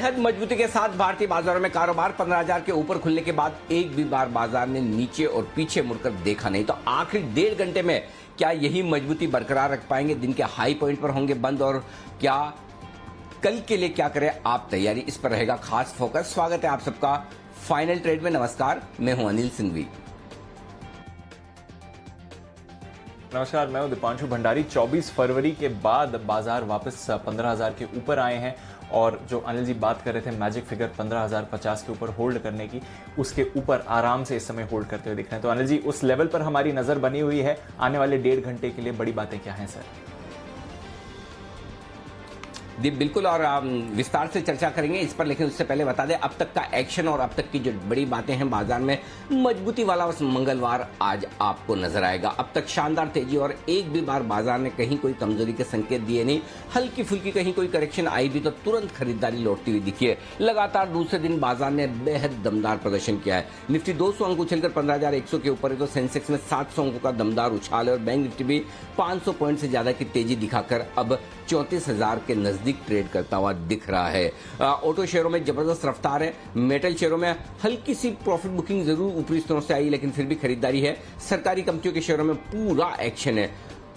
बेहद मजबूती के साथ भारतीय बाजारों में कारोबार 15,000 के ऊपर खुलने के बाद एक भी बार बाजार ने नीचे और पीछे मुड़कर देखा नहीं। तो आखिरी 1.5 घंटे में क्या यही मजबूती बरकरार रख पाएंगे? दिन के हाई पॉइंट पर होंगे बंद, और क्या कल के लिए क्या करें आप तैयारी, इस पर रहेगा खास फोकस। स्वागत है आप सबका फाइनल ट्रेड में। नमस्कार, मैं हूं अनिल सिंघवी। नमस्कार, मैं हूं दीपांशु भंडारी। 24 फरवरी के बाद बाजार वापस 15,000 के ऊपर आए हैं और जो अनिल जी बात कर रहे थे मैजिक फिगर 15,050 के ऊपर होल्ड करने की, उसके ऊपर आराम से इस समय होल्ड करते हुए दिख रहे हैं। तो अनिल जी, उस लेवल पर हमारी नजर बनी हुई है। आने वाले 1.5 घंटे के लिए बड़ी बातें क्या हैं सर? जी बिल्कुल, और विस्तार से चर्चा करेंगे इस पर, लेकिन उससे पहले बता दें अब तक का एक्शन और अब तक की जो बड़ी बातें हैं बाजार में। मजबूती वाला बस मंगलवार आज आपको नजर आएगा। अब तक शानदार तेजी और एक भी बार बाजार ने कहीं कोई कमजोरी के संकेत दिए नहीं। हल्की फुल्की कहीं कोई करेक्शन आई भी तो तुरंत खरीदारी लौटती हुई दिखी है। लगातार दूसरे दिन बाजार ने बेहद दमदार प्रदर्शन किया है। निफ्टी 200 अंक उछलकर 15,100 के ऊपर है तो सेंसेक्स में 700 अंकों का दमदार उछाल है और बैंक निफ्टी भी 500 पॉइंट से ज्यादा की तेजी दिखाकर अब 34,000 के नजदीक ट्रेड करता हुआ दिख रहा है। ऑटो शेयरों में जबरदस्त रफ्तार है। मेटल शेयरों में हल्की सी प्रॉफिट बुकिंग जरूर ऊपरी स्तरों से आई, लेकिन फिर भी खरीदारी है। सरकारी कंपनियों के शेयरों में पूरा एक्शन है।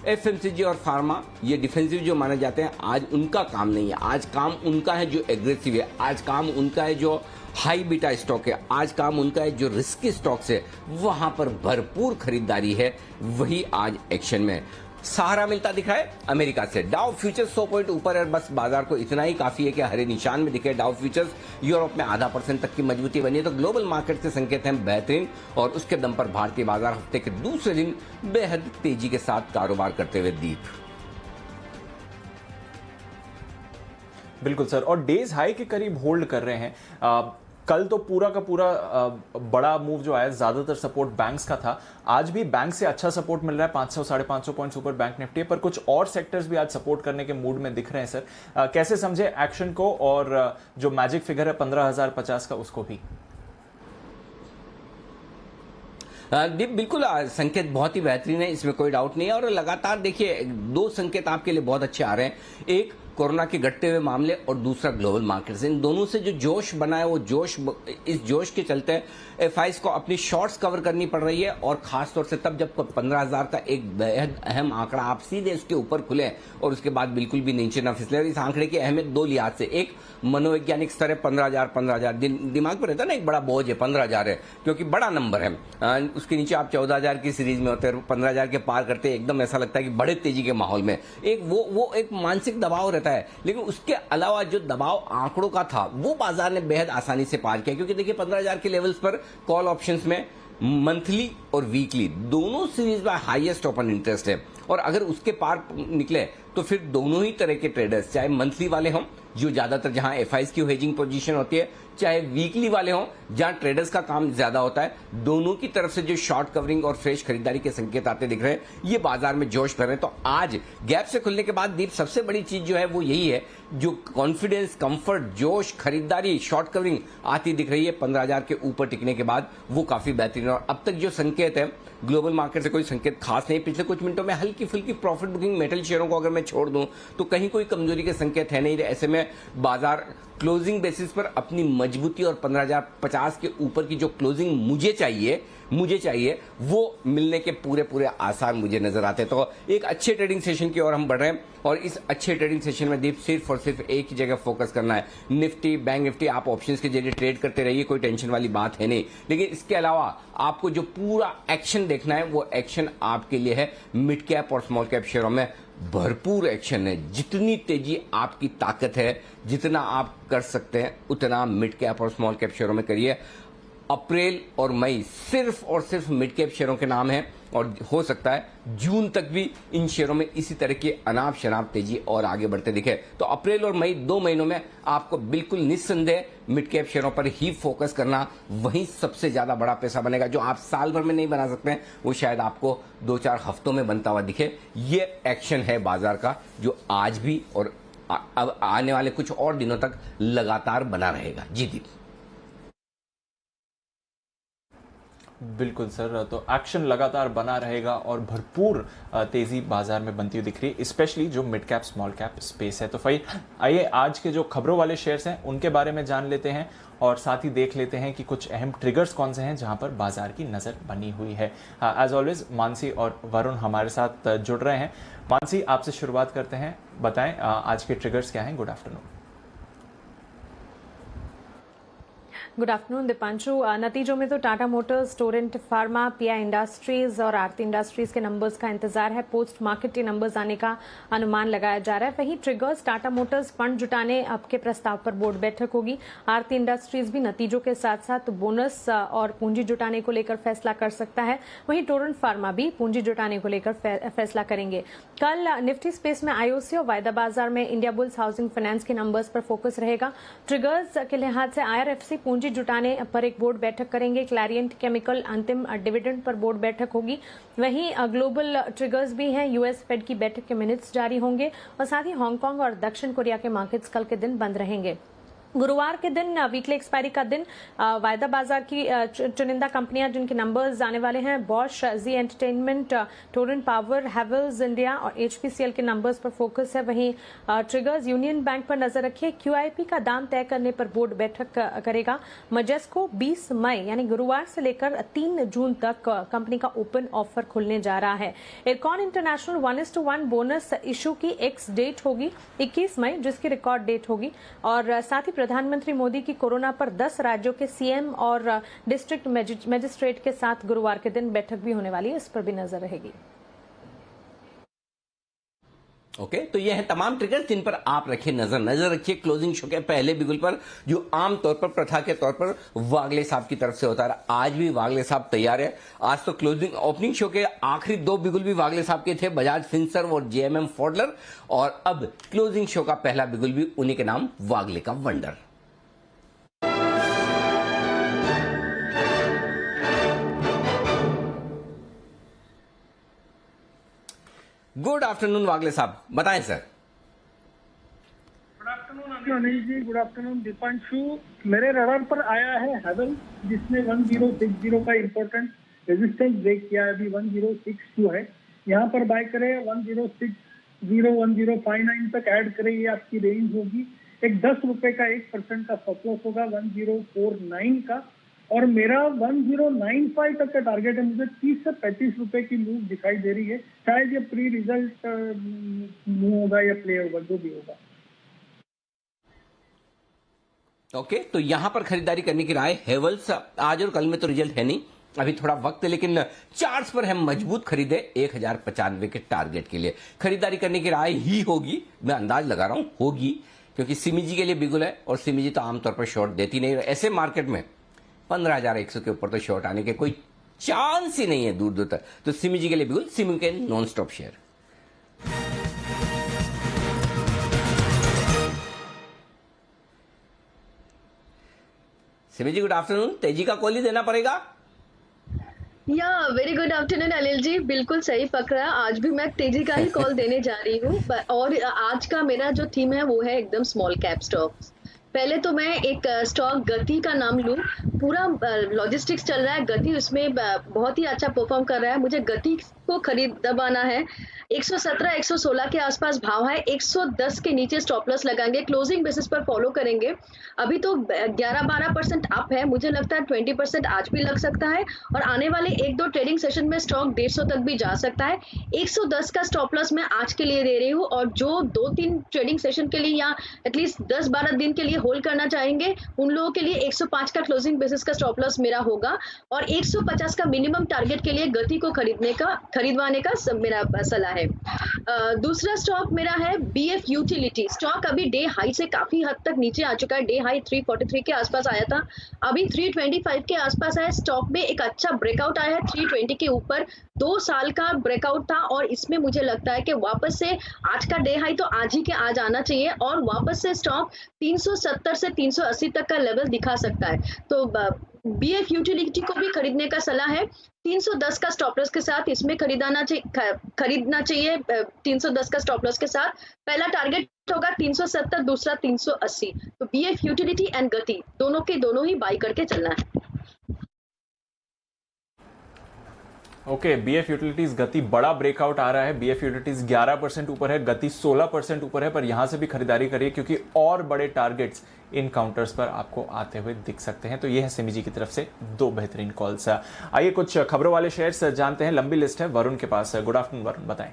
एफएमसीजी और फार्मा ये डिफेंसिव जो माने जाते हैं, आज उनका काम नहीं है। आज काम उनका है जो एग्रेसिव है। आज काम उनका है जो हाई बीटा स्टॉक है। आज काम उनका है जो रिस्की स्टॉक्स है, वहां पर भरपूर खरीदारी है। वही आज एक्शन में सहारा मिलता दिख रहा है अमेरिका से। डाउ फ्यूचर्स 100 पॉइंट ऊपर है। बस बाजार को इतना ही काफी है कि हरे निशान में दिखे डाउ फ्यूचर्स। यूरोप में 0.5% तक की मजबूती बनी है। तो ग्लोबल मार्केट से संकेत हैं बेहतरीन, और उसके दम पर भारतीय बाजार हफ्ते के दूसरे दिन बेहद तेजी के साथ कारोबार करते हुए दीप। बिल्कुल सर, और डेज हाई के करीब होल्ड कर रहे हैं। कल तो पूरा का पूरा बड़ा मूव जो आया, ज्यादातर सपोर्ट बैंक्स का था। आज भी बैंक से अच्छा सपोर्ट मिल रहा है, 500 550 पॉइंट्स ऊपर बैंक निफ्टी, पर कुछ और सेक्टर्स भी आज सपोर्ट करने के मूड में दिख रहे हैं सर। कैसे समझे एक्शन को, और जो मैजिक फिगर है 15,050 का, उसको भी? बिल्कुल, संकेत बहुत ही बेहतरीन है, इसमें कोई डाउट नहीं है। और लगातार देखिए 2 संकेत आपके लिए बहुत अच्छे आ रहे हैं। एक कोरोना के घटते हुए मामले, और दूसरा ग्लोबल मार्केट से। इन दोनों से जो जोश बना है, वो जोश, इस जोश के चलते एफआईज को अपनी शॉर्ट्स कवर करनी पड़ रही है। और खासतौर से तब जब 15,000 का एक बेहद अहम आंकड़ा आप सीधे उसके ऊपर खुले और उसके बाद बिल्कुल भी नीचे ना फिसले। और इस आंकड़े की अहमियत 2 लिहाज से। एक, मनोवैज्ञानिक स्तर है 15,000 दिमाग पर रहता है ना, एक बड़ा बोझ है 15,000 है, क्योंकि बड़ा नंबर है। उसके नीचे आप 14,000 की सीरीज में होते हैं, 15,000 के पार करते एकदम ऐसा लगता है कि बड़े तेजी के माहौल में एक वो एक मानसिक दबाव रहता है। लेकिन उसके अलावा जो दबाव आंकड़ों का था, वो बाजार ने बेहद आसानी से पार किया। क्योंकि देखिए 15,000 के लेवल्स पर कॉल ऑप्शंस में मंथली और वीकली दोनों सीरीज में हाईएस्ट ओपन इंटरेस्ट है। और अगर उसके पार निकले तो फिर दोनों ही तरह के ट्रेडर्स, चाहे मंथली वाले हों जो ज्यादातर जहां एफआईज की हेजिंग पोजीशन होती है, चाहे वीकली वाले हों जहां ट्रेडर्स का काम ज्यादा होता है, दोनों की तरफ से जो शॉर्ट कवरिंग और फ्रेश खरीदारी के संकेत आते दिख रहे हैं, ये बाजार में जोश भर रहे हैं। तो आज गैप से खुलने के बाद दीप सबसे बड़ी चीज जो है वो यही है, जो कॉन्फिडेंस, कंफर्ट, जोश, खरीदारी, शॉर्ट कवरिंग आती दिख रही है 15,000 के ऊपर टिकने के बाद, वो काफी बेहतरीन। और अब तक जो संकेत है ग्लोबल मार्केट से कोई संकेत खास नहीं। पिछले कुछ मिनटों में हल्की फुल्की प्रॉफिट बुकिंग मेटल शेयरों को अगर मैं छोड़ दूं तो कहीं कोई कमजोरी के संकेत है नहीं। ऐसे में बाजार क्लोजिंग बेसिस पर अपनी मजबूती और 15,050 के ऊपर की जो क्लोजिंग मुझे चाहिए वो मिलने के पूरे आसार मुझे नजर आते हैं। तो एक अच्छे ट्रेडिंग सेशन की ओर हम बढ़ रहे हैं, और इस अच्छे ट्रेडिंग सेशन में दीप सिर्फ और सिर्फ एक ही जगह फोकस करना है। निफ्टी, बैंक निफ्टी आप ऑप्शंस के जरिए ट्रेड करते रहिए, कोई टेंशन वाली बात है नहीं। लेकिन इसके अलावा आपको जो पूरा एक्शन देखना है, वो एक्शन आपके लिए है मिड कैप और स्मॉल कैप शेयरों में। भरपूर एक्शन है। जितनी तेजी आपकी ताकत है, जितना आप कर सकते हैं, उतना मिड कैप और स्मॉल कैप शेयरों में करिए। अप्रैल और मई सिर्फ और सिर्फ मिड कैप शेयरों के नाम है, और हो सकता है जून तक भी इन शेयरों में इसी तरह की अनाप शनाप तेजी और आगे बढ़ते दिखे। तो अप्रैल और मई 2 महीनों में आपको बिल्कुल निस्संदेह मिड कैप शेयरों पर ही फोकस करना, वहीं सबसे ज्यादा बड़ा पैसा बनेगा। जो आप साल भर में नहीं बना सकते हैं, वो शायद आपको 2-4 हफ्तों में बनता हुआ दिखे। ये एक्शन है बाजार का, जो आज भी और अब आने वाले कुछ और दिनों तक लगातार बना रहेगा। जी दीप। बिल्कुल सर, तो एक्शन लगातार बना रहेगा और भरपूर तेजी बाजार में बनती हुई दिख रही है, स्पेशली जो mid cap small cap space है। तो फिर आइए आज के जो खबरों वाले शेयर्स हैं उनके बारे में जान लेते हैं और साथ ही देख लेते हैं कि कुछ अहम ट्रिगर्स कौन से हैं जहां पर बाजार की नजर बनी हुई है। एज ऑलवेज मानसी और वरुण हमारे साथ जुड़ रहे हैं। मानसी, आपसे शुरुआत करते हैं, बताएं आज के ट्रिगर्स क्या हैं। Good afternoon. Good afternoon Deepanshu. नतीजों में तो Tata Motors, Torrent pharma, pi industries और आरती इंडस्ट्रीज के नंबर्स का इंतजार है। पोस्ट मार्केट के नंबर्स आने का अनुमान लगाया जा रहा है। वहीं ट्रिगर्स, टाटा मोटर्स फंड जुटाने अब के प्रस्ताव पर बोर्ड बैठक होगी। आरती इंडस्ट्रीज भी नतीजों के साथ साथ बोनस और पूंजी जुटाने को लेकर फैसला कर सकता है। वहीं टोरेंट फार्मा भी पूंजी जुटाने को लेकर फैसला करेंगे। कल निफ्टी स्पेस में आईओसी और वायदा बाजार में इंडिया बुल्स हाउसिंग फाइनेंस के नंबर्स पर फोकस रहेगा। ट्रिगर्स के लिहाज से आईआरएफसी पूंजी जुटाने पर एक बोर्ड बैठक करेंगे। क्लैरियंट केमिकल अंतिम डिविडेंड पर बोर्ड बैठक होगी। वहीं ग्लोबल ट्रिगर्स भी हैं। यूएस फेड की बैठक के मिनट्स जारी होंगे और साथ ही हांगकांग और दक्षिण कोरिया के मार्केट्स कल के दिन बंद रहेंगे। गुरुवार के दिन वीकली एक्सपायरी का दिन वायदा बाजार की चुनिंदा कंपनियां जिनके नंबर्स आने वाले हैं, Bosch, Zee entertainment, Torrent power, Havells India और एचपीसीएल के नंबर्स पर फोकस है। वहीं ट्रिगर्स, यूनियन बैंक पर नजर रखिए। क्यूआईपी का दाम तय करने पर बोर्ड बैठक करेगा। मजेस्को 20 मई यानी गुरुवार से लेकर 3 जून तक कंपनी का ओपन ऑफर खुलने जा रहा है। इरकॉन इंटरनेशनल 1:1 बोनस इशू की एक्स डेट होगी 21 मई, जिसकी रिकॉर्ड डेट होगी। और साथ ही प्रधानमंत्री मोदी की कोरोना पर 10 राज्यों के सीएम और डिस्ट्रिक्ट मजिस्ट्रेट के साथ गुरुवार के दिन बैठक भी होने वाली है, इस पर भी नजर रहेगी। ओके, तो ये है तमाम ट्रिगर्स जिन पर आप रखिए नजर रखिए क्लोजिंग शो के पहले बिगुल पर, जो आमतौर पर प्रथा के तौर पर वागले साहब की तरफ से होता रहा। आज भी वागले साहब तैयार है। आज तो क्लोजिंग ओपनिंग शो के आखिरी 2 बिगुल भी वागले साहब के थे, बजाज फिनसर्व और जेएमएम फॉडलर, और अब क्लोजिंग शो का पहला बिगुल भी उन्हीं के नाम, वागले का वंडर। गुड आफ्टरनून वागले साहब, बताएं sir. Good afternoon Anil ji, good afternoon Deepanshu. मेरे रडार पर आया है हैवेल, जिसने 1060 का इंपॉर्टेंट रेजिस्टेंस ब्रेक किया है। अभी 1062 है, यहाँ पर बाय करें। 1060, 1059 तक ऐड करें, ये आपकी रेंज होगी। एक 10 रुपए का 1% का स्टॉप लॉस होगा 1049 का, और मेरा 1095 तक का टारगेट है। मुझे 30 से 35 रुपए की मूव दिखाई दे रही है। शायद ये प्री रिजल्ट मूव होगा या प्ले होगा, जो भी होगा। ओके, तो यहां पर खरीदारी करने की राय। हेवल्स आज और कल में तो रिजल्ट है नहीं, अभी थोड़ा वक्त है, लेकिन चार्ट्स पर हम मजबूत खरीदे 1095 के टारगेट के लिए। खरीदारी करने की राय ही होगी, मैं अंदाज लगा रहा हूं होगी, क्योंकि सिमीजी के लिए बिगुल है और सिमीजी तो आमतौर पर शॉर्ट देती नहीं। ऐसे मार्केट में 15,100 के ऊपर तो शॉर्ट आने के कोई चांस ही नहीं है दूर दूर तक। तो सिमीजी के लिए बिगुल, सिमी के non stop share. Simiji good afternoon, तेजी का कॉल ही देना पड़ेगा। या very good afternoon Anil ji, बिल्कुल सही पकड़ा। आज भी मैं तेजी का ही कॉल देने जा रही हूँ, और आज का मेरा जो थीम है वो है एकदम स्मॉल कैप स्टॉक्स। पहले तो मैं एक स्टॉक गति का नाम लूं। पूरा लॉजिस्टिक्स चल रहा है, गति उसमें बहुत ही अच्छा परफॉर्म कर रहा है। मुझे गति को खरीद दबाना है। 117 116 के आसपास भाव है। 110 के नीचे स्टॉप लॉस लगाएंगे, क्लोजिंग बेसिस पर फॉलो करेंगे। अभी तो 11-12% अप है, मुझे लगता है 20% आज भी लग सकता है, और आने वाले 1-2 ट्रेडिंग सेशन में स्टॉक 150 तक भी जा सकता है। 110 का स्टॉप लॉस मैं आज के लिए दे रही हूँ, और जो 2-3 ट्रेडिंग सेशन के लिए या एटलीस्ट 10-12 दिन के लिए होल्ड करना चाहेंगे, उन लोगों के लिए 105 का क्लोजिंग बेसिस का स्टॉप लॉस मेरा होगा, और 150 का मिनिमम टारगेट के लिए गति को खरीदवाने का मेरा सलाह है। दूसरा स्टॉक मेरा है बीएफ यूटिलिटी। स्टॉक अभी डे हाई से काफी हद तक नीचे आ चुका है। डे हाई 343 के आसपास आया था, अभी 325 के आसपास है। स्टॉक में एक अच्छा ब्रेकआउट आया है 320 के ऊपर। 2 साल का ब्रेकआउट था, और इसमें मुझे लगता है कि वापस से आज का डे हाई तो आज ही के आज आना चाहिए, और वापस से स्टॉक 370 से 380 तक का लेवल दिखा सकता है। तो बीएफ यूटिलिटी को भी खरीदने का सलाह है। 310 का स्टॉप लॉस के साथ इसमें खरीदना चाहिए। 310 का स्टॉप लॉस के साथ पहला टारगेट होगा 370, दूसरा 380। तो बीएफ यूटिलिटी एंड गति दोनों ही बाई करके चलना है। ओके, बीएफ यूटिलिटीज गति बड़ा ब्रेकआउट आ रहा है। बीएफ यूटिलिटीज 11% ऊपर है, गति 16% ऊपर है, पर यहां से भी खरीदारी करिए क्योंकि और बड़े टारगेट्स इन काउंटर्स पर आपको आते हुए दिख सकते हैं। तो ये है सिमी जी की तरफ से 2 बेहतरीन कॉल्स। आइए कुछ खबरों वाले शेयर्स जानते हैं। लंबी लिस्ट है वरुण के पास। गुड आफ्टरनून वरुण, बताएं।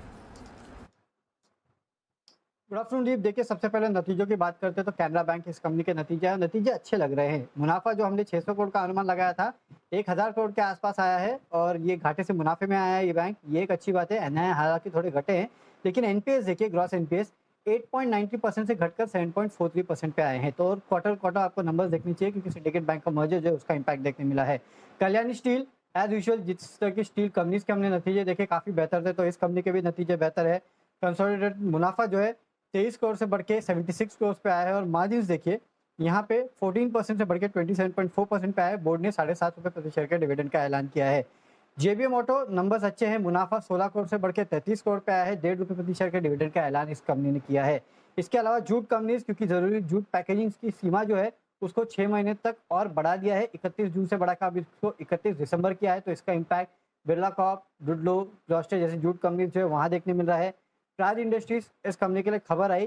गुड आफ्टरनून दीप। देखिए, सबसे पहले नतीजों की बात करते हैं तो कैनरा बैंक इस कंपनी के नतीजे अच्छे लग रहे हैं। मुनाफा जो हमने 600 करोड़ का अनुमान लगाया था 1000 करोड़ के आसपास आया है और ये घाटे से मुनाफे में आया है ये बैंक, ये एक अच्छी बात है। एनआईआई हालांकि थोड़े घटे हैं, लेकिन एनपीएस देखिए, ग्रॉस एनपीएस 8.90% से घटकर 7.43% पे आए हैं। तो क्वार्टर आपको नंबर्स देखने चाहिए क्योंकि सिंडिकेट बैंक का मर्जर जो है उसका इम्पैक्ट देखने मिला है। कल्याणी स्टील एज यूजुअल, जिस तरह की स्टील कंपनीज के हमने नतीजे देखे काफी बेहतर थे, तो इस कंपनी के भी नतीजे बेहतर है। कंसोलिडेटेड मुनाफा जो है 23 करोड़ से बढ़ के 76 करोड़ पे आया है और मार्जिन देखिए यहाँ पे 14% से बढ़ के 27.4% पे आया है। बोर्ड ने 7.5 रुपये प्रति शेयर के डिविडेंड का ऐलान किया है। जेबीएम ऑटो नंबर्स अच्छे हैं, मुनाफा 16 करोड़ से बढ़ के 33 करोड़ पे आया है। 1.5 रुपये प्रति शेयर के डिविडेंड का ऐलान इस कंपनी ने किया है। इसके अलावा जूट कंपनीज, क्योंकि जरूरी जूट पैकेजिंग की सीमा जो है उसको 6 महीने तक और बढ़ा दिया है। 31 जून से बढ़ाकर अब इसको 31 दिसंबर किया है। तो इसका इम्पैक्ट बिरला कॉर्प, डुडलो, जॉस्टे जैसे जूट कंपनीज जो है वहाँ देखने मिल रहा है। प्राज इंडस्ट्रीज, इस कंपनी के लिए खबर आई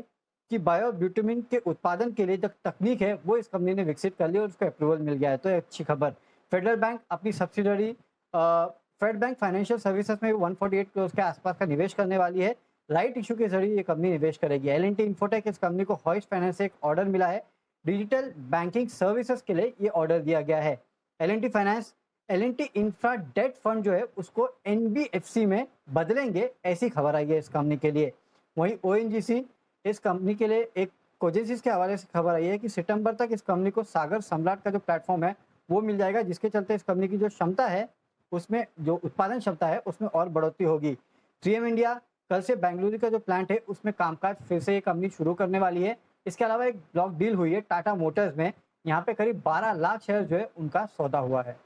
कि बायो ब्यूटामिन के उत्पादन के लिए जो तकनीक है वो इस कंपनी ने विकसित कर ली और उसको अप्रूवल मिल गया है। तो अच्छी खबर। फेडरल बैंक अपनी subsidiary Fed Bank Financial Services में 148 करोड़ के आसपास का निवेश करने वाली है। राइट इशू के जरिए ये कंपनी निवेश करेगी। एल&टी इन्फोटेक, इस कंपनी को हॉइस्ट फाइनेंस से एक ऑर्डर मिला है। डिजिटल बैंकिंग सर्विसेज के लिए ये ऑर्डर दिया गया है। L&T Finance L&T Infra debt fund जो है उसको एनबीएफसी में बदलेंगे, ऐसी खबर आई है इस कंपनी के लिए। वहीं ओएनजीसी, इस कंपनी के लिए एक कोजेसिस के हवाले से खबर आई है कि सितंबर तक इस कंपनी को सागर सम्राट का जो प्लेटफॉर्म है वो मिल जाएगा, जिसके चलते इस कंपनी की जो क्षमता है उसमें, जो उत्पादन क्षमता है उसमें और बढ़ोतरी होगी। 3M इंडिया कल से बेंगलुरु का जो प्लांट है उसमें कामकाज फिर से ये कंपनी शुरू करने वाली है। इसके अलावा एक ब्लॉक डील हुई है टाटा मोटर्स में, यहाँ पे करीब 12 लाख शेयर जो है उनका सौदा हुआ है।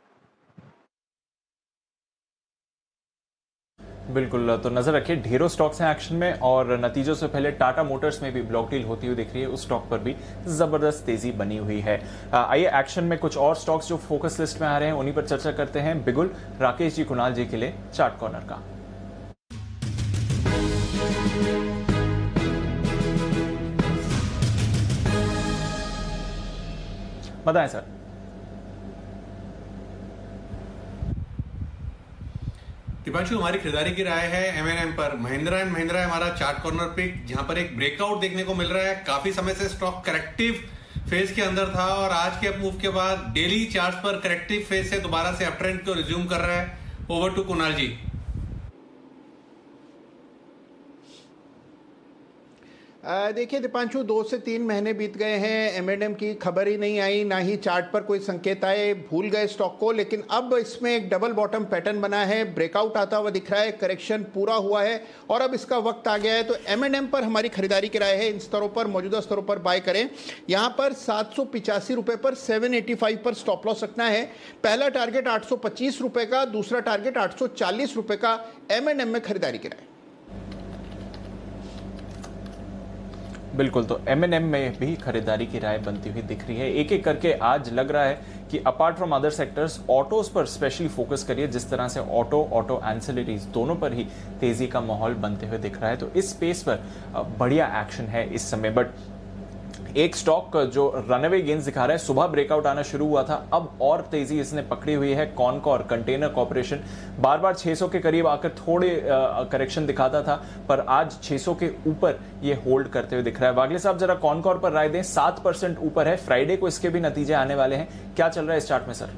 बिल्कुल, तो नजर रखिए, ढेरों स्टॉक्स हैं एक्शन में और नतीजों से पहले टाटा मोटर्स में भी ब्लॉक डील होती हुई दिख रही है। उस स्टॉक पर भी जबरदस्त तेजी बनी हुई है। आइए एक्शन में कुछ और स्टॉक्स जो फोकस लिस्ट में आ रहे हैं उन्हीं पर चर्चा करते हैं। बिगुल, राकेश जी, कुणाल जी के लिए चार्ट कॉर्नर का। बताएं सर। दीपांशु, हमारी खरीदारी की राय है M&M पर। महिंद्रा एंड महिंद्रा है हमारा चार्ट कॉर्नर पिक, जहां पर एक ब्रेकआउट देखने को मिल रहा है। काफी समय से स्टॉक करेक्टिव फेज के अंदर था और आज के अप मूव के बाद डेली चार्ट पर करेक्टिव फेज से दोबारा से अप ट्रेंड को रिज्यूम कर रहा है। ओवर टू कुणाल जी। देखिए दीपांशु, 2 से 3 महीने बीत गए हैं, M&M की खबर ही नहीं आई, ना ही चार्ट पर कोई संकेत आए, भूल गए स्टॉक को। लेकिन अब इसमें एक डबल बॉटम पैटर्न बना है, ब्रेकआउट आता हुआ दिख रहा है, करेक्शन पूरा हुआ है और अब इसका वक्त आ गया है। तो M&M पर हमारी खरीदारी की राय है, इन स्तरों पर, मौजूदा स्तरों पर बाय करें। यहाँ पर 785 रुपये पर 785 पर स्टॉप लॉस रखना है। पहला टारगेट 825 रुपये का, दूसरा टारगेट 840 रुपये का। M&M में खरीदारी की राय। बिल्कुल, तो M&M में भी खरीदारी की राय बनती हुई दिख रही है। एक एक करके आज लग रहा है कि apart from other sectors autos पर स्पेशली फोकस करिए। जिस तरह से ऑटो एंसिलरीज दोनों पर ही तेजी का माहौल बनते हुए दिख रहा है, तो इस स्पेस पर बढ़िया एक्शन है इस समय। बट एक स्टॉक जो रनअवे गेन्स दिखा रहा है, सुबह ब्रेकआउट आना शुरू हुआ था, अब और तेजी इसने पकड़ी हुई है। कॉनकॉर कंटेनर कॉर्पोरेशन बार बार 600 के करीब आकर थोड़े करेक्शन दिखाता था, पर आज 600 के ऊपर ये होल्ड करते हुए दिख रहा है। वागले साहब, जरा कॉनकॉर पर राय दें। 7% ऊपर है, फ्राइडे को इसके भी नतीजे आने वाले हैं। क्या चल रहा है इस चार्ट में sir?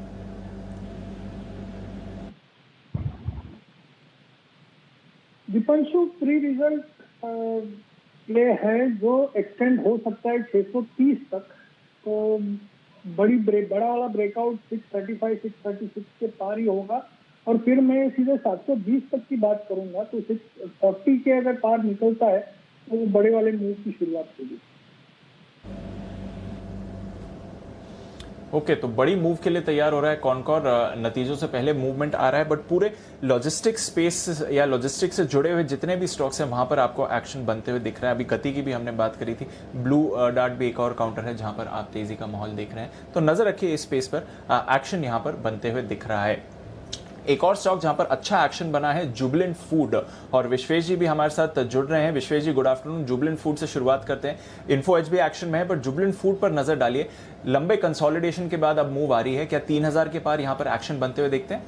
Deepanshu, pre result play है जो एक्सटेंड हो सकता है 630 तक। तो बड़ा वाला ब्रेकआउट 635 636 के पार ही होगा और फिर मैं सीधे 720 तक की बात करूंगा। तो 640 के अगर पार निकलता है तो वो बड़े वाले मूव की शुरुआत होगी। ओके, तो बड़ी मूव के लिए तैयार हो रहा है कॉनकॉर। नतीजों से पहले मूवमेंट आ रहा है, बट पूरे लॉजिस्टिक्स स्पेस या लॉजिस्टिक्स से जुड़े हुए जितने भी स्टॉक्स हैं वहां पर आपको एक्शन बनते हुए दिख रहा है। अभी गति की भी हमने बात करी थी। ब्लू डार्ट भी एक और काउंटर है जहां पर आप तेजी का माहौल देख रहे हैं, तो नजर रखिए इस स्पेस पर। एक्शन यहां पर बनते हुए दिख रहा है। एक और स्टॉक जहां पर अच्छा एक्शन बना है जुबिलेंट फूड, और विश्वेश जी भी हमारे साथ जुड़ रहे हैं। विश्वेश जी गुड आफ्टरनून। जुबिलेंट फूड से शुरुआत करते हैं। इन्फो एज भी एक्शन में है, पर जुबिलेंट फूड पर नजर डालिए। लंबे कंसोलिडेशन के बाद अब मूव आ रही है, क्या 3000 के पार यहां पर एक्शन बनते हुए देखते हैं?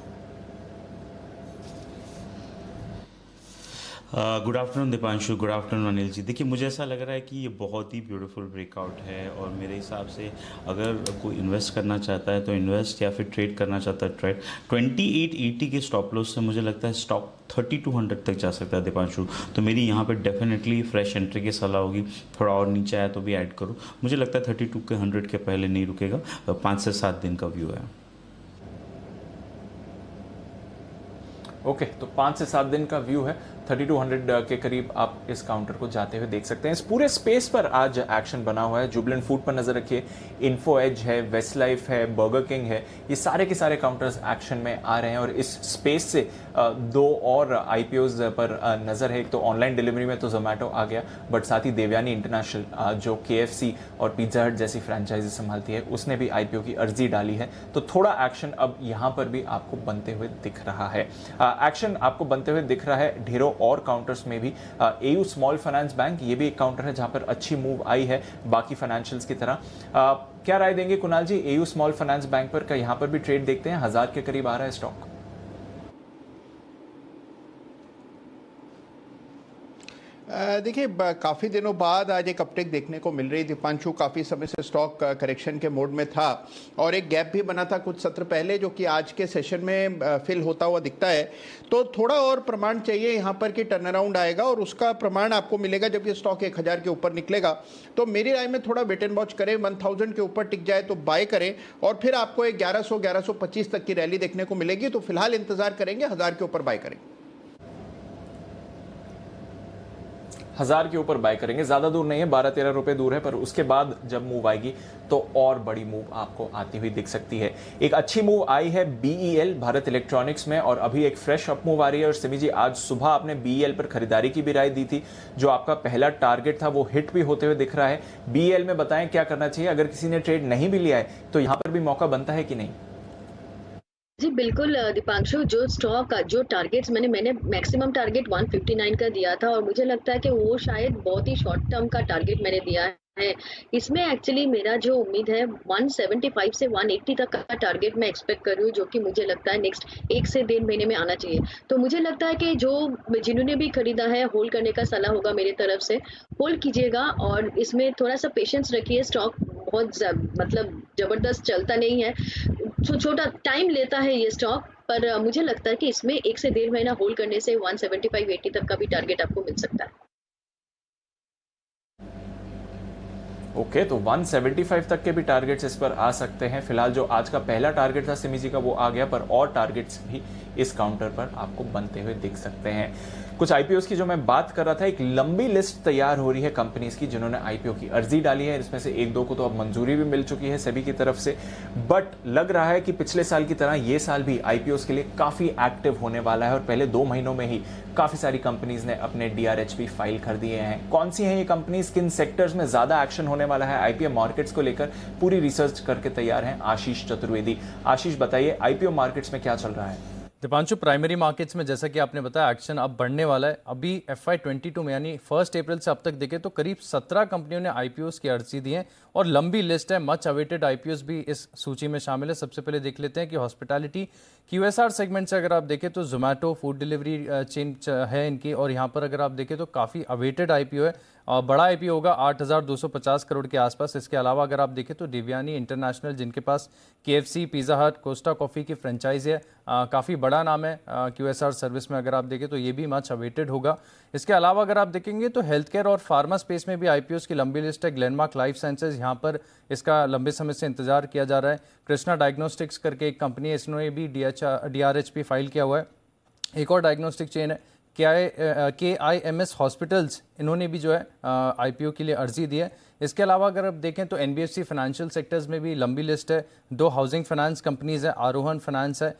Good afternoon Deepanshu, good afternoon Anil ji. देखिए, मुझे ऐसा लग रहा है कि ये बहुत ही ब्यूटीफुल ब्रेकआउट है, और मेरे हिसाब से अगर कोई इन्वेस्ट करना चाहता है तो इन्वेस्ट, या फिर ट्रेड करना चाहता है ट्रेड। 2880 के स्टॉप लॉस से मुझे लगता है स्टॉक 3200 तक जा सकता है दीपांशु। तो मेरी यहाँ पर डेफिनेटली फ्रेश एंट्री की सलाह होगी। थोड़ा और नीचे आया तो भी ऐड करो। मुझे लगता है 32 के 100 के पहले नहीं रुकेगा। 5 से 7 दिन का व्यू है। ओके, तो 5 से 7 दिन का व्यू है। 3200 के करीब आप इस काउंटर को जाते हुए देख सकते हैं। इस पूरे स्पेस पर आज एक्शन बना हुआ है। जुबिलेंट फूड पर नजर रखिए, इन्फो एज है, वेस्ट लाइफ है, बर्गर किंग है, ये सारे के सारे काउंटर्स एक्शन में आ रहे हैं। और इस स्पेस से दो और आईपीओज पर नजर है। एक तो ऑनलाइन डिलीवरी में तो जोमेटो आ गया, बट साथ ही देवयानी इंटरनेशनल जो KFC और पिज्जा हट जैसी फ्रेंचाइजी संभालती है, उसने भी आईपीओ की अर्जी डाली है। तो थोड़ा एक्शन अब यहां पर भी आपको बनते हुए दिख रहा है। एक्शन आपको बनते हुए दिख रहा है ढेरों और काउंटर्स में भी। एयू स्मॉल फाइनेंस बैंक, ये भी एक काउंटर है जहां पर अच्छी मूव आई है बाकी फाइनेंशियल्स की तरह। क्या राय देंगे कुणाल जी, एयू स्मॉल फाइनेंस बैंक पर? यहां पर भी ट्रेड देखते हैं? 1000 के करीब आ रहा है स्टॉक। देखिए, काफ़ी दिनों बाद आज एक अपटेक देखने को मिल रही। दीपांशु, काफ़ी समय से स्टॉक करेक्शन के मोड में था और एक गैप भी बना था कुछ सत्र पहले, जो कि आज के सेशन में फिल होता हुआ दिखता है। तो थोड़ा और प्रमाण चाहिए यहाँ पर कि टर्न अराउंड आएगा, और उसका प्रमाण आपको मिलेगा जब ये स्टॉक 1000 के ऊपर निकलेगा। तो मेरी राय में थोड़ा वेट एंड वॉच करें। 1000 के ऊपर टिक जाए तो बाय करें, और फिर आपको एक 1100-1125 तक की रैली देखने को मिलेगी। तो फिलहाल इंतजार करेंगे, 1000 के ऊपर बाय करें। 1000 के ऊपर बाय करेंगे। ज्यादा दूर नहीं है, 12-13 रुपए दूर है, पर उसके बाद जब मूव आएगी तो और बड़ी मूव आपको आती हुई दिख सकती है। एक अच्छी मूव आई है BEL भारत इलेक्ट्रॉनिक्स में, और अभी एक फ्रेश अप मूव आ रही है। और सिमी जी, आज सुबह आपने BEL पर खरीदारी की भी राय दी थी। जो आपका पहला टारगेट था वो हिट भी होते हुए दिख रहा है। BEL में बताएं क्या करना चाहिए? अगर किसी ने ट्रेड नहीं भी लिया है तो यहां पर भी मौका बनता है कि नहीं? जी बिल्कुल दीपांशु, जो स्टॉक का जो टारगेट्स मैंने मैक्सिमम टारगेट 159 का दिया था, और मुझे लगता है कि वो शायद बहुत ही शॉर्ट टर्म का टारगेट मैंने दिया है। इसमें एक्चुअली मेरा जो उम्मीद है 175 से 180 तक का टारगेट मैं एक्सपेक्ट कर रही हूँ, जो कि मुझे लगता है नेक्स्ट 1 से 1.5 महीने में आना चाहिए। तो मुझे लगता है कि जो जिन्होंने भी खरीदा है, होल्ड करने का सलाह होगा मेरी तरफ से, होल्ड कीजिएगा। और इसमें थोड़ा सा पेशेंस रखिए। स्टॉक बहुत मतलब जबरदस्त चलता नहीं है, छोटा टाइम लेता है ये स्टॉक, पर मुझे लगता है कि इसमें 1 से 1.5 महीना होल्ड करने से 175-80 तक का भी टारगेट आपको मिल सकता है। ओके, तो 175 तक के भी टारगेट्स इस पर आ सकते हैं। फिलहाल जो आज का पहला टारगेट था सिमी जी का, वो आ गया, पर और टारगेट्स भी इस काउंटर पर आपको बनते हुए दिख सकते हैं। कुछ आईपीओस की जो मैं बात कर रहा था, एक लंबी लिस्ट तैयार हो रही है कंपनीज की जिन्होंने आईपीओ की अर्जी डाली है। इसमें से 1-2 को तो अब मंजूरी भी मिल चुकी है सेबी की तरफ से, बट लग रहा है कि पिछले साल की तरह ये साल भी आईपीओस के लिए काफी एक्टिव होने वाला है। और पहले 2 महीनों में ही काफी सारी कंपनीज ने अपने DRHP फाइल कर दिए हैं। कौन सी हैं ये कंपनीज, किन सेक्टर्स में ज्यादा एक्शन होने वाला है आईपीओ मार्केट्स को लेकर, पूरी रिसर्च करके तैयार हैं आशीष चतुर्वेदी। आशीष, बताइए आईपीओ मार्केट्स में क्या चल रहा है? दीपांशु, प्राइमरी मार्केट्स में जैसा कि आपने बताया एक्शन अब बढ़ने वाला है। अभी FY22 में यानी 1 अप्रैल से अब तक देखें तो करीब 17 कंपनियों ने आईपीओस की अर्जी दी है, और लंबी लिस्ट है। मच अवेटेड आईपीओस भी इस सूची में शामिल है। सबसे पहले देख लेते हैं कि हॉस्पिटैलिटी QSR सेगमेंट से अगर आप देखें तो जोमेटो फूड डिलीवरी चेन है इनकी, और यहाँ पर अगर आप देखें तो काफ़ी अवेटेड आईपीओ है। बड़ा आईपीओ होगा 8250 करोड़ के आसपास। इसके अलावा अगर आप देखें तो देवयानी इंटरनेशनल, जिनके पास KFC, पिज़्ज़ा हट, कोस्टा कॉफ़ी की फ्रेंचाइजी है, काफ़ी बड़ा नाम है QSR सर्विस में। अगर आप देखें तो ये भी मच अवेटेड होगा। इसके अलावा अगर आप देखेंगे तो हेल्थ केयर और फार्मा स्पेस में भी आईपीओस की लंबी लिस्ट है। ग्लेनमार्क लाइफ साइंसेज, यहाँ पर इसका लंबे समय से इंतजार किया जा रहा है। कृष्णा डायग्नोस्टिक्स करके एक कंपनी है, इसने भी DRHP फाइल किया हुआ है। एक और डायग्नोस्टिक चेन है KIMS हॉस्पिटल्स, इन्होंने भी जो है आईपीओ के लिए अर्जी दी है। इसके अलावा अगर आप देखें तो NBFC फाइनेंशियल सेक्टर्स में भी लंबी लिस्ट है। 2 हाउसिंग फाइनेंस कंपनीज है, आरोहन फाइनेंस है,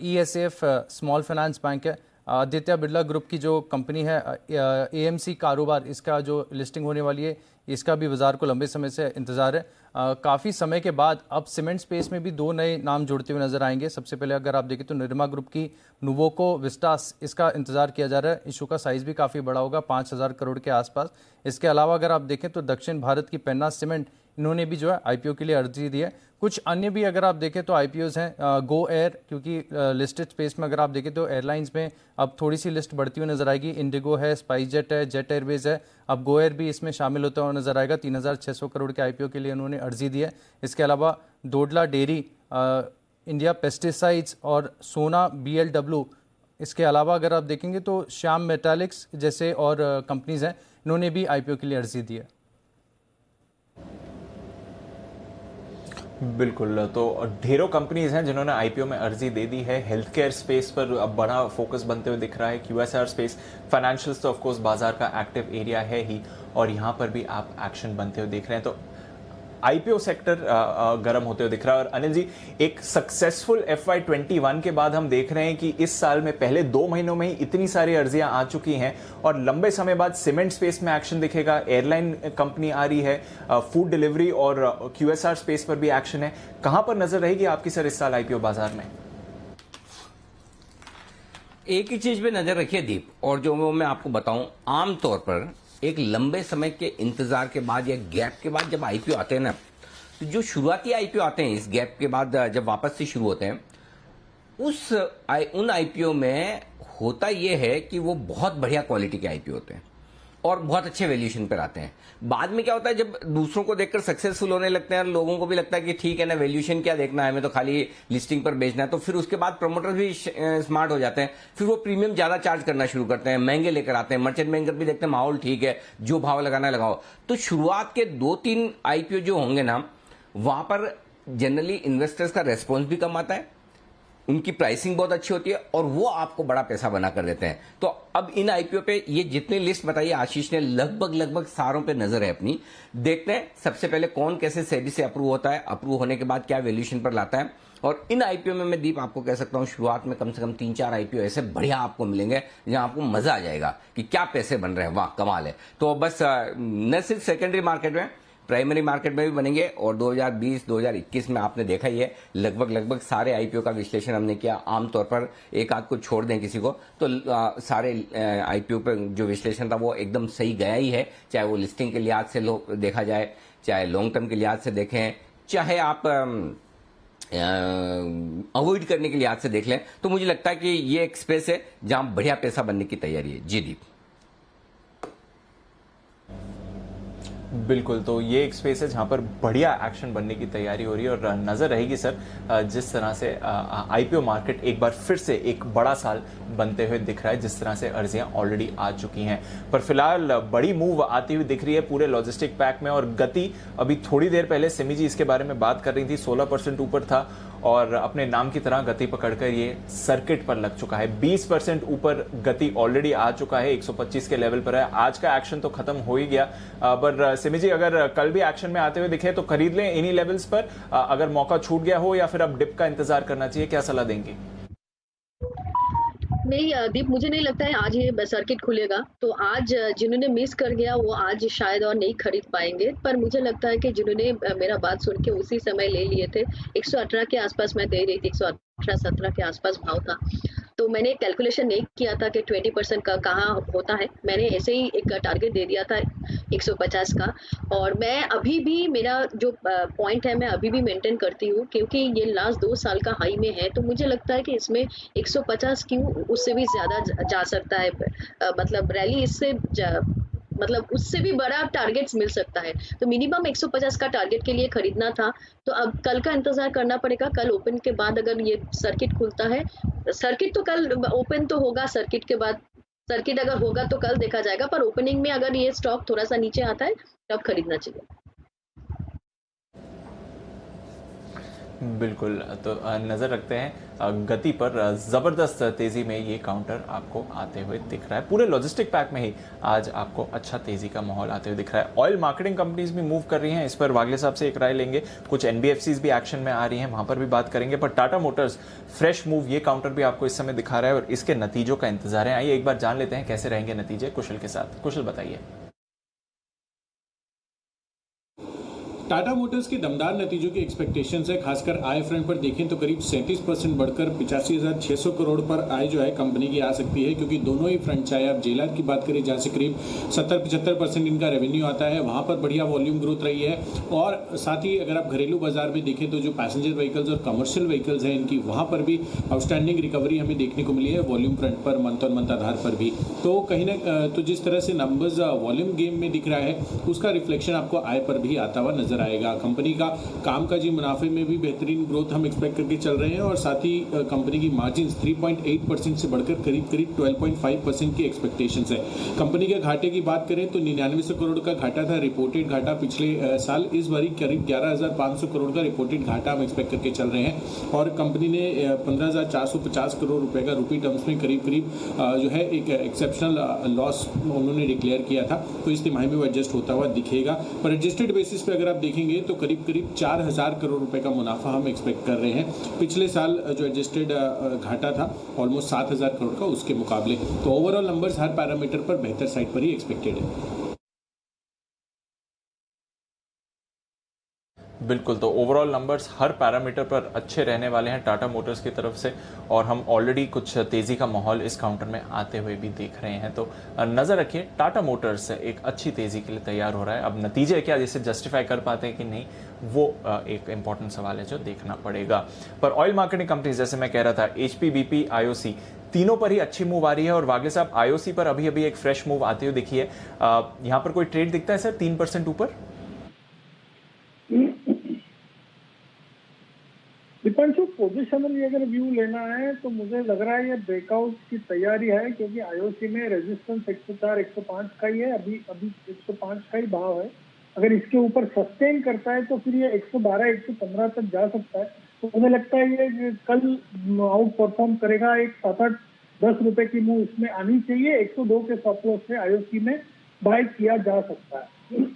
ESF स्मॉल फाइनेंस बैंक है, आदित्य बिरला ग्रुप की जो कंपनी है AMC कारोबार, इसका जो लिस्टिंग होने वाली है, इसका भी बाजार को लंबे समय से इंतजार है। काफ़ी समय के बाद अब सीमेंट स्पेस में भी 2 नए नाम जुड़ते हुए नजर आएंगे। सबसे पहले अगर आप देखें तो निरमा ग्रुप की नुवोको विस्टास, इसका इंतजार किया जा रहा है। इशू का साइज भी काफ़ी बड़ा होगा, 5,000 करोड़ के आसपास। इसके अलावा अगर आप देखें तो दक्षिण भारत की पेन्ना सीमेंट, इन्होंने भी जो है IPO के लिए अर्जी दी है। कुछ अन्य भी अगर आप देखें तो IPOs हैं। गो एयर, क्योंकि लिस्टेड स्पेस में अगर आप देखें तो एयरलाइंस में अब थोड़ी सी लिस्ट बढ़ती हुई नजर आएगी। इंडिगो है, स्पाइस जेट है, जेट एयरवेज है, अब गो एयर भी इसमें शामिल होता हुआ नजर आएगा। 3,600 करोड़ के IPO के लिए उन्होंने अर्जी दी है। इसके अलावा डोडला डेयरी, इंडिया पेस्टिसाइड्स और सोना BLW, इसके अलावा अगर आप देखेंगे तो श्याम मेटालिक्स जैसे और कंपनीज हैं, इन्होंने भी IPO के लिए अर्जी दी है। बिल्कुल, तो ढेरों कंपनीज हैं जिन्होंने IPO में अर्जी दे दी है। हेल्थ केयर स्पेस पर अब बड़ा फोकस बनते हुए दिख रहा है। QSR स्पेस, फाइनेंशियल्स तो ऑफकोर्स बाजार का एक्टिव एरिया है ही, और यहाँ पर भी आप एक्शन बनते हुए देख रहे हैं। तो IPO सेक्टर गर्म होते हुए दिख रहा है। और अनिल जी, एक सक्सेसफुल FY21 के बाद हम देख रहे हैं कि इस साल में पहले 2 महीनों में ही इतनी सारी अर्जियां आ चुकी हैं, और लंबे समय बाद सीमेंट स्पेस में एक्शन दिखेगा। एयरलाइन कंपनी आ रही है, फूड डिलीवरी और QSR स्पेस पर भी एक्शन है। कहां पर नजर रहेगी आपकी सर इस साल IPO बाजार में? एक ही चीज पे नजर रखिए दीप, और जो मैं आपको बताऊं, आमतौर पर एक लंबे समय के इंतजार के बाद या गैप के बाद जब IPO आते हैं ना, तो जो शुरुआती IPO आते हैं इस गैप के बाद जब वापस से शुरू होते हैं, उन IPO में होता यह है कि वो बहुत बढ़िया क्वालिटी के IPO होते हैं और बहुत अच्छे वैल्यूएशन पर आते हैं। बाद में क्या होता है, जब दूसरों को देखकर सक्सेसफुल होने लगते हैं, लोगों को भी लगता है कि ठीक है ना, वैल्यूएशन क्या देखना है, हमें तो खाली लिस्टिंग पर बेचना है, तो फिर उसके बाद प्रमोटर भी स्मार्ट हो जाते हैं। फिर वो प्रीमियम ज्यादा चार्ज करना शुरू करते हैं, महंगे लेकर आते हैं। मर्चेंट बैंकर भी देखते हैं माहौल ठीक है, जो भाव लगाना है लगाओ। तो शुरुआत के 2-3 IPO जो होंगे ना, वहां पर जनरली इन्वेस्टर्स का रेस्पॉन्स भी कम आता है, उनकी प्राइसिंग बहुत अच्छी होती है, और वो आपको बड़ा पैसा बना कर देते हैं। तो अब इन IPO पे ये जितनी लिस्ट बताई आशीष ने, लगभग सारों पे नजर है अपनी। देखते हैं सबसे पहले कौन कैसे सेबी से अप्रूव होता है, अप्रूव होने के बाद क्या वैल्यूएशन पर लाता है। और इन IPO में मैं दीप आपको कह सकता हूं, शुरुआत में कम से कम 3-4 IPO ऐसे बढ़िया आपको मिलेंगे जहां आपको मजा आ जाएगा कि क्या पैसे बन रहे हैं, वाह कमाल है। तो बस न सिर्फ सेकेंडरी मार्केट में, प्राइमरी मार्केट में भी बनेंगे। और 2020-2021 में आपने देखा ही है, लगभग सारे IPO का विश्लेषण हमने किया। आमतौर पर एक आध को छोड़ दें किसी को, तो सारे IPO पर जो विश्लेषण था वो एकदम सही गया ही है। चाहे वो लिस्टिंग के लिहाज से देखा जाए, चाहे लॉन्ग टर्म के लिहाज से देखें, चाहे आप अवॉइड करने के लिहाज से देख लें। तो मुझे लगता है कि ये एक स्पेस है जहां बढ़िया पैसा बनने की तैयारी है। जी दीप। बिल्कुल, तो ये एक स्पेस है जहां पर बढ़िया एक्शन बनने की तैयारी हो रही है, और नजर रहेगी सर जिस तरह से IPO मार्केट एक बार फिर से एक बड़ा साल बनते हुए दिख रहा है, जिस तरह से अर्जियां ऑलरेडी आ चुकी हैं। पर फिलहाल बड़ी मूव आती हुई दिख रही है पूरे लॉजिस्टिक पैक में, और गति अभी थोड़ी देर पहले सिमी जी इसके बारे में बात कर रही थी, 16% ऊपर था, और अपने नाम की तरह गति पकड़कर ये सर्किट पर लग चुका है। 20% ऊपर गति ऑलरेडी आ चुका है, 125 के लेवल पर है। आज का एक्शन तो खत्म हो ही गया, पर सिमी जी अगर कल भी एक्शन में आते हुए दिखे तो खरीद लें इन्हीं लेवल्स पर, अगर मौका छूट गया हो, या फिर अब डिप का इंतजार करना चाहिए, क्या सलाह देंगे? नहीं दीप, मुझे नहीं लगता है आज ये सर्किट खुलेगा, तो आज जिन्होंने मिस कर गया वो आज शायद और नहीं खरीद पाएंगे। पर मुझे लगता है कि जिन्होंने मेरा बात सुन के उसी समय ले लिए थे, 118 के आसपास मैं दे रही थी, 118-17 के आसपास भाव था, तो मैंने कैलकुलेशन नहीं किया था कि 20% का कहाँ होता है। मैंने ऐसे ही एक टारगेट दे दिया था 150 का, और मैं अभी भी, मेरा जो पॉइंट है मैं अभी भी मेंटेन करती हूँ, क्योंकि ये लास्ट 2 साल का हाई में है। तो मुझे लगता है कि इसमें 150 क्यों, उससे भी ज्यादा जा सकता है। मतलब रैली इससे मतलब उससे भी बड़ा टारगेट्स मिल सकता है। तो मिनिमम 150 का टारगेट के लिए खरीदना था। तो अब कल का इंतजार करना पड़ेगा। कल ओपन के बाद अगर ये सर्किट खुलता है, सर्किट तो कल ओपन तो होगा, सर्किट के बाद सर्किट अगर होगा तो कल देखा जाएगा, पर ओपनिंग में अगर ये स्टॉक थोड़ा सा नीचे आता है तब खरीदना चाहिए। बिल्कुल। तो नज़र रखते हैं गति पर। ज़बरदस्त तेज़ी में ये काउंटर आपको आते हुए दिख रहा है। पूरे लॉजिस्टिक पैक में ही आज आपको अच्छा तेज़ी का माहौल आते हुए दिख रहा है। ऑयल मार्केटिंग कंपनीज भी मूव कर रही हैं, इस पर वागले साहब से एक राय लेंगे। कुछ NBFCs भी एक्शन में आ रही हैं, वहाँ पर भी बात करेंगे। पर टाटा मोटर्स फ्रेश मूव, ये काउंटर भी आपको इस समय दिखा रहा है और इसके नतीजों का इंतजार है। आइए एक बार जान लेते हैं कैसे रहेंगे नतीजे कुशल के साथ। कुशल बताइए। टाटा मोटर्स के दमदार नतीजों की एक्सपेक्टेशंस है, खासकर आय फ्रंट पर देखें तो करीब 37% बढ़कर 85,600 करोड़ पर आय जो है कंपनी की आ सकती है, क्योंकि दोनों ही फ्रंट, चाहे आप जेलर की बात करें जहाँ से करीब 70-75% इनका रेवेन्यू आता है, वहाँ पर बढ़िया वॉल्यूम ग्रोथ रही है। और साथ ही अगर आप घरेलू बाजार में देखें तो जो पैसेंजर व्हीकल्स और कमर्शियल व्हीकल्स हैं इनकी, वहाँ पर भी आउटस्टैंडिंग रिकवरी हमें देखने को मिली है वॉल्यूम फ्रंट पर, मंथ ऑन मंथ आधार पर भी। तो कहीं ना तो जिस तरह से नंबर्स वॉल्यूम गेम में दिख रहा है उसका रिफ्लेक्शन आपको आय पर भी आता हुआ नजर आएगा। कंपनी का कामकाजी मुनाफे में भी बेहतरीन ग्रोथ हम एक्सपेक्ट करके चल रहे हैं और साथ ही कंपनी की मार्जिन 3.8% से बढ़कर करीब 12.5% की एक्सपेक्टेशंस है। कंपनी के घाटे की बात करें तो 9900 करोड़ का घाटा था, रिपोर्टेड घाटा पिछले साल। इस बारी करीब 11,500 करोड़ का रिपोर्टेड घाटा हम एक्सपेक्ट करके चल रहे हैं और कंपनी ने 15,450 करोड़ रुपए का रूपी टर्म्स में करीब जो है एक एक्सेप्शनल लॉस उन्होंने डिक्लेयर किया था, तो इस तिमाही में वो एडजस्ट होता हुआ दिखेगा। पर एडजस्टेड बेसिस पे अगर आप देखेंगे तो करीब 4,000 करोड़ रुपए का मुनाफा हम एक्सपेक्ट कर रहे हैं। पिछले साल जो एडजस्टेड घाटा था ऑलमोस्ट 7,000 करोड़ का, उसके मुकाबले। तो ओवरऑल नंबर्स हर पैरामीटर पर बेहतर साइड पर ही एक्सपेक्टेड है। बिल्कुल, तो ओवरऑल नंबर्स हर पैरामीटर पर अच्छे रहने वाले हैं टाटा मोटर्स की तरफ से और हम ऑलरेडी कुछ तेज़ी का माहौल इस काउंटर में आते हुए भी देख रहे हैं। तो नज़र रखिए, टाटा मोटर्स एक अच्छी तेज़ी के लिए तैयार हो रहा है। अब नतीजे क्या जिसे जस्टिफाई कर पाते हैं कि नहीं, वो एक इंपॉर्टेंट सवाल है जो देखना पड़ेगा। पर ऑयल मार्केटिंग कंपनी, जैसे मैं कह रहा था, HP, BP, IOC तीनों पर ही अच्छी मूव आ रही है और वागले साहब IOC पर अभी अभी एक फ्रेश मूव आते हुए दिखी है। यहाँ पर कोई ट्रेड दिखता है सर 3% ऊपर? दीपांशु, पोजिशनली अगर व्यू लेना है तो मुझे लग रहा है ये ब्रेकआउट की तैयारी है, क्योंकि IOC में रेजिस्टेंस 104-105 का ही है, अभी 105 का ही भाव है। अगर इसके ऊपर सस्टेन करता है तो फिर ये 112-115 तक जा सकता है। तो मुझे लगता है ये कल आउट परफॉर्म करेगा। एक 7-10 रुपए की मूव इसमें आनी चाहिए। 102 के स्टॉप लॉस से IOC में बाय किया जा सकता है।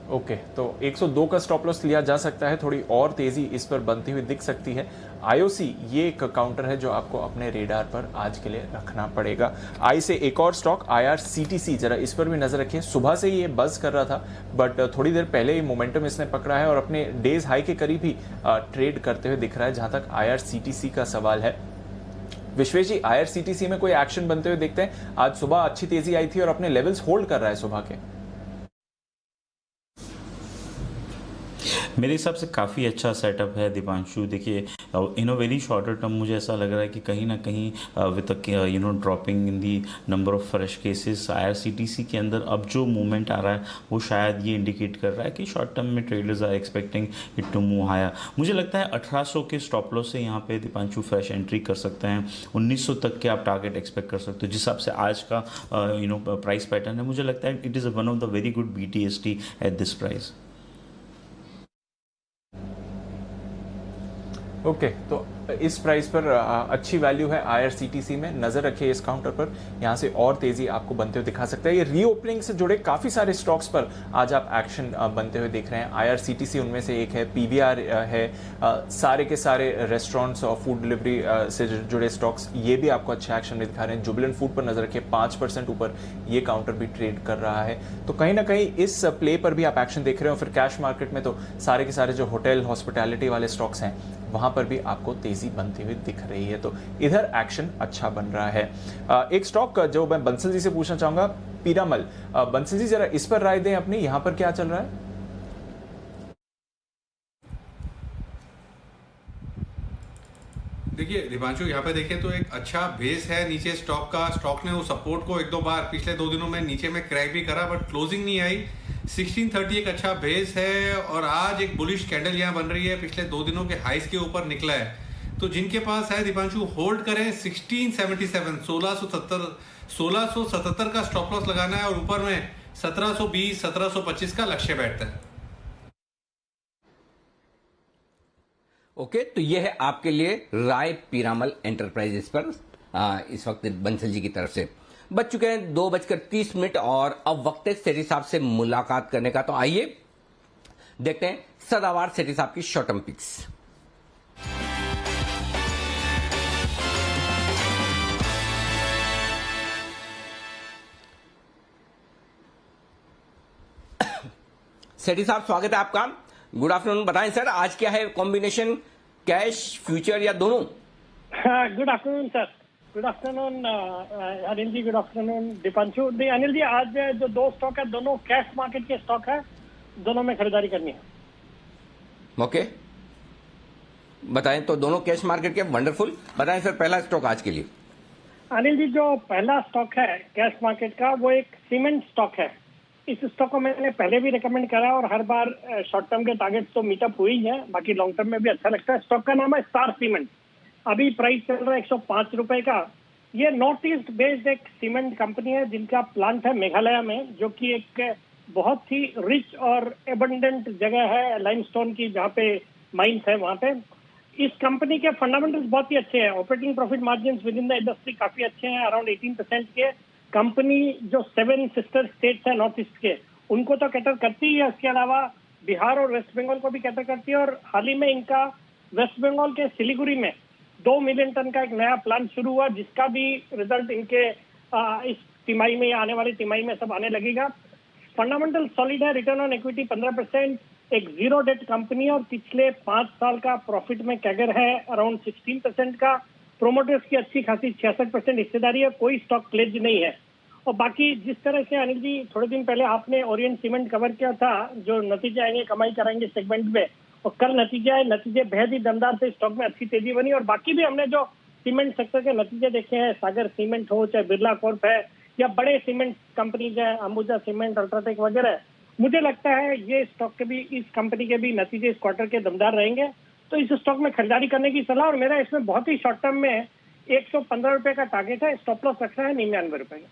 ओके, तो 102 का स्टॉप लॉस लिया जा सकता है। थोड़ी और तेजी इस पर बनती हुई दिख सकती है। IOC ये एक काउंटर है जो आपको अपने रेडार पर आज के लिए रखना पड़ेगा। आई से एक और स्टॉक IRCTC, जरा इस पर भी नजर रखिए। सुबह से ये बज कर रहा था बट थोड़ी देर पहले ही मोमेंटम इसने पकड़ा है और अपने डेज हाई के करीब ही ट्रेड करते हुए दिख रहा है। जहां तक IRCTC का सवाल है, विश्वेश जी, IRCTC में कोई एक्शन बनते हुए देखते हैं? आज सुबह अच्छी तेजी आई थी और अपने लेवल्स होल्ड कर रहा है सुबह के। मेरे हिसाब से काफ़ी अच्छा सेटअप है दीपांशु। देखिए, इन अ वेरी शॉर्टर टर्म मुझे ऐसा लग रहा है कि कहीं ना कहीं with dropping in the number of fresh cases IRCTC के अंदर अब जो मूवमेंट आ रहा है वो शायद ये इंडिकेट कर रहा है कि शॉर्ट टर्म में traders are expecting it to move higher. मुझे लगता है 1800 के स्टॉप लॉस से यहाँ पे दीपांशु फ्रेश एंट्री कर सकते हैं। 1900 तक के आप टारगेट एक्सपेक्ट कर सकते हो। जिस हिसाब से आज का प्राइस पैटर्न है, मुझे लगता है it is one of the very good BTST at this price. Okay, तो इस प्राइस पर अच्छी वैल्यू है IRCTC में। नजर रखिए इस काउंटर पर, यहाँ से और तेजी आपको बनते हुए दिखा सकता है। ये रीओपनिंग से जुड़े काफी सारे स्टॉक्स पर आज आप एक्शन बनते हुए देख रहे हैं। IRCTC उनमें से एक है, PVR है, सारे के सारे रेस्टोरेंट्स और फूड डिलीवरी से जुड़े स्टॉक्स ये भी आपको अच्छा एक्शन में दिखा रहे हैं। जुबिलेंट फूड पर नजर रखिए, 5% ऊपर ये काउंटर भी ट्रेड कर रहा है। तो कहीं ना कहीं इस प्ले पर भी आप एक्शन देख रहे हो। फिर कैश मार्केट में तो सारे के सारे जो होटल हॉस्पिटैलिटी वाले स्टॉक्स हैं वहां पर भी आपको तेजी बनती हुई दिख रही है। तो इधर एक्शन अच्छा बन रहा है। एक स्टॉक जो मैं बंसल जी से पूछना चाहूंगा, पीरामल। बंसल जी जरा इस पर राय दें अपनी, यहां पर क्या चल रहा है? देखिए दीपांशु, यहाँ पे देखें तो एक अच्छा बेस है नीचे स्टॉक का। स्टॉक ने वो सपोर्ट को 1-2 बार पिछले 2 दिनों में नीचे में क्रैक भी करा बट क्लोजिंग नहीं आई। 1630 एक अच्छा बेस है और आज एक बुलिश कैंडल यहाँ बन रही है, पिछले 2 दिनों के हाइस के ऊपर निकला है। तो जिनके पास है दीपांशु, होल्ड करें। 1677 1677 का स्टॉप लॉस लगाना है और ऊपर में 1720 1725 का लक्ष्य बैठता है। ओके, तो ये है आपके लिए राय पीरामल एंटरप्राइजेस पर इस वक्त बंसल जी की तरफ से। बच चुके हैं 2:30 और अब वक्त है सेठी साहब से मुलाकात करने का। तो आइए देखते हैं सदाबहार सेठी साहब की शॉर्ट टर्म पिक्स। सेठी साहब स्वागत है आपका। Good afternoon. बताएं सर, आज क्या है कॉम्बिनेशन, कैश, फ्यूचर या दोनों? Good afternoon sir. Good afternoon Anil ji, good afternoon Deepanshu. Anil ji, आज जो दो स्टॉक है दोनों कैश मार्केट के स्टॉक है, दोनों में खरीदारी करनी है। ओके, बताएं। तो दोनों कैश मार्केट के, वंडरफुल। बताएं सर, पहला स्टॉक आज के लिए। अनिल जी, जो पहला स्टॉक है कैश मार्केट का वो एक सीमेंट स्टॉक है। इस स्टॉक को मैंने पहले भी रिकमेंड करा और हर बार शॉर्ट टर्म के टारगेट तो मीटअप हुई है, बाकी लॉन्ग टर्म में भी अच्छा लगता है। स्टॉक का नाम है स्टार सीमेंट। अभी प्राइस चल रहा है 105 रुपए का। ये नॉर्थ ईस्ट बेस्ड एक सीमेंट कंपनी है जिनका प्लांट है मेघालय में, जो कि एक बहुत ही रिच और एबंडेंट जगह है लाइमस्टोन की, जहाँ पे माइंस है वहाँ पे। इस कंपनी के फंडामेंटल्स बहुत ही अच्छे हैं। Operating profit margin with in the industry काफी अच्छे हैं, अराउंड 18% के। कंपनी जो 7 सिस्टर स्टेट्स है नॉर्थ ईस्ट के, उनको तो कैटर करती ही है, इसके अलावा बिहार और वेस्ट बंगाल को भी कैटर करती है। और हाल ही में इनका वेस्ट बंगाल के सिलीगुड़ी में 2 मिलियन टन का एक नया प्लांट शुरू हुआ, जिसका भी रिजल्ट इनके इस तिमाही में, आने वाली तिमाही में सब आने लगेगा। फंडामेंटल सॉलिड है, रिटर्न ऑन इक्विटी 15%, एक जीरो डेट कंपनी है और पिछले 5 साल का प्रॉफिट में कैगर है अराउंड 16% का। प्रोमोटर्स की अच्छी खासी 66% हिस्सेदारी है, कोई स्टॉक प्लेज नहीं है। और बाकी जिस तरह से अनिल जी थोड़े दिन पहले आपने ओरिएंट सीमेंट कवर किया था, जो नतीजे आएंगे कमाई कराएंगे सेगमेंट में, और कल नतीजे आए, नतीजे बेहद ही दमदार थे, स्टॉक में अच्छी तेजी बनी। और बाकी भी हमने जो सीमेंट सेक्टर के नतीजे देखे हैं, सागर सीमेंट हो चाहे बिरला कॉर्प है या बड़े सीमेंट कंपनीज है, अंबुजा सीमेंट, अल्ट्राटेक वगैरह, मुझे लगता है ये स्टॉक के भी, इस कंपनी के भी नतीजे इस क्वार्टर के दमदार रहेंगे। तो इस स्टॉक में खरीदारी करने की सलाह। और मेरा इसमें बहुत ही शॉर्ट टर्म में 115 रुपए का टारगेट है, स्टॉप लॉस रखना है 99 रुपए का।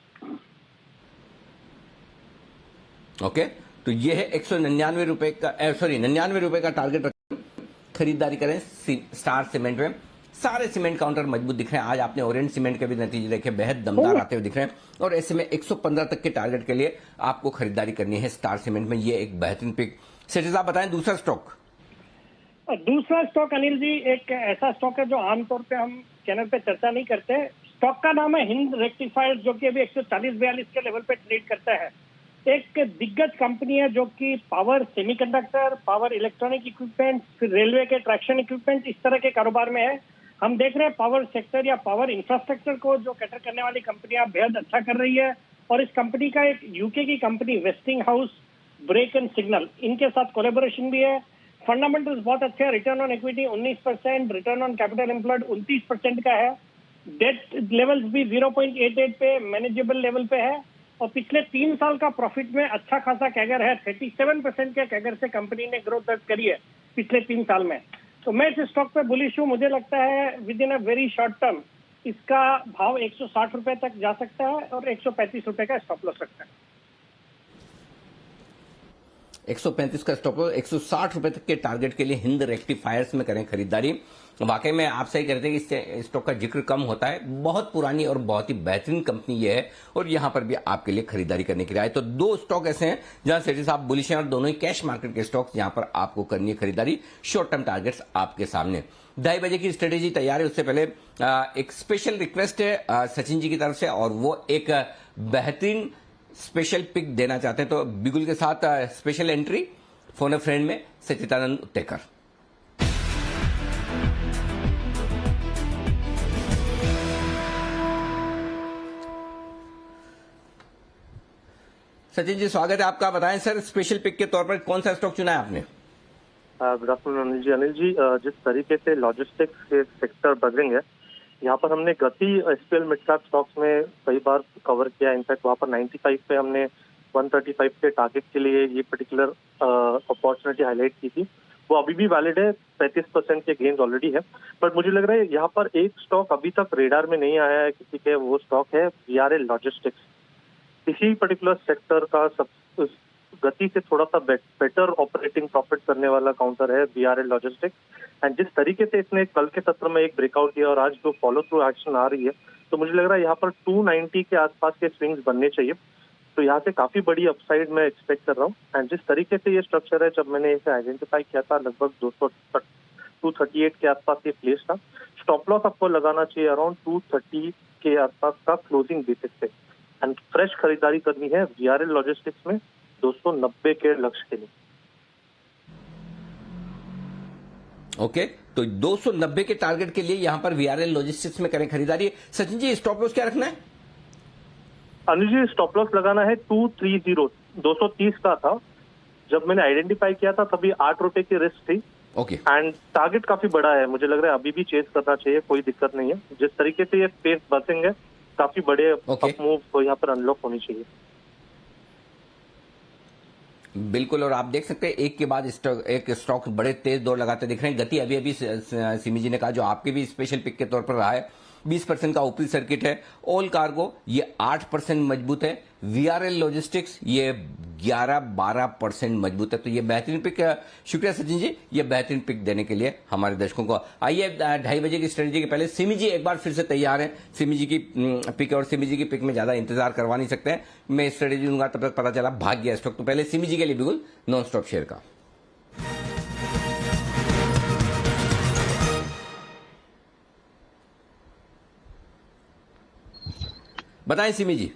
ओके, तो ये है 199 रुपए का, 99 रुपए का टारगेट रखें, खरीदारी करें स्टार सीमेंट में। सारे सीमेंट काउंटर मजबूत दिख रहे हैं। आज आपने ओरिएंट सीमेंट के भी नतीजे देखे, बेहद दमदार आते हुए दिख रहे हैं। और ऐसे में 115 तक के टारगेट के लिए आपको खरीदारी करनी है स्टार सीमेंट में। ये एक बेहतरीन पिक। सेठी साहब बताएं दूसरा स्टॉक। दूसरा स्टॉक अनिल जी एक ऐसा स्टॉक है जो आमतौर पे हम चैनल पे चर्चा नहीं करते। स्टॉक का नाम है हिंद रेक्टिफायर, जो कि अभी 140-42 के लेवल पे ट्रेड करता है। एक दिग्गज कंपनी है जो कि power semiconductor, power electronic equipment, फिर रेलवे के ट्रैक्शन इक्विपमेंट, इस तरह के कारोबार में है। हम देख रहे हैं पावर सेक्टर या पावर इंफ्रास्ट्रक्चर को जो कैटर करने वाली कंपनियां बेहद अच्छा कर रही है। और इस कंपनी का एक यूके की company Westinghouse brake and signal, इनके साथ कोलेबोरेशन भी है। फंडामेंटल्स बहुत अच्छे हैं, return on equity 19%, return on capital employed 29% का है। डेट लेवल्स भी 0.88 पे मैनेजेबल लेवल पे है। और पिछले 3 साल का प्रॉफिट में अच्छा खासा कैगर है, 37% के कैगर से कंपनी ने ग्रोथ दर्ज करी है पिछले 3 साल में। तो मैं इस स्टॉक पे बुलिश हूँ। मुझे लगता है with in a very short term इसका भाव 160 रुपए तक जा सकता है और 135 रुपए का स्टॉप लॉस रखता है। 135 का स्टॉप लॉस, 160 रुपए तक के टारगेट के लिए हिंद रेक्टिफायर्स में करें खरीदारी। वाकई में आप सही कहते हैं कि इस स्टॉक का जिक्र कम होता है। बहुत पुरानी और बहुत ही बेहतरीन कंपनी ये है और यहां पर भी आपके लिए खरीदारी करने की राय। तो 2 स्टॉक ऐसे हैं जहां सेठी साहब बुलिश हैं और दोनों ही कैश मार्केट के स्टॉक्स, जहां पर आपको करनी है खरीदारी। शॉर्ट टर्म टारगेट्स आपके सामने। 2:30 बजे की स्ट्रेटेजी तैयार है। उससे पहले एक स्पेशल रिक्वेस्ट है सचिन जी की तरफ से, और वो एक बेहतरीन स्पेशल पिक देना चाहते हैं। तो बिगुल के साथ स्पेशल एंट्री फोन अ फ्रेंड में सचिदानंद उत्तेकर। सचिन जी स्वागत है आपका। बताएं सर, स्पेशल पिक के तौर पर कौन सा स्टॉक चुना है आपने? गुड आफ्टरनून अनिल जी। अनिल जी, जिस तरीके से लॉजिस्टिक्स के सेक्टर बजिंग है, यहाँ पर हमने गति एसपीएल मिड कैप स्टॉक्स में कई बार कवर किया। इनफैक्ट वहाँ पर 95 पे हमने 135 के टारगेट के लिए ये पर्टिकुलर अपॉर्चुनिटी हाईलाइट की थी। वो अभी भी वैलिड है, 35% के गेन्स ऑलरेडी है। बट मुझे लग रहा है यहाँ पर एक स्टॉक अभी तक रेडार में नहीं आया है किसी के, वो स्टॉक है VRL लॉजिस्टिक्स। इसी पर्टिकुलर सेक्टर का गति से थोड़ा सा बेटर ऑपरेटिंग प्रॉफिट करने वाला काउंटर है VRL लॉजिस्टिक्स। एंड जिस तरीके से इसने कल के सत्र में एक ब्रेकआउट किया और आज जो फॉलो थ्रू एक्शन आ रही है, तो मुझे लग रहा है यहाँ पर 290 के आसपास के स्विंग्स बनने चाहिए। तो यहाँ से काफी बड़ी अपसाइड मैं एक्सपेक्ट कर रहा हूँ। एंड जिस तरीके से ये स्ट्रक्चर है, जब मैंने इसे आइडेंटिफाई किया था लगभग 238 के आसपास ये प्लेस था। स्टॉप लॉस आपको लगाना चाहिए अराउंड 230 के आसपास का क्लोजिंग बेसिस पे। एंड फ्रेश खरीदारी करनी है VRL लॉजिस्टिक्स में 290 के लक्ष्य के लिए। ओके, तो 290 के टारगेट के लिए यहां पर VRL लॉजिस्टिक्स में करें खरीदारी। सचिन जी, स्टॉप लॉस क्या रखना है? अनुज जी, स्टॉप लॉस लगाना है 230, 230 का था जब मैंने आइडेंटिफाई किया था, तभी 8 रुपए की रिस्क थी। ओके, एंड टारगेट काफी बड़ा है, मुझे लग रहा है अभी भी चेस करना चाहिए, कोई दिक्कत नहीं है। जिस तरीके से ये स्पेस बसिंग है, काफी बड़े अप मूव यहाँ पर अनलॉक होनी चाहिए। बिल्कुल, और आप देख सकते हैं एक के बाद एक स्टॉक बड़े तेज दौड़ लगाते दिख रहे हैं। गति अभी अभी सिमी जी ने कहा, जो आपके भी स्पेशल पिक के तौर पर रहा है, 20% का ओपी सर्किट है। ऑल कार्गो ये 8% मजबूत है। VRL लॉजिस्टिक्स ये 11-12% मजबूत है। तो ये बेहतरीन पिक है। शुक्रिया सचिन जी, ये बेहतरीन पिक देने के लिए हमारे दर्शकों को। आइए 2:30 बजे की स्ट्रेटेजी के पहले सिमी जी एक बार फिर से तैयार हैं। सिमी जी की पिक, और सिमी जी की पिक में ज्यादा इंतजार करवा नहीं सकते हैं। मैं स्ट्रेटेजी दूंगा, तब तक पता चला भाग गया स्टॉक। तो पहले सिमी जी के लिए बिल्कुल नॉन स्टॉप शेयर का। बताएं सिमी जी।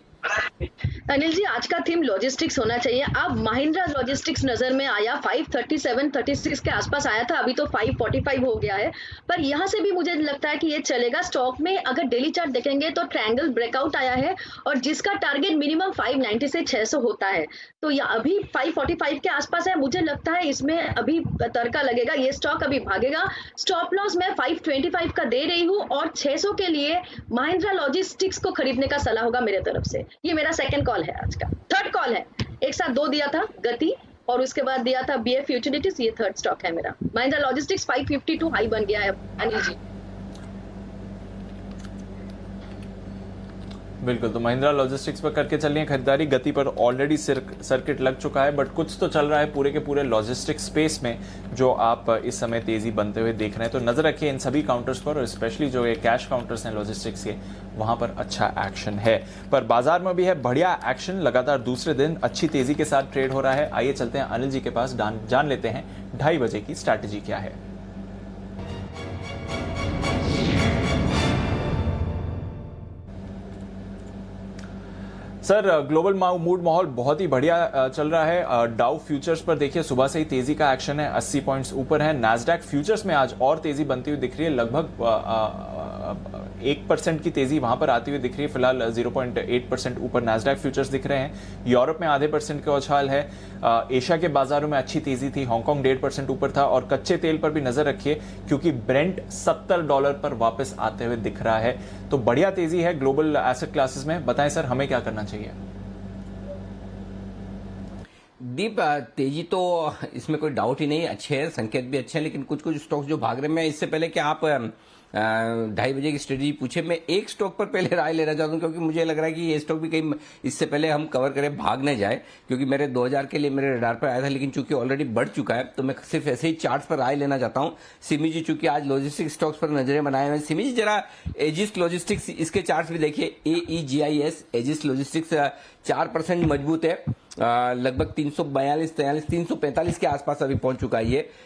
अनिल जी, आज का थीम लॉजिस्टिक्स होना चाहिए। अब महिंद्रा लॉजिस्टिक्स नजर में आया, 537-36 के आसपास आया था, अभी तो 545 हो गया है। पर यहाँ से भी मुझे लगता है कि ये चलेगा। स्टॉक में अगर डेली चार्ट देखेंगे तो ट्रायंगल ब्रेकआउट आया है, और जिसका टारगेट मिनिमम 590 से 600 होता है। तो ये अभी 545 के आसपास है। मुझे लगता है इसमें अभी तड़का लगेगा, ये स्टॉक अभी भागेगा। स्टॉप लॉस मैं 525 का दे रही हूँ, और 600 के लिए महिंद्रा लॉजिस्टिक्स को खरीदने का सलाह होगा मेरे तरफ से। ये मेरा सेकंड कॉल है, आज का थर्ड कॉल है। एक साथ 2 दिया था, गति, और उसके बाद दिया था BF यूटिलिटीज। ये थर्ड स्टॉक है मेरा। महिंद्रा लॉजिस्टिक्स 552 हाई बन गया है अनिल जी। बिल्कुल, तो महिंद्रा लॉजिस्टिक्स पर करके चल रही है खरीदारी। गति पर ऑलरेडी सर्किट लग चुका है, बट कुछ तो चल रहा है पूरे के पूरे लॉजिस्टिक्स स्पेस में, जो आप इस समय तेजी बनते हुए देख रहे हैं। तो नजर रखिए इन सभी काउंटर्स पर, और स्पेशली जो ये कैश काउंटर्स हैं लॉजिस्टिक्स के, वहां पर अच्छा एक्शन है। पर बाजार में भी है बढ़िया एक्शन, लगातार दूसरे दिन अच्छी तेजी के साथ ट्रेड हो रहा है। आइए चलते हैं अनिल जी के पास, जान लेते हैं 2:30 बजे की स्ट्रैटेजी क्या है। सर, ग्लोबल मूड माहौल बहुत ही बढ़िया चल रहा है। डाउ फ्यूचर्स पर देखिए सुबह से ही तेजी का एक्शन है, 80 पॉइंट्स ऊपर है। नैस्डैक फ्यूचर्स में आज और तेजी बनती हुई दिख रही है, लगभग 1% की तेजी वहां पर आती हुई दिख रही है। फिलहाल 0.8% ऊपर नैस्डैक फ्यूचर्स दिख रहे हैं। यूरोप में आधे % का उछाल है। एशिया के बाजारों में अच्छी तेजी थी, हांगकांग 1.5% ऊपर था। और कच्चे तेल पर भी नजर रखिए, क्योंकि ब्रेंट $70 पर वापस आते हुए दिख रहा है। तो बढ़िया तेजी है ग्लोबल एसेट क्लासेस में। बताएं सर, हमें क्या करना चाहिए? दीप, तेजी तो इसमें कोई डाउट ही नहीं, अच्छे है, संकेत भी अच्छे हैं, लेकिन कुछ कुछ स्टॉक्स जो भाग रहे हैं। मैं इससे पहले कि आप 2:30 बजे की स्ट्रेटेजी पूछे, मैं एक स्टॉक पर पहले राय लेना चाहता हूं, क्योंकि मुझे लग रहा है कि ये स्टॉक भी कहीं इससे पहले हम कवर करें, भाग न जाए। क्योंकि मेरे 2000 के लिए मेरे रडार पर आया था, लेकिन चूंकि ऑलरेडी बढ़ चुका है, तो मैं सिर्फ ऐसे ही चार्ट्स पर राय लेना चाहता हूं। सिमी जी चूंकि आज लॉजिस्टिक्स स्टॉक्स पर नजरें बनाए हुए हैं, सिमी जी जरा एजिस लॉजिस्टिक्स इसके चार्ट्स भी देखिए। AEGIS एजिस लॉजिस्टिक्स 4% मजबूत है, लगभग 345 के आसपास अभी पहुंच चुका है।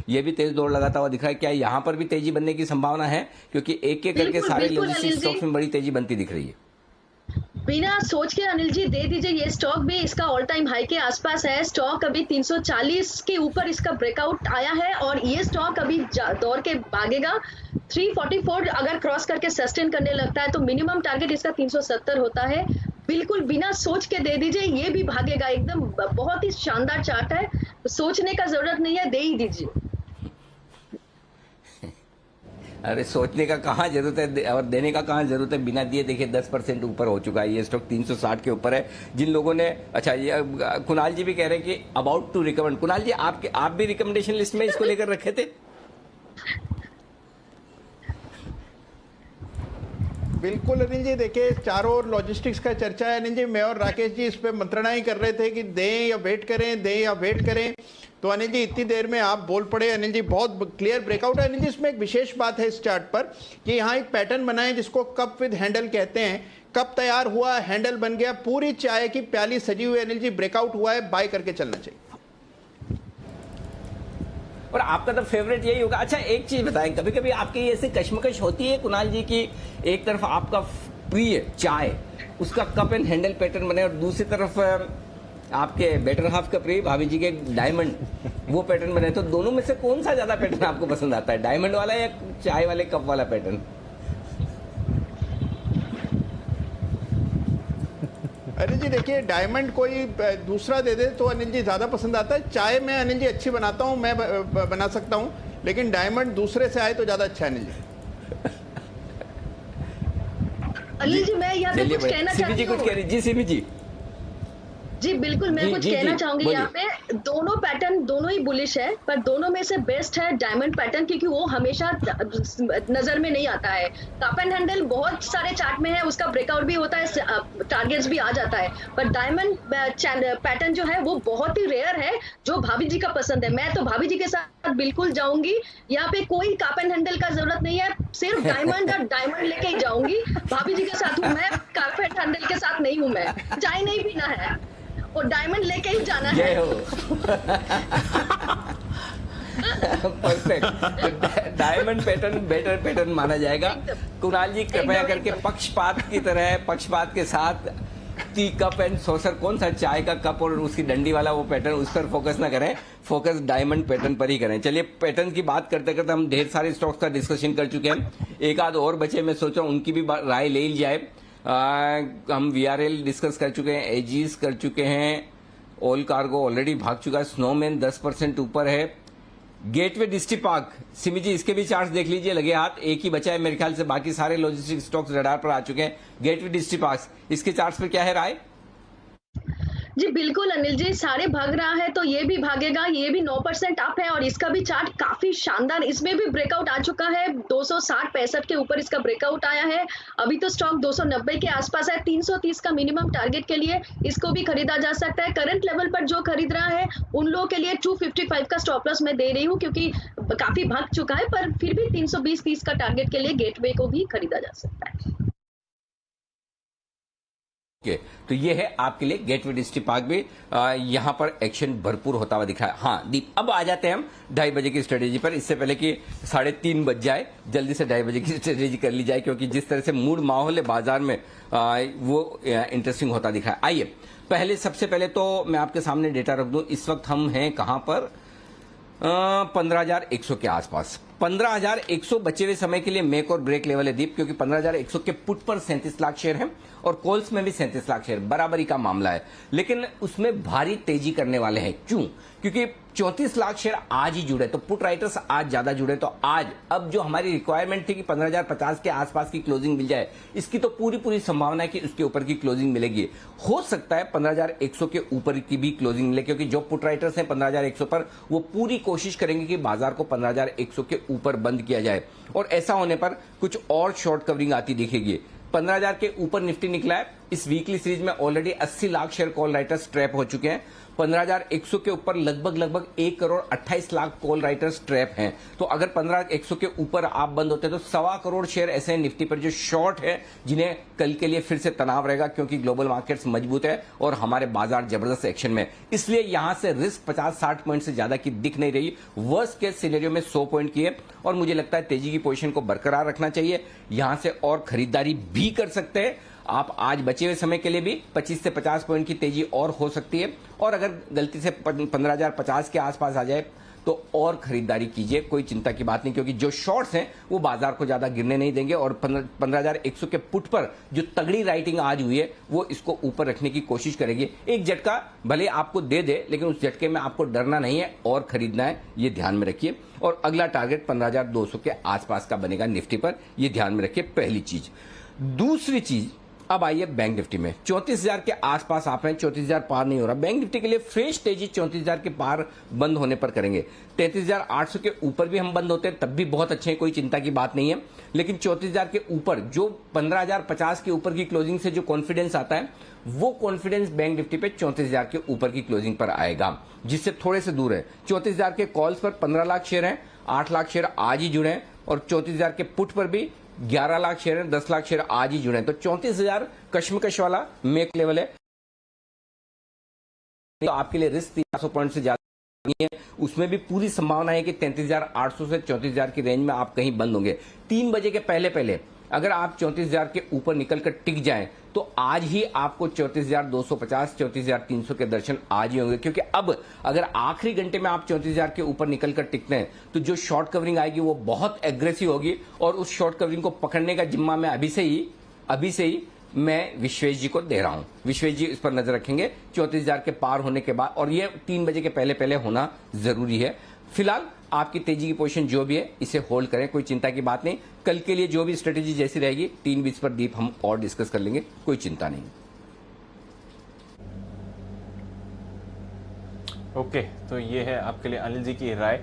ये भी तेज दौड़ लगाता हुआ दिख रहा है। क्या यहां पर भी तेजी बनने की संभावना है? क्योंकि एक एक करके सारे लॉजिस्टिक्स स्टॉक्स में बड़ी तेजी बनती दिख रही है। बिना सोच के अनिल जी दे दीजिए। ये स्टॉक भी इसका ऑल टाइम हाई के आसपास है। स्टॉक अभी 340 के ऊपर इसका ब्रेकआउट आया है, और ये स्टॉक अभी दौड़ के भागेगा। 344 अगर क्रॉस करके सस्टेन करने लगता है, तो मिनिमम टारगेट इसका 370 होता है। बिल्कुल बिना सोच के दे दीजिए, ये भी भागेगा। एकदम बहुत ही शानदार चार्ट है, सोचने का जरूरत नहीं है, दे ही दीजिए। अरे सोचने का कहाँ जरूरत है और देने का कहाँ जरूरत है, बिना दिए देखिए 10% ऊपर हो चुका है। ये स्टॉक 360 के ऊपर है। जिन लोगों ने, अच्छा ये कुणाल जी भी कह रहे हैं कि अबाउट टू रिकमेंड। कुणाल जी, आप भी रिकमेंडेशन लिस्ट में इसको लेकर रखे थे? बिल्कुल अनिल जी, देखिए चारों ओर लॉजिस्टिक्स का चर्चा है अनिल जी। मैं और राकेश जी इस पे मंत्रणा ही कर रहे थे कि दें या वेट करें, दें या वेट करें। तो अनिल जी इतनी देर में आप बोल पड़े। अनिल जी बहुत क्लियर ब्रेकआउट है अनिल जी। इसमें एक विशेष बात है इस चार्ट पर कि यहाँ एक पैटर्न बना है जिसको कप विद हैंडल कहते हैं। कप तैयार हुआ, हैंडल बन गया, पूरी चाय की प्याली सजी हुई अनिल जी। ब्रेकआउट हुआ है, बाय करके चलना चाहिए। और आपका तो फेवरेट यही होगा। अच्छा एक चीज बताएं, कभी कभी आपकी ऐसे कश्मकश होती है कुणाल जी की एक तरफ आपका प्रिय चाय उसका कप एंड हैंडल पैटर्न बने और दूसरी तरफ आपके बेटर हाफ का प्रिय भाभी जी के डायमंड वो पैटर्न बने, तो दोनों में से कौन सा ज्यादा पैटर्न आपको पसंद आता है, डायमंड वाला या चाय वाले कप वाला पैटर्न? अनिल जी देखिए, डायमंड कोई दूसरा दे दे तो अनिल जी ज्यादा पसंद आता है। चाय में अनिल जी अच्छी बनाता हूं, मैं बना सकता हूं, लेकिन डायमंड दूसरे से आए तो ज्यादा अच्छा है अनिल जी। अनिल जी मैं यहाँ पे कुछ कहना चाहती हूँ। कुछ कह रही जी सिमी जी? जी बिल्कुल, मैं कुछ कहना चाहूंगी यहाँ पे। दोनों पैटर्न दोनों ही बुलिश है, पर दोनों में से बेस्ट है डायमंड पैटर्न, क्योंकि वो हमेशा नजर में नहीं आता है। कप एंड हैंडल बहुत सारे चार्ट में है, उसका ब्रेकआउट भी होता है, टारगेट्स भी आ जाता है, पर डायमंड पैटर्न जो है वो बहुत ही रेयर है, जो भाभी जी का पसंद है। मैं तो भाभी जी के साथ बिल्कुल जाऊंगी। यहाँ पे कोई कप एंड हैंडल का जरूरत नहीं है, सिर्फ डायमंड और डायमंड लेके ही जाऊंगी। भाभी जी के साथ हूँ मैं, कप एंड हैंडल के साथ नहीं हूँ मैं। चाय नहीं पीना है और डायमंड लेके ही जाना है। Perfect. Diamond pattern better pattern माना जाएगा। कुणाल जी कृपया करके पक्षपात की तरह पक्षपात के साथ टी कप एंड सॉसर, कौन सा चाय का कप और उसकी डंडी वाला वो पैटर्न, उस पर फोकस ना करें, फोकस डायमंड पैटर्न पर ही करें। चलिए पैटर्न की बात करते करते हम ढेर सारे स्टॉक्स का डिस्कशन कर चुके हैं, एक आध और बचे, मैं सोच रहा हूं उनकी भी राय ले ली जाए। हम VRL डिस्कस कर चुके हैं, एजीज कर चुके हैं, ऑल कार्गो ऑलरेडी भाग चुका है, स्नोमैन 10% ऊपर है, गेटवे डिस्ट्रीपार्क सिमी जी इसके भी चार्ट्स देख लीजिए, लगे हाथ, एक ही बचा है मेरे ख्याल से, बाकी सारे लॉजिस्टिक स्टॉक्स रडार पर आ चुके हैं। गेटवे डिस्ट्रीपार्क इसके चार्ट्स पर क्या है राय? जी बिल्कुल अनिल जी, सारे भाग रहा है तो ये भी भागेगा। ये भी 9% अप है और इसका भी चार्ट काफी शानदार, इसमें भी ब्रेकआउट आ चुका है। 260-65 के ऊपर इसका ब्रेकआउट आया है। अभी तो स्टॉक 290 के आसपास है। 330 का मिनिमम टारगेट के लिए इसको भी खरीदा जा सकता है। करंट लेवल पर जो खरीद रहा है उन लोगों के लिए 255 का स्टॉप लॉस मैं दे रही हूँ, क्योंकि काफी भाग चुका है, पर फिर भी 320-30 का टारगेट के लिए गेटवे को भी खरीदा जा सकता है। तो ये है आपके लिए गेटवे डिस्ट्रीपार्क भी, यहां पर एक्शन भरपूर होता हुआ दिखा है। हाँ दीप, अब आ जाते हैं हम 2:30 बजे की स्ट्रेटेजी पर। इससे पहले कि 3:30 बज जाए, जल्दी से 2:30 बजे की स्ट्रेटेजी कर ली जाए, क्योंकि जिस तरह से मूड माहौल है बाजार में वो इंटरेस्टिंग होता दिखा है। आइए पहले, सबसे पहले तो मैं आपके सामने डेटा रख दूं। इस वक्त हम हैं कहां पर? 15,100 के आसपास। 15,100 बचे हुए समय के लिए मेक और ब्रेक लेवल है दीप, क्योंकि 15,100 के पुट पर 37 लाख शेयर हैं और कॉल्स में भी 37 लाख शेयर, बराबरी का मामला है, लेकिन उसमें भारी तेजी करने वाले हैं। क्यों? क्योंकि 34 लाख शेयर आज ही जुड़े, तो पुट राइटर्स आज ज्यादा जुड़े, तो आज अब जो हमारी रिक्वायरमेंट थी कि 15,050 के आसपास की क्लोजिंग मिल जाए, इसकी तो पूरी संभावना है कि उसके ऊपर की क्लोजिंग मिलेगी। हो सकता है 15,100 के ऊपर की भी क्लोजिंग मिले, क्योंकि जो पुट राइटर्स हैं 15,100 पर, वो पूरी कोशिश करेंगे कि बाजार को 15,100 के ऊपर बंद किया जाए, और ऐसा होने पर कुछ और शॉर्ट कवरिंग आती दिखेगी। 15,000 के ऊपर निफ्टी निकला है। इस वीकली सीरीज में already 80 lakh share call writers trap हो चुके हैं। 15,100 के ऊपर लगभग 1 crore 28 lakh call writers trap हैं। तो अगर 15,100 के ऊपर आप बंद होते हैं तो 1.25 करोड़ शेयर ऐसे हैं निफ्टी पर जो शॉर्ट है, जिन्हें कल के लिए फिर से तनाव रहेगा, क्योंकि ग्लोबल मार्केट्स मजबूत है और हमारे बाजार जबरदस्त एक्शन में। इसलिए यहां से रिस्क 50-60 पॉइंट से ज्यादा की दिख नहीं रही। वर्स्ट केस सिनेरियो में 100 पॉइंट की है, और मुझे लगता है तेजी की पोजीशन को बरकरार रखना चाहिए। यहां से और खरीदारी भी कर सकते हैं आप। आज बचे हुए समय के लिए भी 25 से 50 पॉइंट की तेजी और हो सकती है, और अगर गलती से 15,050 के आसपास आ जाए तो और खरीदारी कीजिए, कोई चिंता की बात नहीं, क्योंकि जो शॉर्ट्स हैं वो बाजार को ज्यादा गिरने नहीं देंगे, और 15,100 के पुट पर जो तगड़ी राइटिंग आज हुई है वो इसको ऊपर रखने की कोशिश करेगी। एक झटका भले आपको दे दे, लेकिन उस झटके में आपको डरना नहीं है और खरीदना है, ये ध्यान में रखिए। और अगला टारगेट 15,200 के आसपास का बनेगा निफ्टी पर, यह ध्यान में रखिए, पहली चीज। दूसरी चीज, अब आइए बैंक निफ्टी में 34,000 के आसपास आप हैं, 34,000 पार नहीं हो रहा। बैंक निफ्टी के लिए फ्रेश तेजी 34,000 के पार बंद होने पर करेंगे। 33,800 के ऊपर भी हम बंद होते हैं तब भी बहुत अच्छे हैं, कोई चिंता की बात नहीं है। लेकिन 34,000 के ऊपर जो 15,050 के ऊपर की क्लोजिंग से जो कॉन्फिडेंस आता है वो कॉन्फिडेंस बैंक निफ्टी पे 34,000 के ऊपर की क्लोजिंग पर आएगा, जिससे थोड़े से दूर है। 34,000 के कॉल्स पर 15 लाख शेयर हैं, 8 लाख शेयर आज ही जुड़े हैं और 34,000 के पुट पर भी 11 लाख शेयर हैं, 10 लाख शेयर आज ही जुड़े हैं। तो 34,000 कश्मकश वाला मेक लेवल है। तो आपके लिए रिस्क 300 पॉइंट से ज्यादा नहीं है, उसमें भी पूरी संभावना है कि 33,800 से 34,000 की रेंज में आप कहीं बंद होंगे। 3 बजे के पहले अगर आप 34,000 के ऊपर निकलकर टिक जाएं तो आज ही आपको 34,250, 34,300 के दर्शन आज ही होंगे। क्योंकि अब अगर आखिरी घंटे में आप 34,000 के ऊपर निकलकर टिकते हैं तो जो शॉर्ट कवरिंग आएगी वो बहुत एग्रेसिव होगी और उस शॉर्ट कवरिंग को पकड़ने का जिम्मा मैं अभी से ही मैं विश्वेश जी को दे रहा हूं। विश्वेश जी इस पर नजर रखेंगे 34,000 के पार होने के बाद, और ये 3 बजे के पहले होना जरूरी है। फिलहाल आपकी तेजी की पोजीशन जो भी है इसे होल्ड करें, कोई चिंता की बात नहीं। कल के लिए जो भी स्ट्रेटेजी जैसी रहेगी 3:20 पर डीप हम और डिस्कस कर लेंगे, कोई चिंता नहीं। ओके, तो ये है आपके लिए अनिल जी की राय।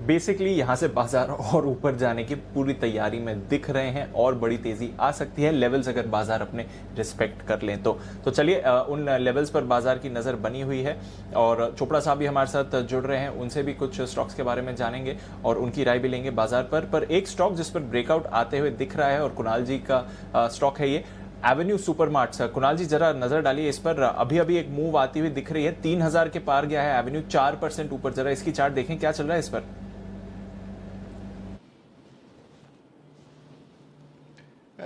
बेसिकली यहां से बाजार और ऊपर जाने की पूरी तैयारी में दिख रहे हैं और बड़ी तेजी आ सकती है लेवल्स अगर बाजार अपने रिस्पेक्ट कर लें तो चलिए उन लेवल्स पर बाजार की नजर बनी हुई है और चोपड़ा साहब भी हमारे साथ जुड़ रहे हैं, उनसे भी कुछ स्टॉक्स के बारे में जानेंगे और उनकी राय भी लेंगे बाजार पर एक स्टॉक जिस पर ब्रेकआउट आते हुए दिख रहा है और कुणाल जी का स्टॉक है ये एवेन्यू सुपरमार्ट्स। कुणाल जी जरा नजर डालिए इस पर, अभी एक मूव आती हुई दिख रही है, 3,000 के पार गया है एवेन्यू, 4% ऊपर। जरा इसकी चार्ट देखें क्या चल रहा है इस पर।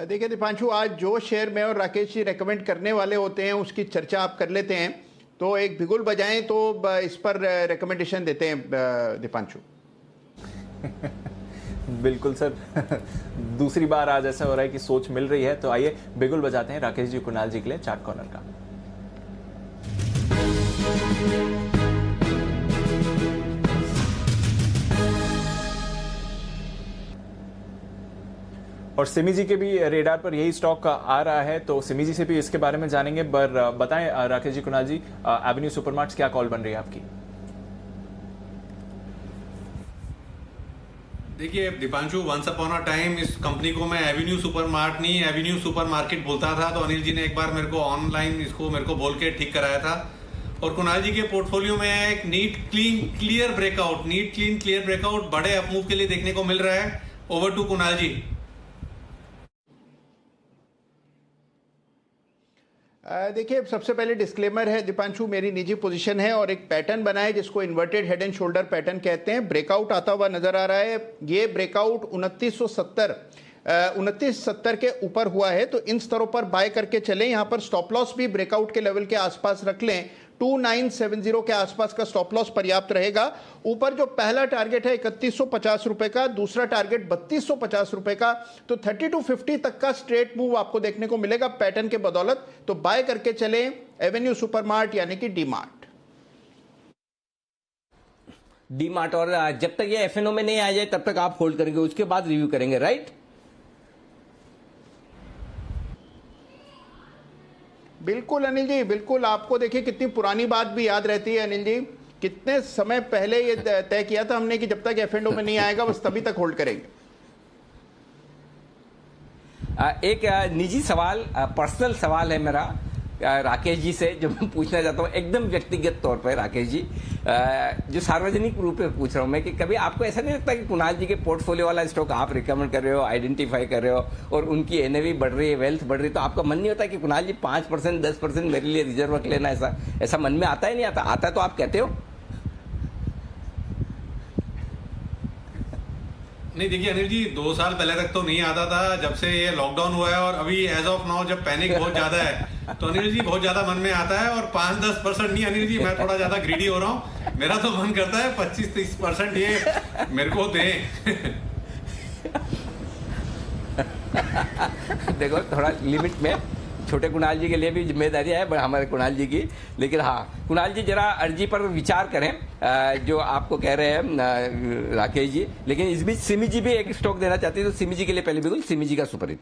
देखिए दीपांशु, आज जो शेयर में और राकेश जी रेकमेंड करने वाले होते हैं उसकी चर्चा आप कर लेते हैं, तो एक बिगुल बजाएं तो इस पर रेकमेंडेशन देते हैं दीपांशु। बिल्कुल सर, दूसरी बार आज ऐसा हो रहा है कि सोच मिल रही है, तो आइए बिगुल बजाते हैं राकेश जी कुणाल जी के लिए चार्ट कॉर्नर का। और सिमी जी के भी रेडार पर यही स्टॉक आ रहा है, तो सिमी जी से भी इसके बारे में जानेंगे। पर बताएं राकेश जी कुणाल जी, एवेन्यू सुपरमार्ट्स क्या कॉल बन रही है आपकी? देखिए Deepanshu, once upon a time इस कंपनी को मैं एवेन्यू सुपरमार्ट नहीं एवेन्यू सुपरमार्केट बोलता था, तो अनिल जी ने एक बार मेरे को ऑनलाइन इसको मेरे को बोल के ठीक कराया था। और कुणाल जी के पोर्टफोलियो में एक नीट क्लियर ब्रेकआउट बड़े अपमूव के लिए देखने को मिल रहा है। ओवर टू कुणाल जी। देखिए, सबसे पहले डिस्क्लेमर है दीपांशु, मेरी निजी पोजीशन है और एक पैटर्न बना है जिसको inverted head and shoulder pattern कहते हैं। ब्रेकआउट आता हुआ नजर आ रहा है। ये ब्रेकआउट 2970 के ऊपर हुआ है, तो इन स्तरों पर बाय करके चलें। यहां पर स्टॉप लॉस भी ब्रेकआउट के लेवल के आसपास रख लें। 2970 के आसपास का स्टॉप लॉस पर्याप्त रहेगा। ऊपर जो पहला टारगेट है 3150 रुपए का, दूसरा टारगेट 3250 रुपए का, तो 3250 तक का स्ट्रेट मूव आपको देखने को मिलेगा पैटर्न के बदौलत। तो बाय करके चले एवेन्यू सुपरमार्ट यानी कि डीमार्ट। और जब तक ये एफएनओ में नहीं आ जाए तब तक आप होल्ड करेंगे, उसके बाद रिव्यू करेंगे, राइट? बिल्कुल अनिल जी, बिल्कुल। आपको देखिए कितनी पुरानी बात भी याद रहती है अनिल जी, कितने समय पहले ये तय किया था हमने कि जब तक एफएनओ में नहीं आएगा बस तभी तक होल्ड करेंगे। एक निजी सवाल, पर्सनल सवाल है मेरा राकेश जी से, जो मैं पूछना चाहता हूँ एकदम व्यक्तिगत तौर पर। राकेश जी, जो सार्वजनिक रूप में पूछ रहा हूँ मैं कि कभी आपको ऐसा नहीं लगता कि कुणाल जी के पोर्टफोलियो वाला स्टॉक आप रिकमेंड कर रहे हो, आइडेंटिफाई कर रहे हो और उनकी एनएवी बढ़ रही है, वेल्थ बढ़ रही है, तो आपका मन नहीं होता कि कुणाल जी 5% 10% मेरे लिए रिजर्व रख लेना? ऐसा मन में आता है नहीं आता? आता है तो आप कहते हो? नहीं देखिए अनिल जी, 2 साल पहले तक तो नहीं आता था, जब से ये लॉकडाउन हुआ है और अभी एज ऑफ नाउ जब पैनिक बहुत ज्यादा है तो अनिल जी बहुत ज्यादा मन में आता है। और 5-10% नहीं अनिल जी, मैं थोड़ा ज्यादा ग्रीडी हो रहा हूँ। मेरा तो मन करता है 25-30% ये मेरे को दें। देखो, थोड़ा लिमिट में, छोटे कुणाल जी के लिए भी जिम्मेदारी है हमारे कुणाल जी की। लेकिन हाँ कुणाल जी, जरा अर्जी पर विचार करें जो आपको कह रहे हैं राकेश जी। लेकिन इस बीच सिमी जी भी एक स्टॉक देना चाहती है, तो सिमी जी के लिए पहले बिल्कुल सिमी जी का सुपरहिट।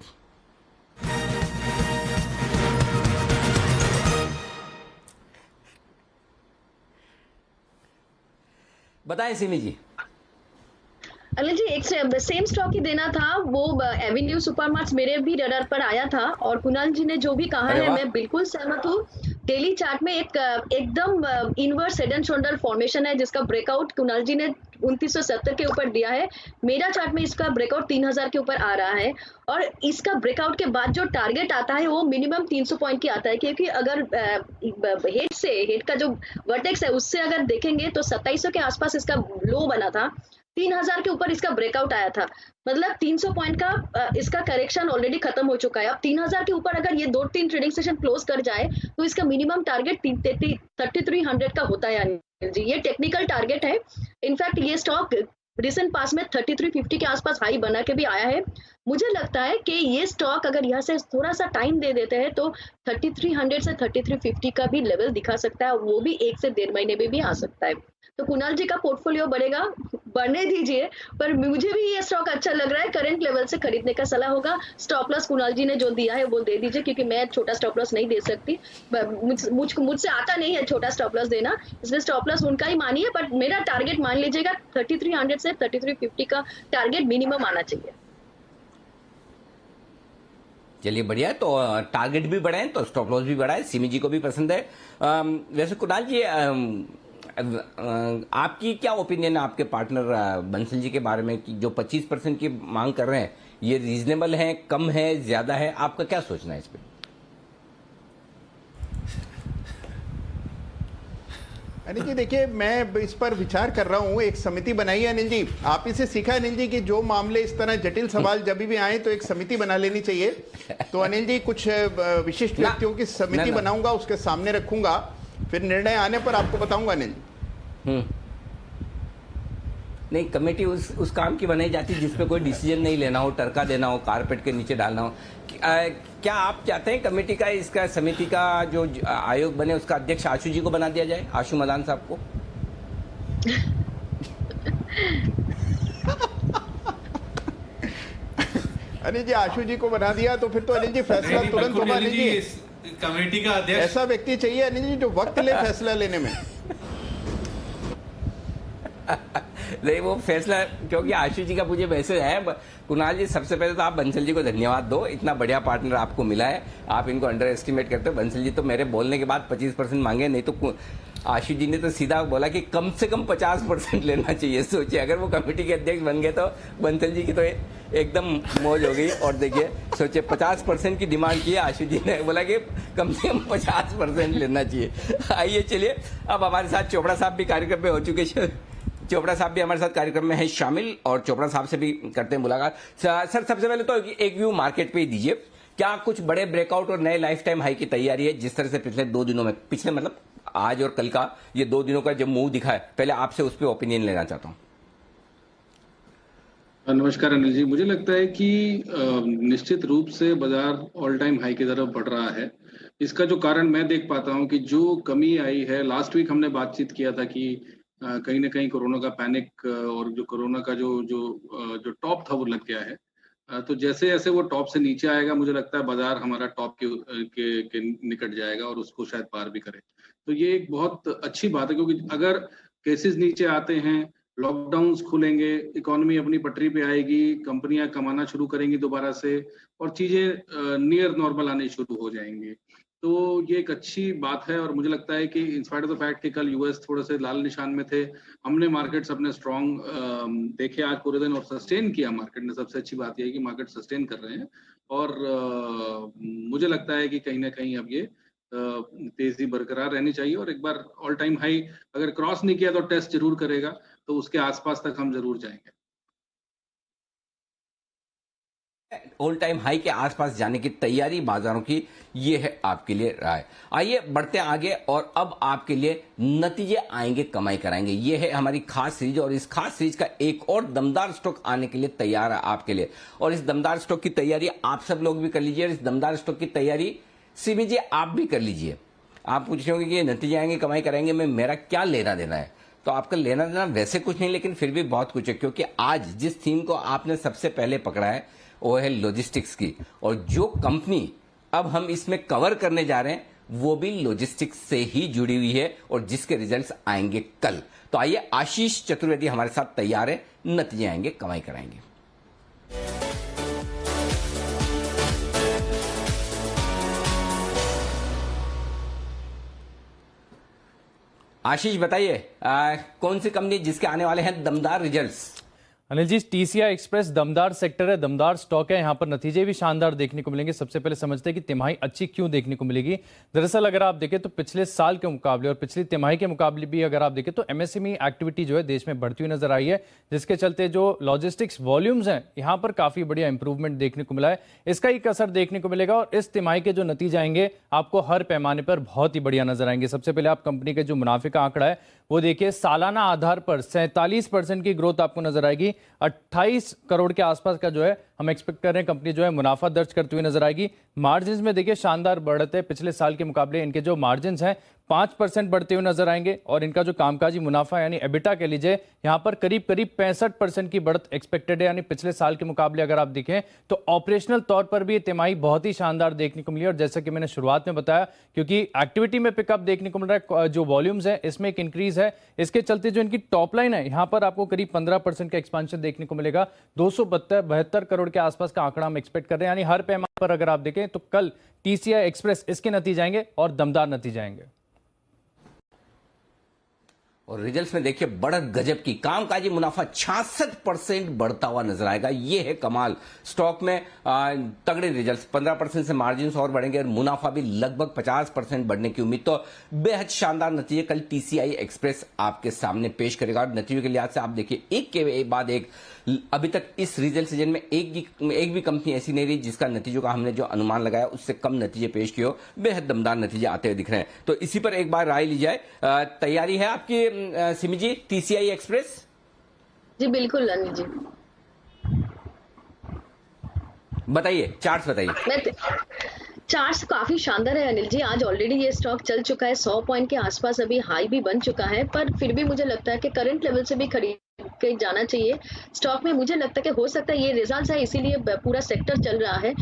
बताएं सिमी जी। अनिल जी, एक सेम स्टॉक ही देना था, वो एवेन्यू सुपरमार्ट्स मेरे भी रडार पर आया था, और कुणाल जी ने जो भी कहा अरे है वाह। मैं बिल्कुल सहमत हूँ। डेली चार्ट में एकदम inverse head and shoulder formation है, जिसका ब्रेकआउट कुणाल जी ने 2970 के ऊपर दिया है। मेरा चार्ट में इसका ब्रेकआउट 3000 के ऊपर आ रहा है, और इसका ब्रेकआउट के बाद जो टारगेट आता है वो मिनिमम 300 पॉइंट की आता है, क्योंकि अगर हेड का जो वर्टेक्स है उससे अगर देखेंगे तो 2700 के आसपास इसका लो बना था, 3000 के ऊपर इसका ब्रेकआउट आया था, मतलब 300 पॉइंट का इसका करेक्शन ऑलरेडी खत्म हो चुका है। अब 3000 के ऊपर अगर ये 2-3 ट्रेडिंग सेशन क्लोज कर जाए तो इसका मिनिमम टारगेट 3300 का होता है अनिल जी, ये टेक्निकल टारगेट है। इनफैक्ट ये स्टॉक रिसेंट पास में 3350 के आसपास हाई बना के भी आया है। मुझे लगता है कि ये स्टॉक अगर यहाँ से थोड़ा सा टाइम दे देते हैं तो 3300 से 3350 का भी लेवल दिखा सकता है, और वो भी 1 से 1.5 महीने में भी आ सकता है। तो कुणाल जी का पोर्टफोलियो बढ़ेगा, बढ़ने दीजिए, पर मुझे भी ये स्टॉक अच्छा लग रहा है। करंट लेवल से खरीदने का सलाह होगा। स्टॉप लॉस कुणाल जी ने जो दिया है वो दे दीजिए, क्योंकि मैं छोटा स्टॉप लॉस नहीं दे सकती, मुझसे आता नहीं है छोटा स्टॉप लॉस देना, इसलिए स्टॉप लॉस उनका ही मानिए। बट मेरा टारगेट मान लीजिएगा 3300 से 3350 का टारगेट मिनिमम आना चाहिए। चलिए बढ़िया है, तो टारगेट भी बढ़े हैं तो स्टॉप लॉस भी बढ़ा है, सिमी जी को भी पसंद है। वैसे कुणाल जी, आपकी क्या ओपिनियन है आपके पार्टनर बंसल जी के बारे में कि जो 25% की मांग कर रहे हैं, ये रीजनेबल है, कम है, ज्यादा है? आपका क्या सोचना है इस पे? अनिल जी देखिए, मैं इस पर विचार कर रहा हूँ। एक समिति बनाई है अनिल जी, आप इसे सीखा अनिल जी कि जो मामले इस तरह जटिल सवाल जब भी आए तो एक समिति बना लेनी चाहिए। तो अनिल जी कुछ विशिष्ट व्यक्तियों की समिति बनाऊंगा, उसके सामने रखूंगा, फिर निर्णय आने पर आपको बताऊंगा अनिल जी। नहीं, कमेटी उस काम की बनाई जाती है जिसमें कोई डिसीजन नहीं लेना हो, टरका देना हो, कारपेट के नीचे डालना हो। क्या आप चाहते हैं कमेटी का, इसका समिति का जो आयोग बने उसका अध्यक्ष आशु जी को बना दिया जाए, आशु मदान साहब को? अनिल जी आशु जी को बना दिया तो फिर तो अनिल जी फैसला तुरंत होगा। अनिल जी कमेटी का अध्यक्ष ऐसा व्यक्ति चाहिए अनिल जी जो वक्त ले फैसला लेने में। नहीं, वो फैसला, क्योंकि आशु जी का मुझे मैसेज है। कुणाल जी, सबसे पहले तो आप बंसल जी को धन्यवाद दो, इतना बढ़िया पार्टनर आपको मिला है, आप इनको अंडर एस्टिमेट करते हो। बंसल जी तो मेरे बोलने के बाद 25% मांगे, नहीं तो आशु जी ने तो सीधा बोला कि कम से कम 50% लेना चाहिए। सोचिए, अगर वो कमेटी के अध्यक्ष बन गए तो बंसल जी की तो एकदम मौज हो गई। और देखिए, सोचिए 50% की डिमांड की है, आशु जी ने बोला कि कम से कम 50% लेना चाहिए। आइए चलिए, अब हमारे साथ चोपड़ा साहब भी कार्यक्रम में हो चुके हैं। चोपड़ा साहब भी हमारे साथ कार्यक्रम में है शामिल, और चोपड़ा साहब से भी करते हैं मुलाकात। सर, सबसे पहले तो एक व्यू मार्केट पे ही दीजिए, क्या कुछ बड़े ब्रेकआउट और नए लाइफ टाइम हाई की तैयारी है? जिस तरह से पिछले 2 दिनों में, पिछले मतलब आज और कल का ये 2 दिनों का जब मूव दिखा है, पहले आपसे उस पर ओपिनियन लेना चाहता हूं। नमस्कार अनिल जी, मुझे लगता है कि निश्चित रूप से बाजार ऑल टाइम हाई की तरफ बढ़ रहा है। इसका जो कारण मैं देख पाता हूं कि जो कमी आई है, लास्ट वीक हमने बातचीत किया था कि कहीं ना कहीं कोरोना का पैनिक और जो कोरोना का जो टॉप था वो लग गया है। तो जैसे जैसे वो टॉप से नीचे आएगा, मुझे लगता है बाजार हमारा टॉप के निकट जाएगा और उसको शायद पार भी करे। तो ये एक बहुत अच्छी बात है, क्योंकि अगर केसेस नीचे आते हैं, लॉकडाउन्स खुलेंगे, इकोनॉमी अपनी पटरी पे आएगी, कंपनियां कमाना शुरू करेंगी दोबारा से, और चीजें नियर नॉर्मल आने शुरू हो जाएंगी। तो ये एक अच्छी बात है। और मुझे लगता है कि इंस्पाइट ऑफ द फैक्ट कि कल यूएस थोड़े से लाल निशान में थे, हमने मार्केट्स अपने स्ट्रॉन्ग देखे आज पूरे दिन और सस्टेन किया मार्केट ने। सबसे अच्छी बात यह है कि मार्केट सस्टेन कर रहे हैं, और मुझे लगता है कि कहीं ना कहीं अब ये तेजी बरकरार रहनी चाहिए। और एक बार ऑल टाइम हाई अगर क्रॉस नहीं किया तो टेस्ट जरूर करेगा, तो उसके आसपास तक हम जरूर जाएंगे। ऑल टाइम हाई के आसपास जाने की तैयारी बाजारों की, ये है आपके लिए राय। आइए बढ़ते आगे, और अब आपके लिए नतीजे आएंगे कमाई कराएंगे, ये है हमारी खास सीरीज। और इस खास सीरीज का एक और दमदार स्टॉक आने के लिए तैयार है आपके लिए, और इस दमदार स्टॉक की तैयारी आप सब लोग भी कर लीजिए, और इस दमदार स्टॉक की तैयारी सिमी जी आप भी कर लीजिए। आप पूछ रहे होंगे कि ये नतीजे आएंगे कमाई कराएंगे में मेरा क्या लेना देना है, तो आपका लेना देना वैसे कुछ नहीं, लेकिन फिर भी बहुत कुछ है, क्योंकि आज जिस थीम को आपने सबसे पहले पकड़ा है वो है लॉजिस्टिक्स की। और जो कंपनी अब हम इसमें कवर करने जा रहे हैं वो भी लॉजिस्टिक्स से ही जुड़ी हुई है और जिसके रिजल्ट्स आएंगे कल। तो आइए, आशीष चतुर्वेदी हमारे साथ तैयार है, नतीजे आएंगे, कमाई कराएंगे। आशीष बताइए, कौन सी कंपनी जिसके आने वाले हैं दमदार results? Anil ji, TCI express दमदार सेक्टर है, दमदार स्टॉक है, यहाँ पर नतीजे भी शानदार देखने को मिलेंगे। सबसे पहले समझते हैं कि तिमाही अच्छी क्यों देखने को मिलेगी। दरअसल अगर आप देखें तो पिछले साल के मुकाबले और पिछली तिमाही के मुकाबले भी अगर आप देखें तो एमएसएमई एक्टिविटी जो है देश में बढ़ती हुई नजर आई है, जिसके चलते जो लॉजिस्टिक्स वॉल्यूम्स हैं यहाँ पर काफी बढ़िया इंप्रूवमेंट देखने को मिला है। इसका एक असर देखने को मिलेगा और इस तिमाही के जो नतीजे आएंगे आपको हर पैमाने पर बहुत ही बढ़िया नजर आएंगे। सबसे पहले आप कंपनी के जो मुनाफे का आंकड़ा है वो देखिए, सालाना आधार पर 47% की ग्रोथ आपको नजर आएगी। 28 करोड़ के आसपास का जो है हम एक्सपेक्ट कर रहे हैं कंपनी जो है मुनाफा दर्ज करती हुई नजर आएगी। मार्जिन में देखिए शानदार बढ़त है, पिछले साल के मुकाबले इनके जो मार्जिन हैं 5% बढ़ते हुए नजर आएंगे और इनका जो कामकाजी मुनाफा यानी एबिटा कह लीजिए यहां पर करीब 65% की बढ़त एक्सपेक्टेड है, यानी पिछले साल के मुकाबले अगर आप देखें तो ऑपरेशनल तौर पर भी ये तिमाही बहुत ही शानदार देखने को मिली। और जैसा कि मैंने शुरुआत में बताया, क्योंकि एक्टिविटी में पिकअप देखने को मिल रहा है, जो वॉल्यूम्स है इसमें एक इंक्रीज है, इसके चलते जो इनकी टॉप लाइन है यहां पर आपको करीब 15% का एक्सपांशन देखने को मिलेगा। 272 करोड़ के आसपास का आंकड़ा हम एक्सपेक्ट कर रहे हैं, यानी हर पैमाने पर अगर आप देखें तो कल टीसीआई एक्सप्रेस इसके नतीजे आएंगे और दमदार नतीजे आएंगे। और रिजल्ट्स में देखिए बढ़त गजब की, कामकाजी मुनाफा 66% बढ़ता हुआ नजर आएगा। ये है कमाल। स्टॉक में तगड़े रिजल्ट्स, 15% से मार्जिन और बढ़ेंगे और मुनाफा भी लगभग 50% बढ़ने की उम्मीद। तो बेहद शानदार नतीजे कल टीसीआई एक्सप्रेस आपके सामने पेश करेगा। और नतीजों के लिहाज से आप देखिए एक के बाद एक, अभी तक इस रिजल्ट सीजन में एक भी कंपनी ऐसी नहीं रही जिसका नतीजों का हमने जो अनुमान लगाया उससे कम नतीजे पेश किए हो। बेहद दमदार नतीजे आते हुए दिख रहे हैं। तो इसी पर एक बार राय ली जाए। तैयारी है आपकी सिमी जी, टीसीआई एक्सप्रेस? जी बिल्कुल अनिल जी, बताइए, चार्ट्स बताइए। चार्ट्स काफी शानदार है अनिल जी। आज ऑलरेडी ये स्टॉक चल चुका है, 100 पॉइंट के आसपास अभी हाई भी बन चुका है, पर फिर भी मुझे लगता है कि करंट लेवल से भी खरीद के जाना चाहिए स्टॉक में। मुझे लगता है कि हो सकता है ये रिजल्ट्स है इसीलिए पूरा सेक्टर चल रहा है।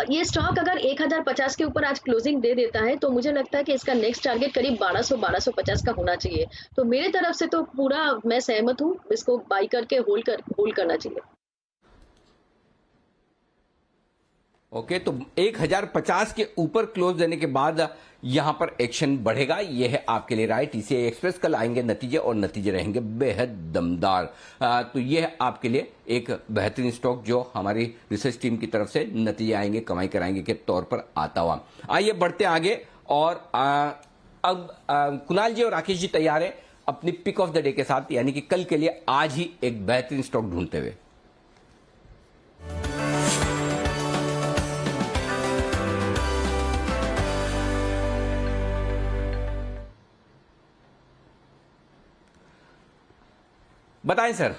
ये स्टॉक अगर 1050 के ऊपर आज क्लोजिंग दे देता है तो मुझे लगता है कि इसका नेक्स्ट टारगेट करीब 1250 का होना चाहिए। तो मेरे तरफ से तो पूरा मैं सहमत हूँ, इसको बाई करके होल्ड करना चाहिए। ओके, तो 1050 के ऊपर क्लोज देने के बाद यहां पर एक्शन बढ़ेगा। यह है आपके लिए राय। टीसीआई एक्सप्रेस कल आएंगे नतीजे और नतीजे रहेंगे बेहद दमदार। तो यह है आपके लिए एक बेहतरीन स्टॉक जो हमारी रिसर्च टीम की तरफ से नतीजे आएंगे, कमाई कराएंगे के तौर पर आता हुआ। आइए बढ़ते आगे और अब कुणाल जी और राकेश जी तैयार है अपनी पिक ऑफ द डे के साथ, यानी कि कल के लिए आज ही एक बेहतरीन स्टॉक ढूंढते हुए। बताएं सर।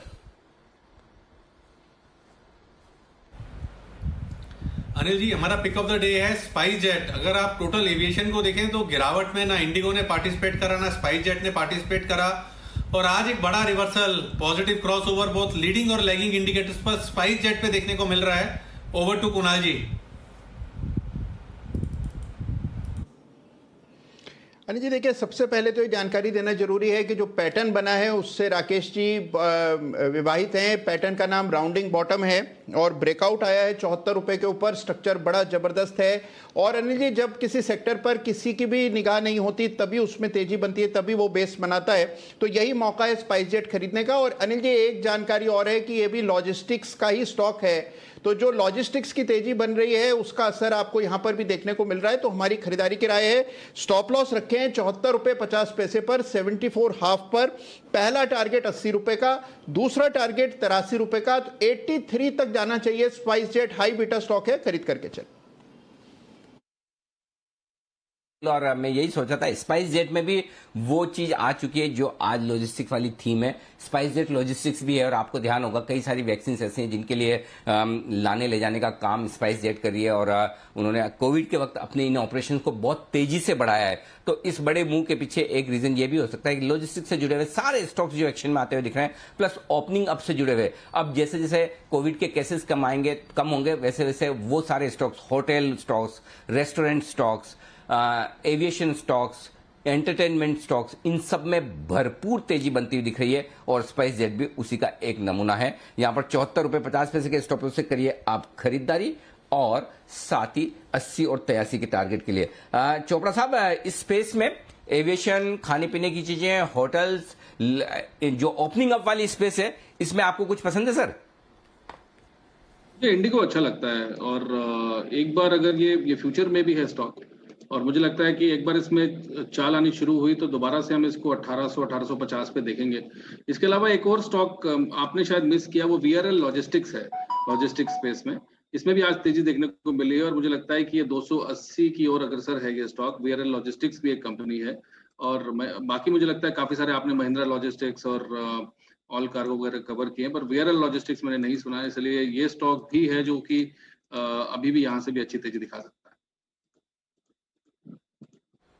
अनिल जी, हमारा पिक ऑफ द डे है स्पाइस जेट। अगर आप टोटल एविएशन को देखें तो गिरावट में ना इंडिगो ने पार्टिसिपेट करा ना स्पाइस जेट ने पार्टिसिपेट करा, और आज एक बड़ा reversal, positive crossover both leading और लैगिंग इंडिकेटर्स पर स्पाइस जेट पे देखने को मिल रहा है। ओवर टू कुणाल जी। अनिल जी देखिए, सबसे पहले तो ये जानकारी देना जरूरी है कि जो पैटर्न बना है उससे राकेश जी विवाहित हैं। पैटर्न का नाम राउंडिंग बॉटम है और ब्रेकआउट आया है 74 रुपए के ऊपर। स्ट्रक्चर बड़ा जबरदस्त है। और अनिल जी, जब किसी सेक्टर पर किसी की भी निगाह नहीं होती तभी उसमें तेजी बनती है, तभी वो बेस बनाता है। तो यही मौका है स्पाइस जेट खरीदने का। और अनिल जी एक जानकारी और है कि ये भी लॉजिस्टिक्स का ही स्टॉक है, तो जो लॉजिस्टिक्स की तेजी बन रही है उसका असर आपको यहां पर भी देखने को मिल रहा है। तो हमारी खरीदारी की राय है, स्टॉप लॉस रखे हैं 74 रुपए 50 पैसे पर, 74 हाफ पर। पहला टारगेट 80 रुपए का, दूसरा टारगेट 83 रुपए का। तो 83 तक जाना चाहिए। Spice jet high beta stock है, खरीद करके चल। और मैं यही सोचा था, स्पाइस जेट में भी वो चीज आ चुकी है जो आज लॉजिस्टिक्स वाली थीम है। स्पाइस जेट लॉजिस्टिक्स भी है और आपको ध्यान होगा कई सारी वैक्सीन ऐसी हैं जिनके लिए लाने ले जाने का काम स्पाइस जेट कर रही है। और उन्होंने कोविड के वक्त अपने इन ऑपरेशन को बहुत तेजी से बढ़ाया है। तो इस बड़े मूव के पीछे एक रीजन ये भी हो सकता है कि लॉजिस्टिक्स से जुड़े हुए सारे स्टॉक्स जो एक्शन में आते हुए दिख रहे हैं, प्लस ओपनिंग अप से जुड़े हुए। अब जैसे जैसे कोविड के केसेस कम होंगे वैसे वैसे वो सारे stocks, hotel stocks, restaurant stocks, aviation stocks, entertainment stocks, इन सब में भरपूर तेजी बनती हुई दिख रही है और स्पाइस जेट भी उसी का एक नमूना है। यहां पर 74 रुपए 50 पैसे के स्टॉप लॉस से करिए आप खरीदारी और साथ ही 80 और 83 के टारगेट के लिए। चोपड़ा साहब, इस स्पेस में एविएशन, खाने पीने की चीजें, होटल्स, जो ओपनिंग अप वाली स्पेस है, इसमें आपको कुछ पसंद है सर? इंडिगो अच्छा लगता है और एक बार अगर ये फ्यूचर में भी है स्टॉक, और मुझे लगता है कि एक बार इसमें चाल आनी शुरू हुई तो दोबारा से हम इसको 1800-1850 पे देखेंगे। इसके अलावा एक और स्टॉक आपने शायद मिस किया, वो VRL लॉजिस्टिक्स है, लॉजिस्टिक्स स्पेस में। इसमें भी आज तेजी देखने को मिली है और मुझे लगता है कि ये 280 की ओर अग्रसर है ये स्टॉक। VRL लॉजिस्टिक्स भी एक कंपनी है और बाकी मुझे लगता है काफी सारे आपने महिंद्रा लॉजिस्टिक्स और ऑल कार्गो वगैरह कवर किए, पर VRL लॉजिस्टिक्स मैंने नहीं सुना है, इसलिए ये स्टॉक भी है जो कि अभी भी यहाँ से भी अच्छी तेजी दिखा सकता है।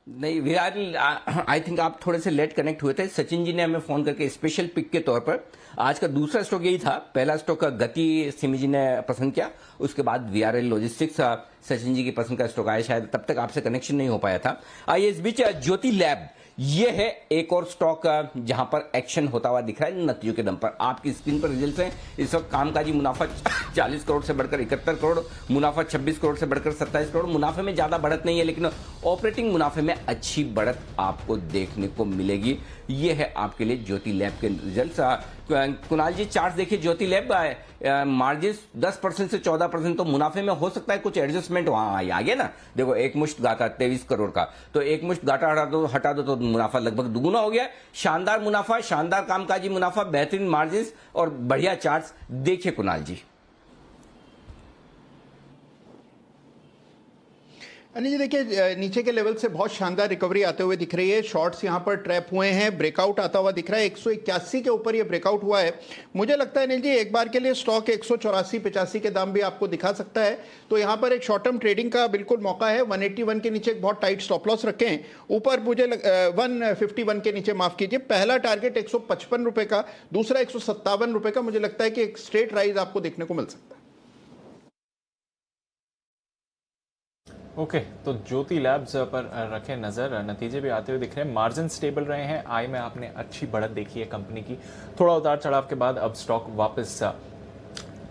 नहीं, VRL आई थिंक आप थोड़े से लेट कनेक्ट हुए थे। सचिन जी ने हमें फोन करके स्पेशल पिक के तौर पर आज का दूसरा स्टॉक यही था। पहला स्टॉक का गति सिमी जी ने पसंद किया, उसके बाद VRL लॉजिस्टिक्स सचिन जी की पसंद का स्टॉक आया, शायद तब तक आपसे कनेक्शन नहीं हो पाया था। आइए इस बीच ज्योति लैब, ये है एक और स्टॉक जहां पर एक्शन होता हुआ दिख रहा है नतीजों के दम पर। आपकी स्क्रीन पर रिजल्ट्स हैं। इस वक्त कामकाजी मुनाफा 40 करोड़ से बढ़कर 71 करोड़, मुनाफा 26 करोड़ से बढ़कर 27 करोड़। मुनाफे में ज्यादा बढ़त नहीं है, लेकिन ऑपरेटिंग मुनाफे में अच्छी बढ़त आपको देखने को मिलेगी। ये है आपके लिए ज्योति लैब के रिजल्ट्स। कुणाल जी, चार्ट देखिए ज्योति लैब, मार्जिन 10% से 14%, तो मुनाफे में हो सकता है कुछ एडजस्टमेंट वहां आ गया ना। देखो, एक मुश्त घाटा 23 करोड़ का, तो एक मुश्त घाटा हटा दो तो मुनाफा लगभग दुगुना हो गया। शानदार मुनाफा, शानदार कामकाजी मुनाफा, बेहतरीन मार्जिन और बढ़िया चार्ट्स। देखिए कुणाल जी। अनिल जी, देखिए नीचे के लेवल से बहुत शानदार रिकवरी आते हुए दिख रही है। शॉर्ट्स यहां पर ट्रैप हुए हैं, ब्रेकआउट आता हुआ दिख रहा है। 181 के ऊपर ये ब्रेकआउट हुआ है। मुझे लगता है अनिल जी, एक बार के लिए स्टॉक 184-85 के दाम भी आपको दिखा सकता है, तो यहां पर एक शॉर्ट टर्म ट्रेडिंग का बिल्कुल मौका है। 181 के नीचे एक बहुत टाइट स्टॉप लॉस रखें, ऊपर मुझे 151 के नीचे, माफ कीजिए, पहला टारगेट 155 रुपए का, दूसरा 157 रुपए का। मुझे लगता है कि एक स्ट्रेट राइज आपको देखने को मिल सकता है। ओके, तो ज्योति लैब्स पर रखें नजर। नतीजे भी आते हुए दिख रहे हैं, मार्जिन स्टेबल रहे हैं। आई में आपने अच्छी बढ़त देखी है कंपनी की। थोड़ा उतार चढ़ाव के बाद अब स्टॉक वापस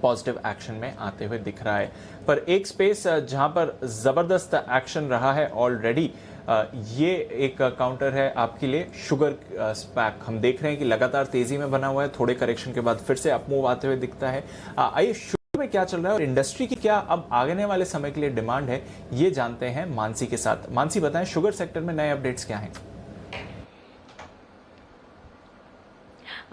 पॉजिटिव एक्शन में आते हुए दिख रहा है। पर एक स्पेस जहां पर जबरदस्त एक्शन रहा है ऑलरेडी, ये एक काउंटर है आपके लिए, शुगर स्पैक। हम देख रहे हैं कि लगातार तेजी में बना हुआ है, थोड़े करेक्शन के बाद फिर से अपमूव आते हुए दिखता है। आइए में क्या चल रहा है और इंडस्ट्री की क्या अब आने वाले समय के लिए डिमांड है, ये जानते हैं मानसी के साथ। मानसी, बताएं शुगर सेक्टर में नए अपडेट्स क्या हैं?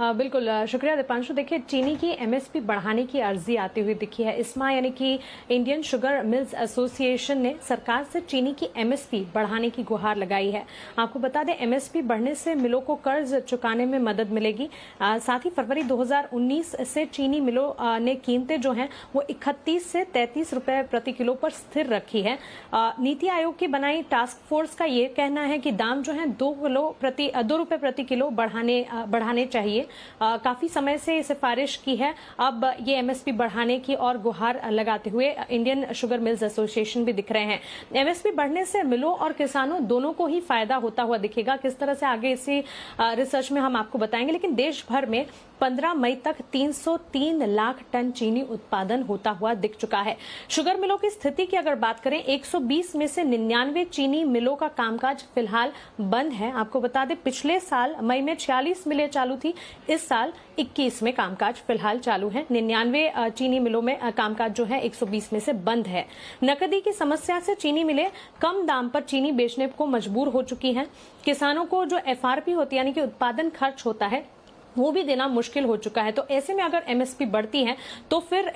बिल्कुल, शुक्रिया दीपांशु। देखिए, चीनी की MSP बढ़ाने की अर्जी आती हुई दिखी है। ISMA यानी कि इंडियन शुगर मिल्स एसोसिएशन ने सरकार से चीनी की MSP बढ़ाने की गुहार लगाई है। आपको बता दें, MSP बढ़ने से मिलों को कर्ज चुकाने में मदद मिलेगी। साथ ही फरवरी 2019 से चीनी मिलों ने कीमतें जो हैं वो 31 से 33 रुपए प्रति किलो पर स्थिर रखी है। नीति आयोग की बनाई टास्क फोर्स का ये कहना है कि दाम जो है 2 रुपए प्रति किलो बढ़ाने चाहिए। काफी समय से ये सिफारिश की है। अब ये MSP बढ़ाने की और गुहार लगाते हुए इंडियन शुगर मिल्स एसोसिएशन भी दिख रहे हैं। MSP बढ़ने से मिलों और किसानों दोनों को ही फायदा होता हुआ दिखेगा। किस तरह से आगे इसी रिसर्च में हम आपको बताएंगे। लेकिन देश भर में 15 मई तक 303 लाख टन चीनी उत्पादन होता हुआ दिख चुका है। शुगर मिलों की स्थिति की अगर बात करें, 120 में से 99 चीनी मिलों का कामकाज फिलहाल बंद है। आपको बता दें, पिछले साल मई में 46 मिलें चालू थी, इस साल 21 में कामकाज फिलहाल चालू है। 99 चीनी मिलों में कामकाज जो है 120 में से बंद है। नकदी की समस्या से चीनी मिलें कम दाम पर चीनी बेचने को मजबूर हो चुकी हैं। किसानों को जो FRP होती है यानी कि उत्पादन खर्च होता है वो भी देना मुश्किल हो चुका है। तो ऐसे में अगर MSP बढ़ती है तो फिर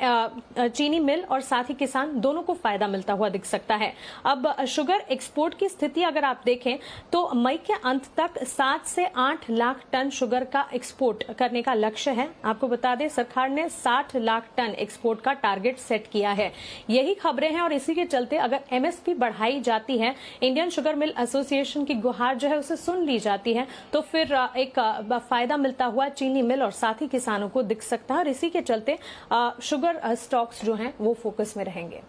चीनी मिल और साथ ही किसान दोनों को फायदा मिलता हुआ दिख सकता है। अब शुगर एक्सपोर्ट की स्थिति अगर आप देखें तो मई के अंत तक 7 से 8 लाख टन शुगर का एक्सपोर्ट करने का लक्ष्य है। आपको बता दें, सरकार ने 60 लाख टन एक्सपोर्ट का टारगेट सेट किया है। यही खबरें हैं और इसी के चलते अगर MSP बढ़ाई जाती है, इंडियन शुगर मिल एसोसिएशन की गुहार जो है उसे सुन ली जाती है, तो फिर एक फायदा मिलता हुआ चीनी मिल और साथ ही किसानों को दिख सकता है और इसी के चलते शुगर स्टॉक्स जो हैं वो फोकस में रहेंगे।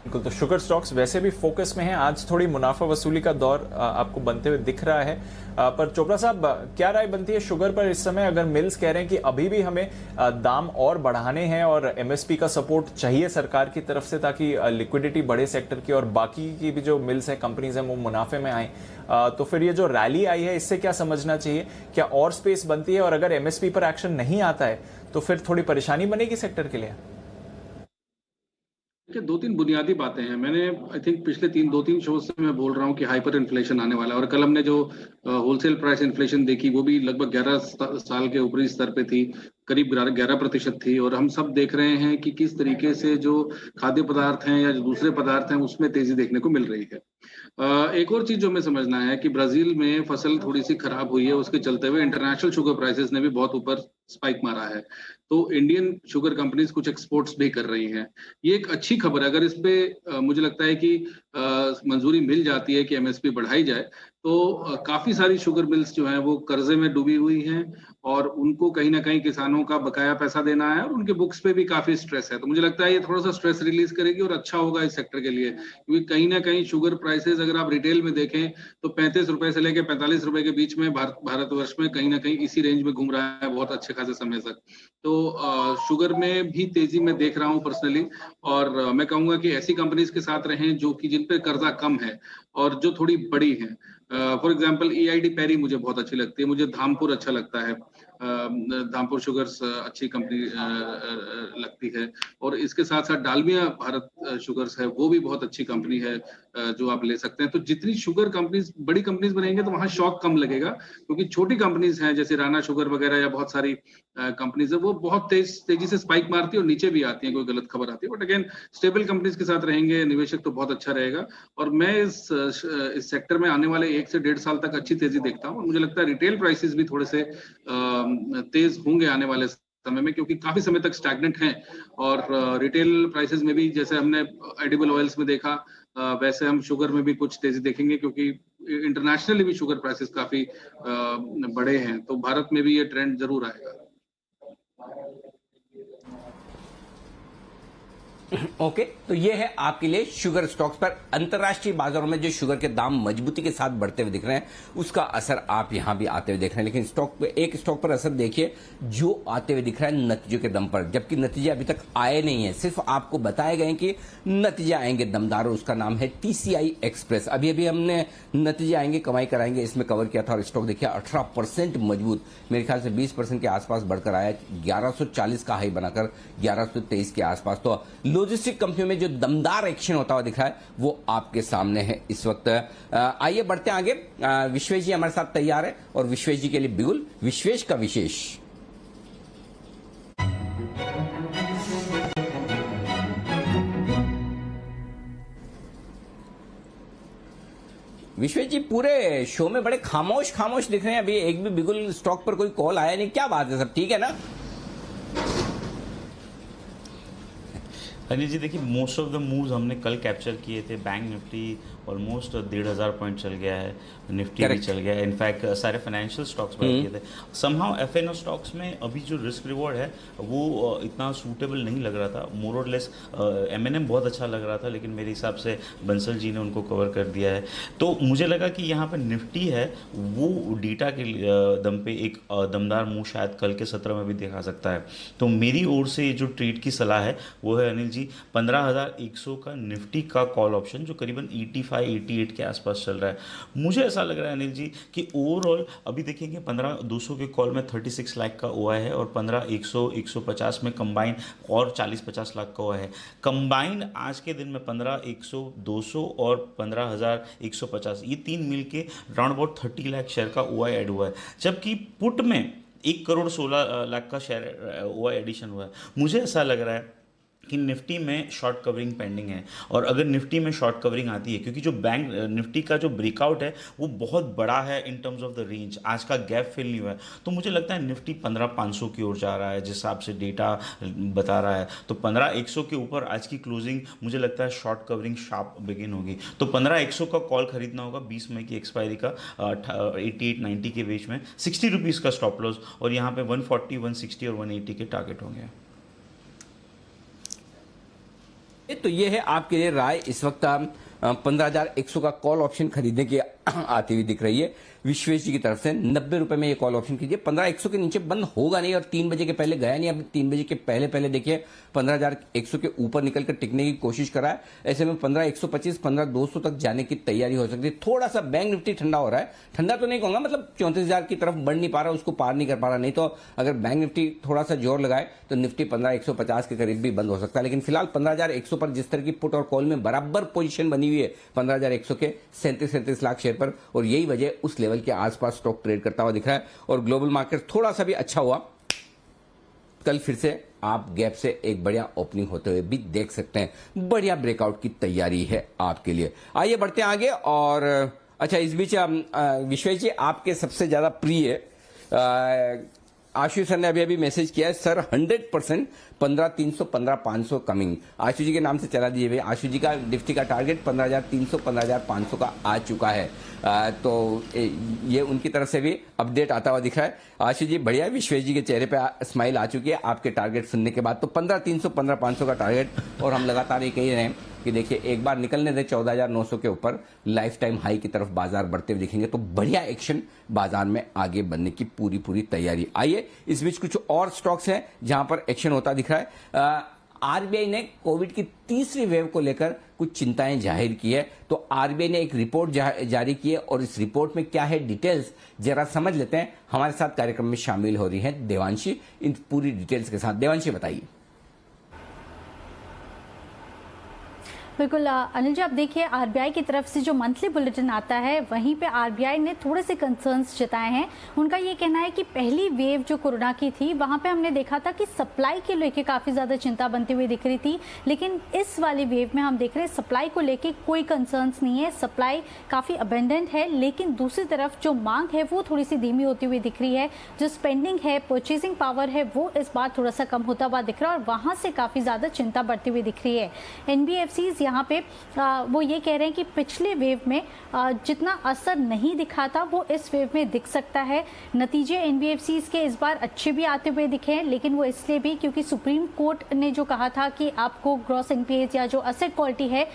बिल्कुल, तो शुगर स्टॉक्स वैसे भी फोकस में हैं। आज थोड़ी मुनाफा वसूली का दौर आपको बनते हुए दिख रहा है, पर चोपड़ा साहब क्या राय बनती है शुगर पर इस समय? अगर मिल्स कह रहे हैं कि अभी भी हमें दाम और बढ़ाने हैं और एमएसपी का सपोर्ट चाहिए सरकार की तरफ से ताकि लिक्विडिटी बढ़े सेक्टर की और बाकी की भी जो मिल्स हैं, कंपनीज हैं, वो मुनाफे में आए, तो फिर ये जो रैली आई है इससे क्या समझना चाहिए? क्या और स्पेस बनती है? और अगर एमएसपी पर एक्शन नहीं आता है तो फिर थोड़ी परेशानी बनेगी सेक्टर के लिए? देखिए, दो तीन बुनियादी बातें हैं। मैंने आई थिंक पिछले दो तीन शो से मैं बोल रहा हूँ कि हाइपर इन्फ्लेशन आने वाला है, और कल हमने जो होलसेल प्राइस इन्फ्लेशन देखी वो भी लगभग 11 साल के ऊपरी स्तर पे थी, करीब 11% थी। और हम सब देख रहे हैं कि किस तरीके से जो खाद्य पदार्थ हैं या जो दूसरे पदार्थ हैं उसमें तेजी देखने को मिल रही है। एक और चीज जो हमें समझना है कि ब्राजील में फसल थोड़ी सी खराब हुई है, उसके चलते हुए इंटरनेशनल शुगर प्राइसेस ने भी बहुत ऊपर स्पाइक मारा है, तो इंडियन शुगर कंपनीज कुछ एक्सपोर्ट्स भी कर रही हैं। ये एक अच्छी खबर है। अगर इस पे मुझे लगता है कि मंजूरी मिल जाती है कि एमएसपी बढ़ाई जाए, तो काफी सारी शुगर मिल्स जो हैं वो कर्जे में डूबी हुई हैं और उनको कहीं ना कहीं किसानों का बकाया पैसा देना है और उनके बुक्स पे भी काफी स्ट्रेस है। तो मुझे लगता है ये थोड़ा सा स्ट्रेस रिलीज करेगी और अच्छा होगा इस सेक्टर के लिए, क्योंकि कहीं ना कहीं शुगर प्राइसेस अगर आप रिटेल में देखें तो 35 रुपए से लेकर 45 रुपए के बीच में भारतवर्ष में कहीं ना कहीं इसी रेंज में घूम रहा है बहुत अच्छे खासे समय तक। तो शुगर में भी तेजी में देख रहा हूँ पर्सनली, और मैं कहूंगा कि ऐसी कंपनीज के साथ रहें जो कि जिन पे कर्जा कम है और जो थोड़ी बड़ी हैं। फॉर एग्जांपल EID पैरी मुझे बहुत अच्छी लगती है, मुझे धामपुर अच्छा लगता है, धामपुर शुगर्स अच्छी कंपनी लगती है, और इसके साथ साथ डालमिया भारत शुगर्स है, वो भी बहुत अच्छी कंपनी है जो आप ले सकते हैं। तो जितनी शुगर कंपनीज बड़ी कंपनीज बनेंगे तो वहां शॉक कम लगेगा, क्योंकि छोटी कंपनीज हैं जैसे राणा शुगर वगैरह या बहुत सारी कंपनीज है वो बहुत तेजी से स्पाइक मारती है और नीचे भी आती है, कोई गलत खबर आती है। बट अगेन स्टेबल कंपनीज के साथ रहेंगे निवेशक तो बहुत अच्छा रहेगा, और मैं इस सेक्टर में आने वाले 1 से 1.5 साल तक अच्छी तेजी देखता हूँ। और मुझे लगता है रिटेल प्राइसेस भी थोड़े से तेज होंगे आने वाले समय में, क्योंकि काफी समय तक स्टैग्नेंट हैं। और रिटेल प्राइसेस में भी जैसे हमने एडिबल ऑयल्स में देखा, वैसे हम शुगर में भी कुछ तेजी देखेंगे, क्योंकि इंटरनेशनली भी शुगर प्राइसेस काफी बड़े हैं, तो भारत में भी ये ट्रेंड जरूर आएगा। ओके, तो ये है आपके लिए शुगर स्टॉक्स पर अंतर्राष्ट्रीय बाजारों में जो शुगर के दाम मजबूती के साथ बढ़ते हुए दिख रहे हैं, उसका असर आप यहां भी आते हुए देख रहे हैं। लेकिन स्टॉक पे एक स्टॉक पर असर देखिए जो आते हुए दिख रहा है नतीजों के दम पर, जबकि नतीजे अभी तक आए नहीं है, सिर्फ आपको बताए गए कि नतीजे आएंगे दमदार, और उसका नाम है TCI एक्सप्रेस। अभी अभी हमने नतीजे आएंगे कमाई कराएंगे इसमें कवर किया था, और स्टॉक देखिए 18% मजबूत, मेरे ख्याल से 20% के आसपास बढ़कर आया, 1140 का हाई बनाकर 1123 के आसपास। तो लॉजिस्टिक कंपनियों में जो दमदार एक्शन होता हुआ दिख रहा है वो आपके सामने है इस वक्त। आइए बढ़ते हैं आगे। विश्वेश जी हमारे साथ तैयार है, और विश्वेश जी के लिए बिगुल विश्वेश का विशेष। विश्वेश जी पूरे शो में बड़े खामोश खामोश दिख रहे हैं, अभी एक भी बिगुल स्टॉक पर कोई कॉल आया नहीं, क्या बात है? सब ठीक है ना? अनिल जी देखिए, मोस्ट ऑफ द मूव्स हमने कल कैप्चर किए थे। बैंक निफ्टी ऑलमोस्ट 1,500 पॉइंट चल गया है, निफ्टी भी चल गया है, इनफैक्ट सारे फाइनेंशियल स्टॉक्स बढ़ गए थे। समहाउ FNO स्टॉक्स में अभी जो रिस्क रिवॉर्ड है वो इतना सूटेबल नहीं लग रहा था, मोर और लेस। M&M बहुत अच्छा लग रहा था, लेकिन मेरे हिसाब से बंसल जी ने उनको कवर कर दिया है। तो मुझे लगा कि यहाँ पर निफ्टी है वो डेटा के दम पे एक दमदार मूव शायद कल के सत्र में भी देखा सकता है। तो मेरी ओर से जो ट्रेड की सलाह है वो है अनिल जी 15,100 का निफ्टी का कॉल ऑप्शन, जो करीबन 85-88 के आसपास चल रहा है। मुझे ऐसा लग रहा है अनिल जी कि ओवरऑल अभी देखेंगे 15,200 के कॉल में 36 लाख का OI है, और 15,100-150 में कंबाइन और 40-50 लाख का OI है। कंबाइन आज के दिन में 15,100, 200 और 15,150, ये तीन मिल के राउंड अबाउट 30 लाख शेयर का OI ऐड हुआ है, जबकि पुट में 1,16 लाख का शेयर OI एडिशन हुआ है। मुझे ऐसा लग रहा है कि निफ्टी में शॉर्ट कवरिंग पेंडिंग है, और अगर निफ्टी में शॉर्ट कवरिंग आती है, क्योंकि जो बैंक निफ्टी का जो ब्रेकआउट है वो बहुत बड़ा है in terms of the range, आज का गैप फिल नहीं हुआ है, तो मुझे लगता है निफ्टी 15,500 की ओर जा रहा है जिस हिसाब से डेटा बता रहा है। तो 15,100 के ऊपर आज की क्लोजिंग मुझे लगता है शॉर्ट कवरिंग शार्प बिगिन होगी। तो 15,100 का कॉल खरीदना होगा 20 मई की एक्सपायरी का 88-90 के बीच में, 60 रुपीज़ का स्टॉप लॉस, और यहाँ पे 140, 160 और 180 के टारगेट होंगे। तो ये है आपके लिए राय। इस वक्त 15,100 का कॉल ऑप्शन खरीदने की आती हुई दिख रही है विश्वेश जी की तरफ से। 90 रुपए में ये कॉल ऑप्शन कीजिए। 15,100 के नीचे बंद होगा नहीं और 3 बजे के पहले गया नहीं। अब 3 बजे के पहले देखिए 15,100 के ऊपर निकलकर टिकने की कोशिश करा है। ऐसे में 15,125 15,200 तक जाने की तैयारी हो सकती है। थोड़ा सा बैंक निफ्टी ठंडा हो रहा है, ठंडा तो नहीं कहूंगा, मतलब 34,000 की तरफ बढ़ नहीं पा रहा, उसको पार नहीं कर पा रहा। नहीं तो अगर बैंक निफ्टी थोड़ा सा जोर लगाए तो निफ्टी 15,150 के करीब भी बंद हो सकता है। लेकिन फिलहाल 15,100 पर जिस तरह की पुट और कॉल में बराबर पोजीशन बनी हुई है 15,100 के 37 लाख शेयर पर, और यही वजह उस लेवल के आसपास स्टॉक ट्रेड करता हुआ दिख रहा है। और ग्लोबल मार्केट थोड़ा सा भी अच्छा हुआ, कल फिर से आप गैप से एक बढ़िया ओपनिंग होते हुए भी देख सकते हैं। बढ़िया ब्रेकआउट की तैयारी है आपके लिए। आइए बढ़ते हैं आगे। और अच्छा, इस बीच विश्वेश जी आपके सबसे ज्यादा प्रिय आशुष सर ने अभी मैसेज किया है, सर 100% 15,300 15,500 कमिंग। आशु जी के नाम से चला दीजिए भाई। आशु जी का निफ्टी का टारगेट 15,300 15,500 का आ चुका है। तो ये उनकी तरफ से भी अपडेट आता हुआ दिख रहा है। आशु जी बढ़िया, विश्वेश जी के चेहरे पे स्माइल आ चुकी है आपके टारगेट सुनने के बाद। तो 15,300 15,500 का टारगेट, और हम लगातार ये कह रहे हैं कि देखिए एक बार निकलने दे 14,900 के ऊपर, लाइफ टाइम हाई की तरफ बाजार बढ़ते हुए दिखेंगे। तो बढ़िया एक्शन बाजार में आगे बढ़ने की पूरी तैयारी। आइए इस बीच कुछ और स्टॉक्स हैं जहां पर एक्शन होता दिख रहा है। आरबीआई ने कोविड की तीसरी वेव को लेकर कुछ चिंताएं जाहिर की है। तो आरबीआई ने एक रिपोर्ट जारी की है और इस रिपोर्ट में क्या है डिटेल्स जरा समझ लेते हैं। हमारे साथ कार्यक्रम में शामिल हो रही है देवांशी इन पूरी डिटेल्स के साथ। देवांशी बताइए। बिल्कुल अनिल जी, आप देखिए आरबीआई की तरफ से जो मंथली बुलेटिन आता है वहीं पे आरबीआई ने थोड़े से कंसर्न्स जताए हैं। उनका ये कहना है कि पहली वेव जो कोरोना की थी वहां पे हमने देखा था कि सप्लाई के लेके काफी ज्यादा चिंता बनती हुई दिख रही थी, लेकिन इस वाली वेव में हम देख रहे हैं सप्लाई को लेके कोई कंसर्न्स नहीं है। सप्लाई काफी अबेंडेंट है, लेकिन दूसरी तरफ जो मांग है वो थोड़ी सी धीमी होती हुई दिख रही है। जो स्पेंडिंग है, परचेजिंग पावर है, वो इस बार थोड़ा सा कम होता हुआ दिख रहा है और वहां से काफी ज्यादा चिंता बढ़ती हुई दिख रही है। एनबीएफसीज यहाँ पे वो ये कह रहे हैं कि पिछले वेव में जितना असर नहीं दिखा था वो इस वेव में दिख सकता है। नतीजे एनबीएफसीज के इस बार अच्छे भी आते हुए दिखे हैं, लेकिन वो इसलिए भी क्योंकि सुप्रीम कोर्ट ने जो कहा था कि आपको ग्रॉस एनपीएज या जो एसेट क्वालिटी है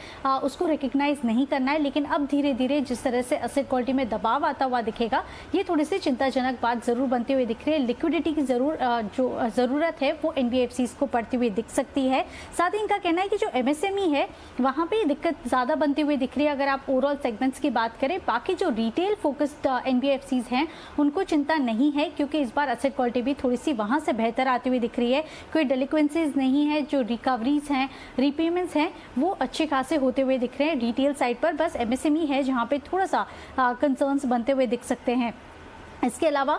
उसको रिकग्नाइज नहीं करना है, लेकिन अब धीरे धीरे जिस तरह से एसेट क्वालिटी में दबाव आता हुआ दिखेगा ये थोड़ी सी चिंताजनक बात जरूर बनती हुई दिख रही है। लिक्विडिटी की जो जरूरत है वो एनबीएफसीज को पड़ती हुई दिख सकती है। साथ ही इनका कहना है कि जो एमएसएमई है वहां पे दिक्कत ज्यादा बनती हुई दिख रही है। अगर आप ओवरऑल सेगमेंट्स की बात करें, बाकी जो रिटेल फोकस्ड एनबीएफसीज हैं उनको चिंता नहीं है, क्योंकि इस बार एसेट क्वालिटी भी थोड़ी सी वहां से बेहतर आती हुई दिख रही है। कोई डेलिक्वेंसीज नहीं है, जो रिकवरीज हैं, रीपेमेंट्स हैं वो अच्छे खासे होते हुए दिख रहे हैं रिटेल साइड पर। बस एमएसएमई है जहां पे थोड़ा सा कंसर्न्स बनते हुए दिख सकते हैं। इसके अलावा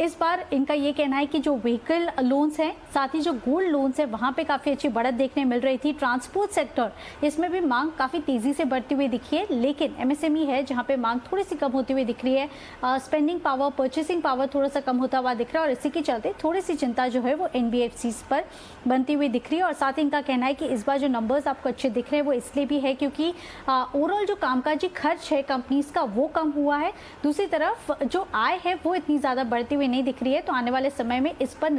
इस बार इनका ये कहना है कि जो व्हीकल लोन्स हैं, साथ ही जो गोल्ड लोन्स हैं वहाँ पे काफ़ी अच्छी बढ़त देखने मिल रही थी। ट्रांसपोर्ट सेक्टर इसमें भी मांग काफ़ी तेज़ी से बढ़ती हुई दिखी है, लेकिन एमएसएमई है जहाँ पे मांग थोड़ी सी कम होती हुई दिख रही है। स्पेंडिंग पावर, परचेसिंग पावर थोड़ा सा कम होता हुआ दिख रहा है और इसी के चलते थोड़ी सी चिंता जो है वो एनबीएफसीज पर बनती हुई दिख रही है। और साथ ही इनका कहना है कि इस बार जो नंबर्स आपको अच्छे दिख रहे हैं वो इसलिए भी है क्योंकि ओवरऑल जो कामकाजी खर्च है कंपनीज का वो कम हुआ है। दूसरी तरफ जो आय है वो इतनी ज्यादा बढ़ती हुई नहीं दिख रही है, तो आने वाले समय में इस पर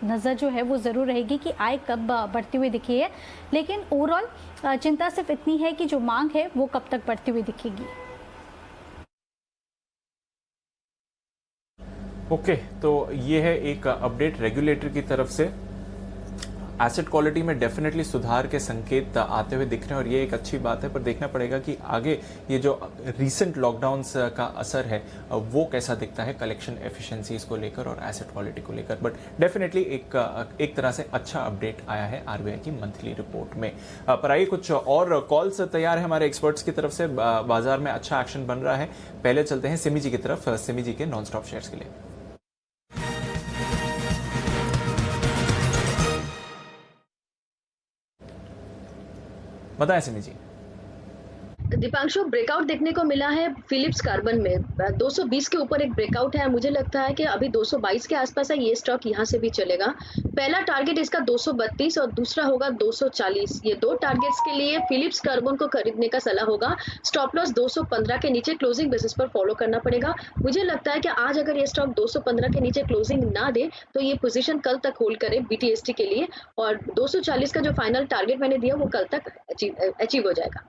नजर जो है वो जरूर रहेगी कि आय कब बढ़ती हुई दिखी है। लेकिन ओवरऑल चिंता सिर्फ इतनी है कि जो मांग है वो कब तक बढ़ती हुई दिखेगी। ओके, तो ये है एक अपडेट रेगुलेटर की तरफ से। एसेट क्वालिटी में डेफिनेटली सुधार के संकेत आते हुए दिख रहे हैं और ये एक अच्छी बात है, पर देखना पड़ेगा कि आगे ये जो रीसेंट लॉकडाउन्स का असर है वो कैसा दिखता है कलेक्शन एफिशिएंसीज को लेकर और एसेट क्वालिटी को लेकर। बट डेफिनेटली एक तरह से अच्छा अपडेट आया है आरबीआई की मंथली रिपोर्ट में। पर आइए कुछ और कॉल्स तैयार है हमारे एक्सपर्ट्स की तरफ से। बाजार में अच्छा एक्शन बन रहा है। पहले चलते हैं सिमी जी की तरफ, सिमी जी के नॉन स्टॉप शेयर्स के लिए। बताएं सिमी जी। दीपांशु, ब्रेकआउट देखने को मिला है फिलिप्स कार्बन में 220 के ऊपर एक ब्रेकआउट है। मुझे लगता है कि अभी 222 के आसपास है, ये स्टॉक यहाँ से भी चलेगा। पहला टारगेट इसका 232 और दूसरा होगा 240। ये दो टारगेट्स के लिए फिलिप्स कार्बन को खरीदने का सलाह होगा। स्टॉप लॉस 215 के नीचे क्लोजिंग बेसिस पर फॉलो करना पड़ेगा। मुझे लगता है कि आज अगर ये स्टॉक 215 के नीचे क्लोजिंग ना दे तो ये पोजीशन कल तक होल्ड करे BTST के लिए, और 240 का जो फाइनल टारगेट मैंने दिया वो कल तक अचीव हो जाएगा।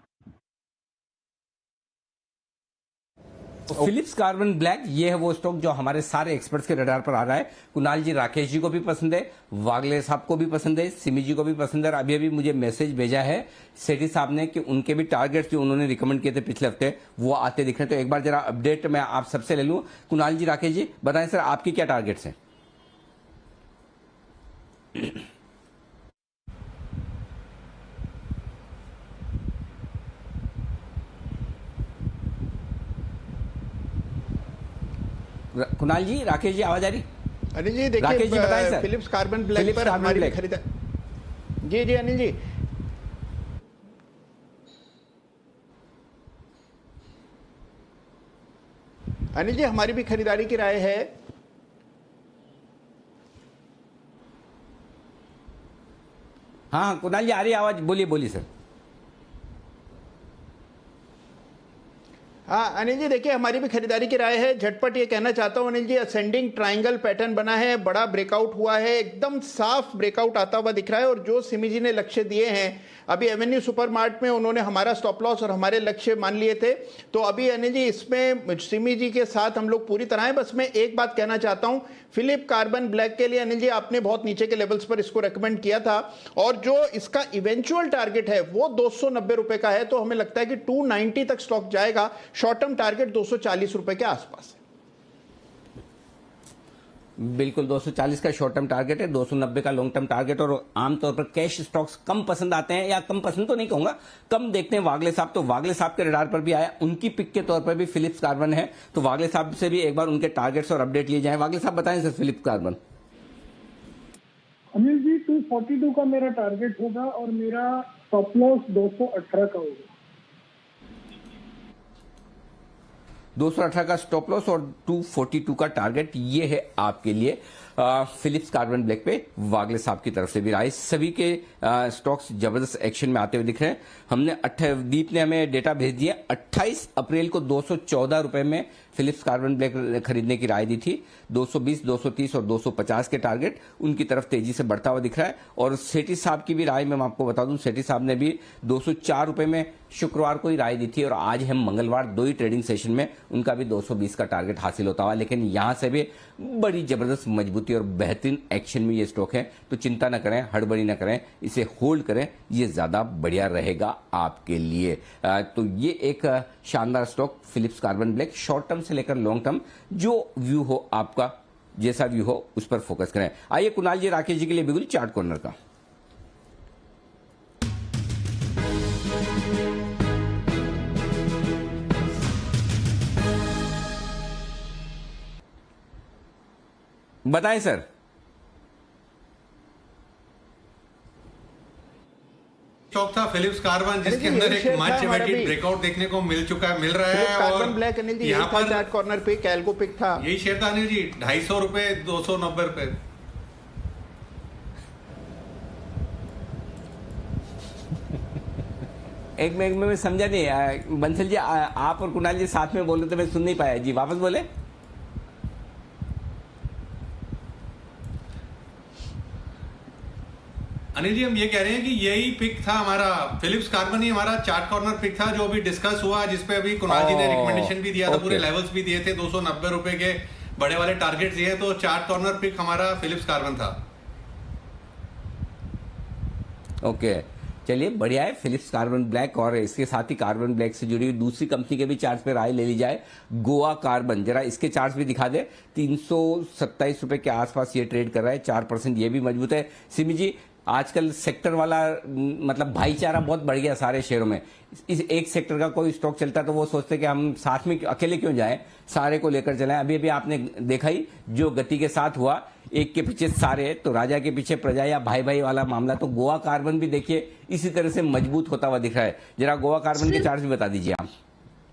फिलिप्स कार्बन ब्लैक, ये है वो स्टॉक जो हमारे सारे एक्सपर्ट्स के रडार पर आ रहा है। कुणाल जी, राकेश जी को भी पसंद है, वागले साहब को भी पसंद है, सिमी जी को भी पसंद है। अभी अभी मुझे मैसेज भेजा है सेठी साहब ने कि उनके भी टारगेट्स जो उन्होंने रिकमेंड किए थे पिछले हफ्ते वो आते दिख रहे हैं। तो एक बार जरा अपडेट मैं आप सबसे ले लूं। कुणाल जी, राकेश जी, बताएं सर आपकी क्या टारगेट्स हैं? कुणाल जी, राकेश जी, आवाज आ रही? अनिल जी राकेश जी बताएं देखिए, sir. Phillips Carbon Black Phillips पर कार्बन हमारी ब्लैक। खरीदारी। जी जी अनिल जी, अनिल जी हमारी भी खरीदारी की राय है। हाँ कुणाल जी, आ रही आवाज, बोलिए बोलिए सर। हाँ अनिल जी देखिए, हमारी भी खरीदारी की राय है। झटपट ये कहना चाहता हूं Anil ji, ascending triangle pattern बना है, बड़ा ब्रेकआउट हुआ है, एकदम साफ ब्रेकआउट आता हुआ दिख रहा है। और जो सिमी जी ने लक्ष्य दिए हैं, अभी एवेन्यू सुपरमार्ट में उन्होंने हमारा स्टॉप लॉस और हमारे लक्ष्य मान लिए थे। तो अभी अनिल जी इसमें सिमी जी के साथ हम लोग पूरी तरह हैं। बस मैं एक बात कहना चाहता हूं, फिलिप कार्बन ब्लैक के लिए अनिल जी आपने बहुत नीचे के लेवल्स पर इसको रेकमेंड किया था, और जो इसका इवेंचुअल टारगेट है वो 290 रुपए का है। तो हमें लगता है कि 290 तक स्टॉक जाएगा। शॉर्ट टर्म टारगेट 240 रुपए के आसपास है। बिल्कुल 240 का शॉर्ट टर्म टारगेट है, 290 का लॉन्ग टर्म टारगेट। और आमतौर पर कैश स्टॉक्स कम पसंद आते हैं, या कम पसंद तो नहीं कहूंगा, कम देखते हैं वागले साहब। तो वागले साहब के रडार पर भी आया, उनकी पिक के तौर पर भी फिलिप्स कार्बन है। तो वागले साहब से भी एक बार उनके टारगेट्स और अपडेट लिए जाए। वागले साहब बताएं sir, Phillips carbon. Anil ji 242 का मेरा टारगेट होगा और मेरा स्टॉप लॉस 218 का होगा। 218 का स्टॉप लॉस और 242 का टारगेट, ये है आपके लिए फिलिप्स कार्बन ब्लैक पे वागले साहब की तरफ से भी राय। सभी के स्टॉक्स जबरदस्त एक्शन में आते हुए दिख रहे हैं। हमने दीप ने हमें डेटा भेज दिया, 28 अप्रैल को 214 रुपए में फिलिप्स कार्बन ब्लैक खरीदने की राय दी थी। 220, 230 और 250 के टारगेट उनकी तरफ तेजी से बढ़ता हुआ दिख रहा है। और सेठी साहब की भी राय मैं आपको बता दूं, सेठी साहब ने भी 204 रुपए में शुक्रवार को ही राय दी थी, और आज हम मंगलवार, दो ही ट्रेडिंग सेशन में उनका भी 220 का टारगेट हासिल होता हुआ। लेकिन यहां से भी बड़ी जबरदस्त मजबूती और बेहतरीन एक्शन में ये स्टॉक है। तो चिंता न करें, हड़बड़ी न करें, इसे होल्ड करें, ये ज्यादा बढ़िया रहेगा आपके लिए। तो ये एक शानदार stock Phillips Carbon Black, short term से लेकर लॉन्ग टर्म, जो व्यू हो आपका, जैसा व्यू हो उस पर फोकस करें। आइए कुणाल जी, राकेश जी के लिए बिल्कुल चार्ट कॉर्नर का। बताएं सर। स्टॉक था फिलिप्स कार्बन, जिसके अंदर एक मच अवेटेड ब्रेकआउट देखने को मिल रहा है। कार्बन ब्लैक अनिल जी यहाँ पर चार्ट कॉर्नर पे कैल्को पिक था, यही शेयर था अनिल जी, 250 रुपए, 290 रुपए। एक मिनट में मैं समझा नहीं, बंसल जी आप और कुणाल जी साथ में बोल रहे थे, मैं सुन नहीं पाया जी, वापस बोले। अनिल जी हम ये कह रहे हैं कि यही पिक था हमारा, फिलिप्स कार्बन ही हमारा चार्ट कॉर्नर पिक था, जो अभी डिस्कस हुआ, जिसपे अभी कुणाल जी ने रिकमेंडेशन भी दिया था, पूरे लेवल्स भी दिए थे, 290 रुपए के बड़े वाले टारगेट दिए। तो चार्ट कॉर्नर पिक हमारा फिलिप्स कार्बन था। ओके, चलिए बढ़िया है। फिलिप्स कार्बन ब्लैक, और इसके साथ ही कार्बन ब्लैक से जुड़ी हुई दूसरी कंपनी के भी चार्ट्स पे राय ले ली जाए। गोवा कार्बन, जरा इसके चार्ट्स भी दिखा दे। 327 रुपए के आसपास ये ट्रेड कर रहा है, 4% ये भी मजबूत है। सिमी जी, आजकल सेक्टर वाला मतलब भाईचारा बहुत बढ़ गया सारे शेयरों में। इस एक सेक्टर का कोई स्टॉक चलता है तो वो सोचते कि हम साथ में अकेले क्यों जाएं, सारे को लेकर चलें। अभी अभी आपने देखा ही जो गति के साथ हुआ, एक के पीछे सारे, तो राजा के पीछे प्रजा या भाई भाई वाला मामला। तो गोवा कार्बन भी देखिए इसी तरह से मजबूत होता हुआ दिख रहा है। जरा गोवा कार्बन के चार्ट भी बता दीजिए आप।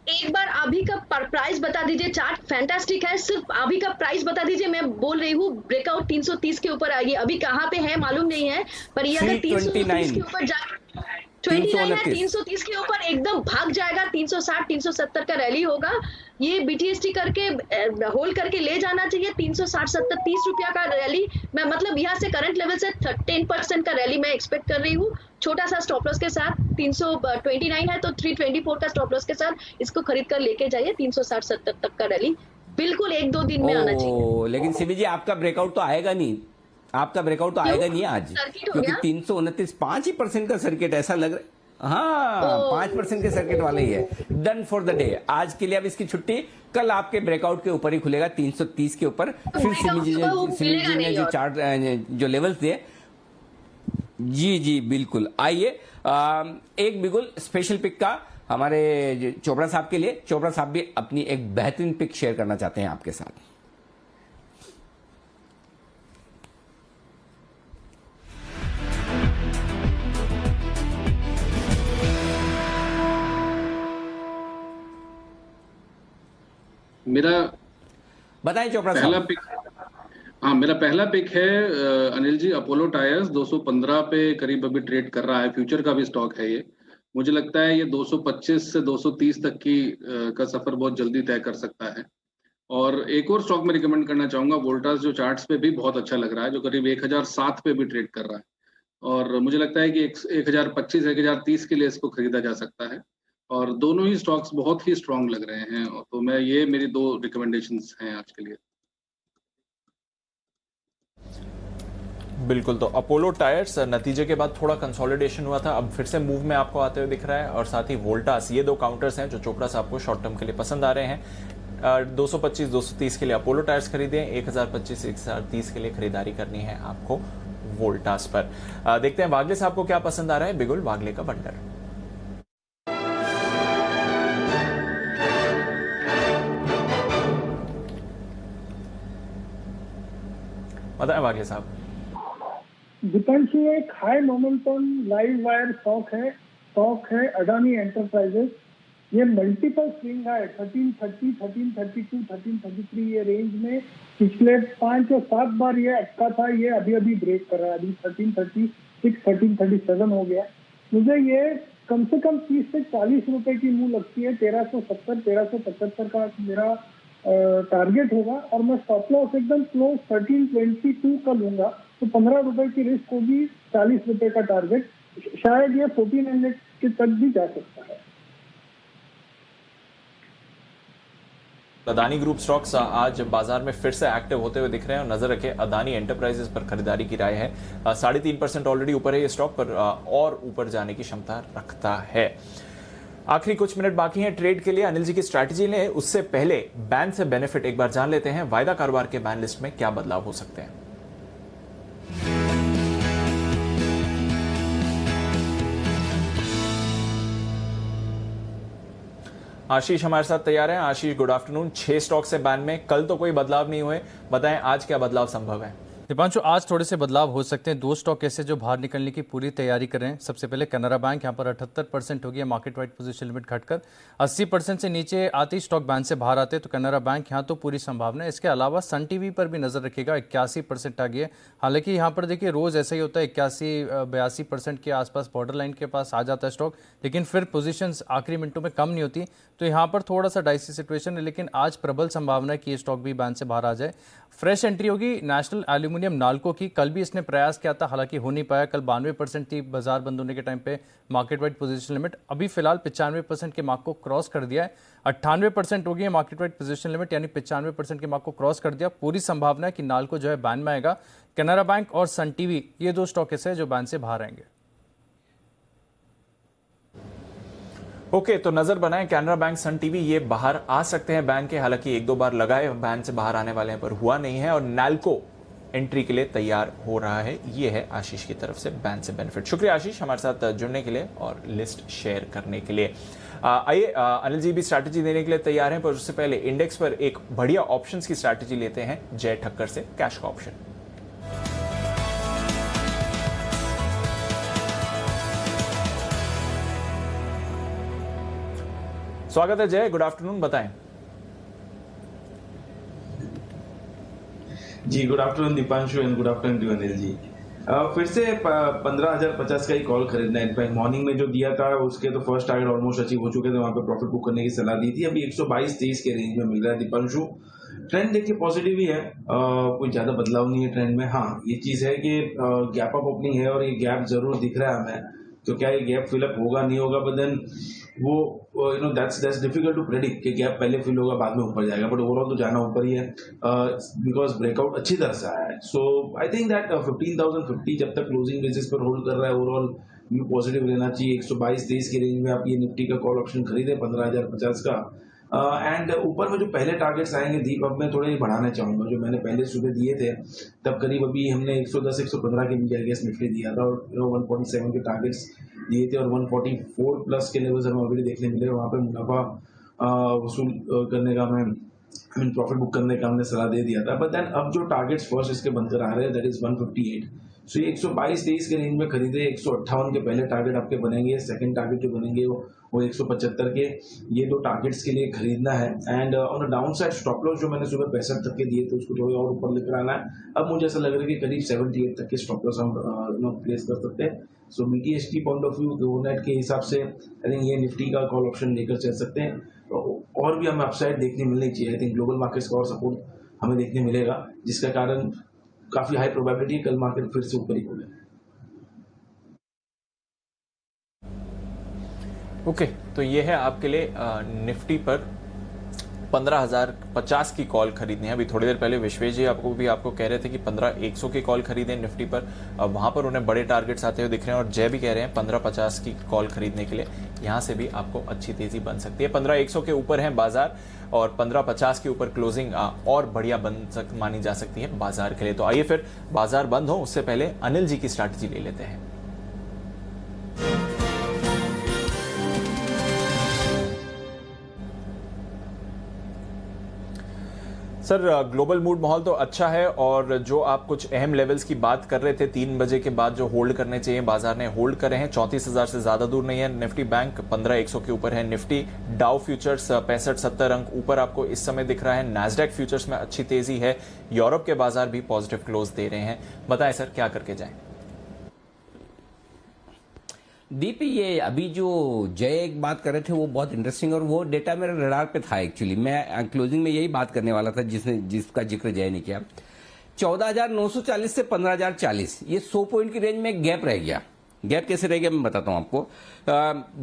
एक बार अभी का प्राइस बता दीजिए। चार्ट फैंटास्टिक है, सिर्फ अभी का प्राइस बता दीजिए। मैं बोल रही हूँ ब्रेकआउट 330 के ऊपर आएगी। अभी कहाँ पे है मालूम नहीं है, पर ये अगर 330 के ऊपर 29 है, 330 के ऊपर एकदम भाग जाएगा। 360 370 का रैली होगा। ये बीटीएसटी करके होल्ड करके ले जाना चाहिए। 360 70 30 रुपया का रैली, मैं मतलब यहाँ से करंट लेवल से 10% का रैली मैं एक्सपेक्ट कर रही हूँ। छोटा सा स्टॉप लॉस के साथ 329 है तो 324 का स्टॉप लॉस के साथ इसको खरीद कर लेके जाइए। 360 70 तक का रैली बिल्कुल 1-2 दिन में आना चाहिए। लेकिन सिमी जी आपका ब्रेकआउट तो आएगा नहीं, आपका ब्रेकआउट तो आएगा नहीं आज, क्योंकि 329 5% का सर्किट ऐसा लग रहा है। हाँ 5% के सर्किट वाले ही है। डन फॉर द डे, आज के लिए अब इसकी छुट्टी। कल आपके ब्रेकआउट के ऊपर ही खुलेगा 330 के ऊपर। फिर सिमी जी ने जो चार्ट जो लेवल्स दिए, जी बिल्कुल। आइए एक बिल्कुल स्पेशल पिक का हमारे चोपड़ा साहब के लिए। चोपड़ा साहब भी अपनी एक बेहतरीन पिक शेयर करना चाहते हैं आपके साथ। मेरा बताएं चोपड़ा साहब। पहला पिक, हाँ मेरा पहला पिक है अनिल जी, अपोलो टायर्स 215 पे करीब अभी ट्रेड कर रहा है। फ्यूचर का भी स्टॉक है ये। मुझे लगता है ये 225 से 230 तक की का सफर बहुत जल्दी तय कर सकता है। और एक और स्टॉक मैं रिकमेंड करना चाहूंगा, वोल्टास, जो चार्ट्स पे भी बहुत अच्छा लग रहा है, जो करीब 1007 पे भी ट्रेड कर रहा है। और मुझे लगता है कि 1025 1030 के लिए इसको खरीदा जा सकता है। और दोनों ही स्टॉक्स बहुत ही स्ट्रांग लग रहे हैं। तो मैं ये मेरी 2 रिकमेंडेशंस हैं आज के लिए। बिल्कुल। तो अपोलो टायर्स नतीजे के बाद थोड़ा कंसोलिडेशन हुआ था, अब फिर से मूव में आपको आते हुए दिख रहा है। और साथ ही वोल्टास, ये 2 काउंटर्स हैं जो चोपड़ा साहब को शॉर्ट टर्म के लिए पसंद आ रहे हैं। 225 230 के लिए अपोलो टायर्स खरीदें, 1025 1030 के लिए खरीदारी करनी है आपको वोल्टास पर। देखते हैं वागले साहब को क्या पसंद आ रहा है। बिगुल वागले का बंडर। बताएं वागले साहब। दीपांशु, एक high momentum live wire stock है अडानी एंटरप्राइजेस। ये मल्टीपल स्विंग है 1330 1332 1333 ये रेंज में पिछले 5 या 7 बार ये अटका था। ये अभी ब्रेक कर रहा है। अभी 1336 1337 हो गया। मुझे ये कम से कम 30 से 40 रुपए की मुंह लगती है। 1370 1375 का मेरा टारगेट होगा। और मैं स्टॉप लॉस एकदम क्लोज 1322 का लूंगा। तो 15 रुपए की रिस्क होगी, 40 रुपए का टारगेट। शायद ये 1400 के तक भी जा सकता है। अदानी ग्रुप स्टॉक्स आज बाजार में फिर से एक्टिव होते हुए दिख रहे हैं। और नजर रखें अदानी एंटरप्राइजेस पर खरीदारी की राय है। 3.5% ऑलरेडी ऊपर है ये स्टॉक, पर और ऊपर जाने की क्षमता रखता है। आखिरी कुछ मिनट बाकी हैं ट्रेड के लिए। अनिल जी की स्ट्रैटेजी ने, उससे पहले बैन से बेनिफिट एक बार जान लेते हैं। वायदा कारोबार के बैन लिस्ट में क्या बदलाव हो सकते हैं। आशीष हमारे साथ तैयार हैं। आशीष, गुड आफ्टरनून। 6 स्टॉक से बैन में, कल तो कोई बदलाव नहीं हुए, बताएं आज क्या बदलाव संभव है। दीपांशु, आज थोड़े से बदलाव हो सकते हैं। 2 स्टॉक ऐसे जो बाहर निकलने की पूरी तैयारी कर रहे हैं। सबसे पहले कैनरा बैंक, यहाँ पर 78% हो गया मार्केट वाइड पोजीशन लिमिट घटकर 80% से नीचे आते ही स्टॉक बैन से बाहर आते हैं। तो कैनरा बैंक यहाँ तो पूरी संभावना है। इसके अलावा सन टीवी पर भी नजर रखिएगा, 81% आ गया। हालांकि यहाँ पर देखिए रोज ऐसा ही होता है, 81-82% के आसपास बॉर्डर लाइन के पास आ जाता है स्टॉक, लेकिन फिर पोजीशंस आखिरी मिनटों में कम नहीं होती। तो यहाँ पर थोड़ा सा डाइसी सिचुएशन है, लेकिन आज प्रबल संभावना है कि ये स्टॉक भी बैन से बाहर आ जाए। फ्रेश एंट्री होगी नेशनल एल्यूमिनियम नाल्को की। कल भी इसने प्रयास किया था, हालांकि हो नहीं पाया। कल 92% थी बाजार बंद होने के टाइम पे मार्केट वाइड पोजीशन लिमिट। अभी फिलहाल 95% के मार्क को क्रॉस कर दिया है। 98% हो गई है मार्केट वाइड पोजीशन लिमिट, यानी 95% के मार्क को क्रॉस कर दिया। पूरी संभावना है कि नाल्को जो है बैन में आएगा। कैनरा बैंक और सन टीवी, ये 2 स्टॉक ऐसे हैं जो बैन से बाहर आएंगे। ओके, तो नजर बनाएं कैनरा बैंक, सन टीवी, ये बाहर आ सकते हैं बैन के। हालांकि 1-2 बार लगाए बैन से बाहर आने वाले हैं, पर हुआ नहीं है। और नाल्को एंट्री के लिए तैयार हो रहा है। ये है आशीष की तरफ से बैन से बेनिफिट। शुक्रिया आशीष हमारे साथ जुड़ने के लिए और लिस्ट शेयर करने के लिए। आइए अनिल जी भी स्ट्रैटेजी देने के लिए तैयार हैं, पर उससे पहले इंडेक्स पर एक बढ़िया ऑप्शंस की स्ट्रैटेजी लेते हैं जय ठक्कर से, कैश का ऑप्शन। स्वागत है जय, गुड आफ्टरनून, बताएं। जी good afternoon Deepanshu and good afternoon to Anil ji. फिर से 15,050 का ही कॉल खरीदना है। इनफैक्ट मॉर्निंग में जो दिया था उसके तो फर्स्ट टारगेट ऑलमोस्ट अचीव हो चुके थे, वहां पे प्रॉफिट बुक करने की सलाह दी थी। अभी 122-23 के रेंज में मिल रहा है दीपांशु। ट्रेंड देखिए पॉजिटिव ही है, कोई ज्यादा बदलाव नहीं है ट्रेंड में। हाँ ये चीज है कि गैप अप ओपनिंग है और ये गैप जरूर दिख रहा है हमें, तो क्या ये गैप फिलअप होगा नहीं होगा, बट देन वो दैट्स डिफिकल्ट टू प्रेडिक्ट कि गैप पहले फिल होगा बाद में ऊपर जाएगा, बट ओवरऑल तो जाना ऊपर ही है बिकॉज ब्रेकआउट अच्छी तरह से आया है। सो आई थिंक दैट 15,050 जब तक क्लोजिंग बेसिस पर होल्ड कर रहा है ओवरऑल व्यू पॉजिटिव रहना चाहिए। 122-23 के रेंज में आप ये निफ्टी का कॉल ऑप्शन खरीदे 15,050 का। एंड ऊपर में जो पहले टारगेट्स आएंगे दीप, अब मैं थोड़े बढ़ाना चाहूंगा। जो मैंने पहले सुबह दिए थे तब करीब अभी हमने 110-115 के नीचे गैस निफ्टी दिया था और 147 के टारगेट्स दिए थे और 144 प्लस के लेवल्स हमें ऑलरेडी देखने मिले। वहाँ पे मुनाफा वसूल करने का हमें प्रॉफिट बुक करने का हमने सलाह दे दिया था। बट देन अब जो टारगेट्स फर्स्ट इसके बनकर आ रहे हैं दैट इज 158। सो ये 122-23 के रेंज में खरीदे। 158 के पहले टारगेट आपके बनेंगे, सेकंड टारगेट जो बनेंगे वो 175 के। ये दो टारगेट्स के लिए खरीदना है। And on a down side stop loss जो मैंने सुबह 65 तक के दिए थे उसको थोड़ा और ऊपर लेकर आना है। अब मुझे ऐसा लग रहा है कि करीब 78 तक के स्टॉप लॉस हम प्लेस कर सकते हैं। सो BTST point of view overnight के हिसाब से आई थिंक ये निफ्टी का कॉल ऑप्शन लेकर चल सकते हैं। और भी हमें अपसाइड देखने मिलनी चाहिए। आई थिंक ग्लोबल मार्केट्स का और सपोर्ट हमें देखने मिलेगा, जिसका कारण काफी हाई प्रोबेबिलिटी है कल मार्केट फिर से ऊपर ही हो जाए। ओके, तो ये है आपके लिए निफ्टी पर 15,050 की कॉल खरीदनी है। अभी थोड़ी देर पहले विश्वेश जी आपको कह रहे थे कि 15,100 की कॉल खरीदें निफ्टी पर। वहां पर उन्हें बड़े टारगेट्स आते हुए दिख रहे हैं और जय भी कह रहे हैं 15,50 की कॉल खरीदने के लिए। यहां से भी आपको अच्छी तेजी बन सकती है। 15,100 के ऊपर है बाजार और 15,50 के ऊपर क्लोजिंग और बढ़िया मानी जा सकती है बाजार के लिए। तो आइए फिर बाजार बंद हो उससे पहले अनिल जी की स्ट्रैटेजी ले लेते हैं। सर ग्लोबल मूड माहौल तो अच्छा है और जो आप कुछ अहम लेवल्स की बात कर रहे थे 3 बजे के बाद जो होल्ड करने चाहिए बाजार ने होल्ड करे हैं। 34,000 से ज्यादा दूर नहीं है निफ्टी बैंक, 15,100 के ऊपर है निफ्टी। डाउ फ्यूचर्स 65-70 अंक ऊपर आपको इस समय दिख रहा है। नैस्डैक फ्यूचर्स में अच्छी तेजी है। यूरोप के बाजार भी पॉजिटिव क्लोज दे रहे हैं। बताएं सर क्या करके जाएं? दीप ये अभी जो जय एक बात कर रहे थे वो बहुत इंटरेस्टिंग और वो डेटा मेरे रडार पे था एक्चुअली। मैं क्लोजिंग में यही बात करने वाला था जिसका जिक्र जय ने किया। 14,940 से 15,040 ये 100 पॉइंट की रेंज में गैप रह गया। गैप कैसे रह गया मैं बताता हूं आपको।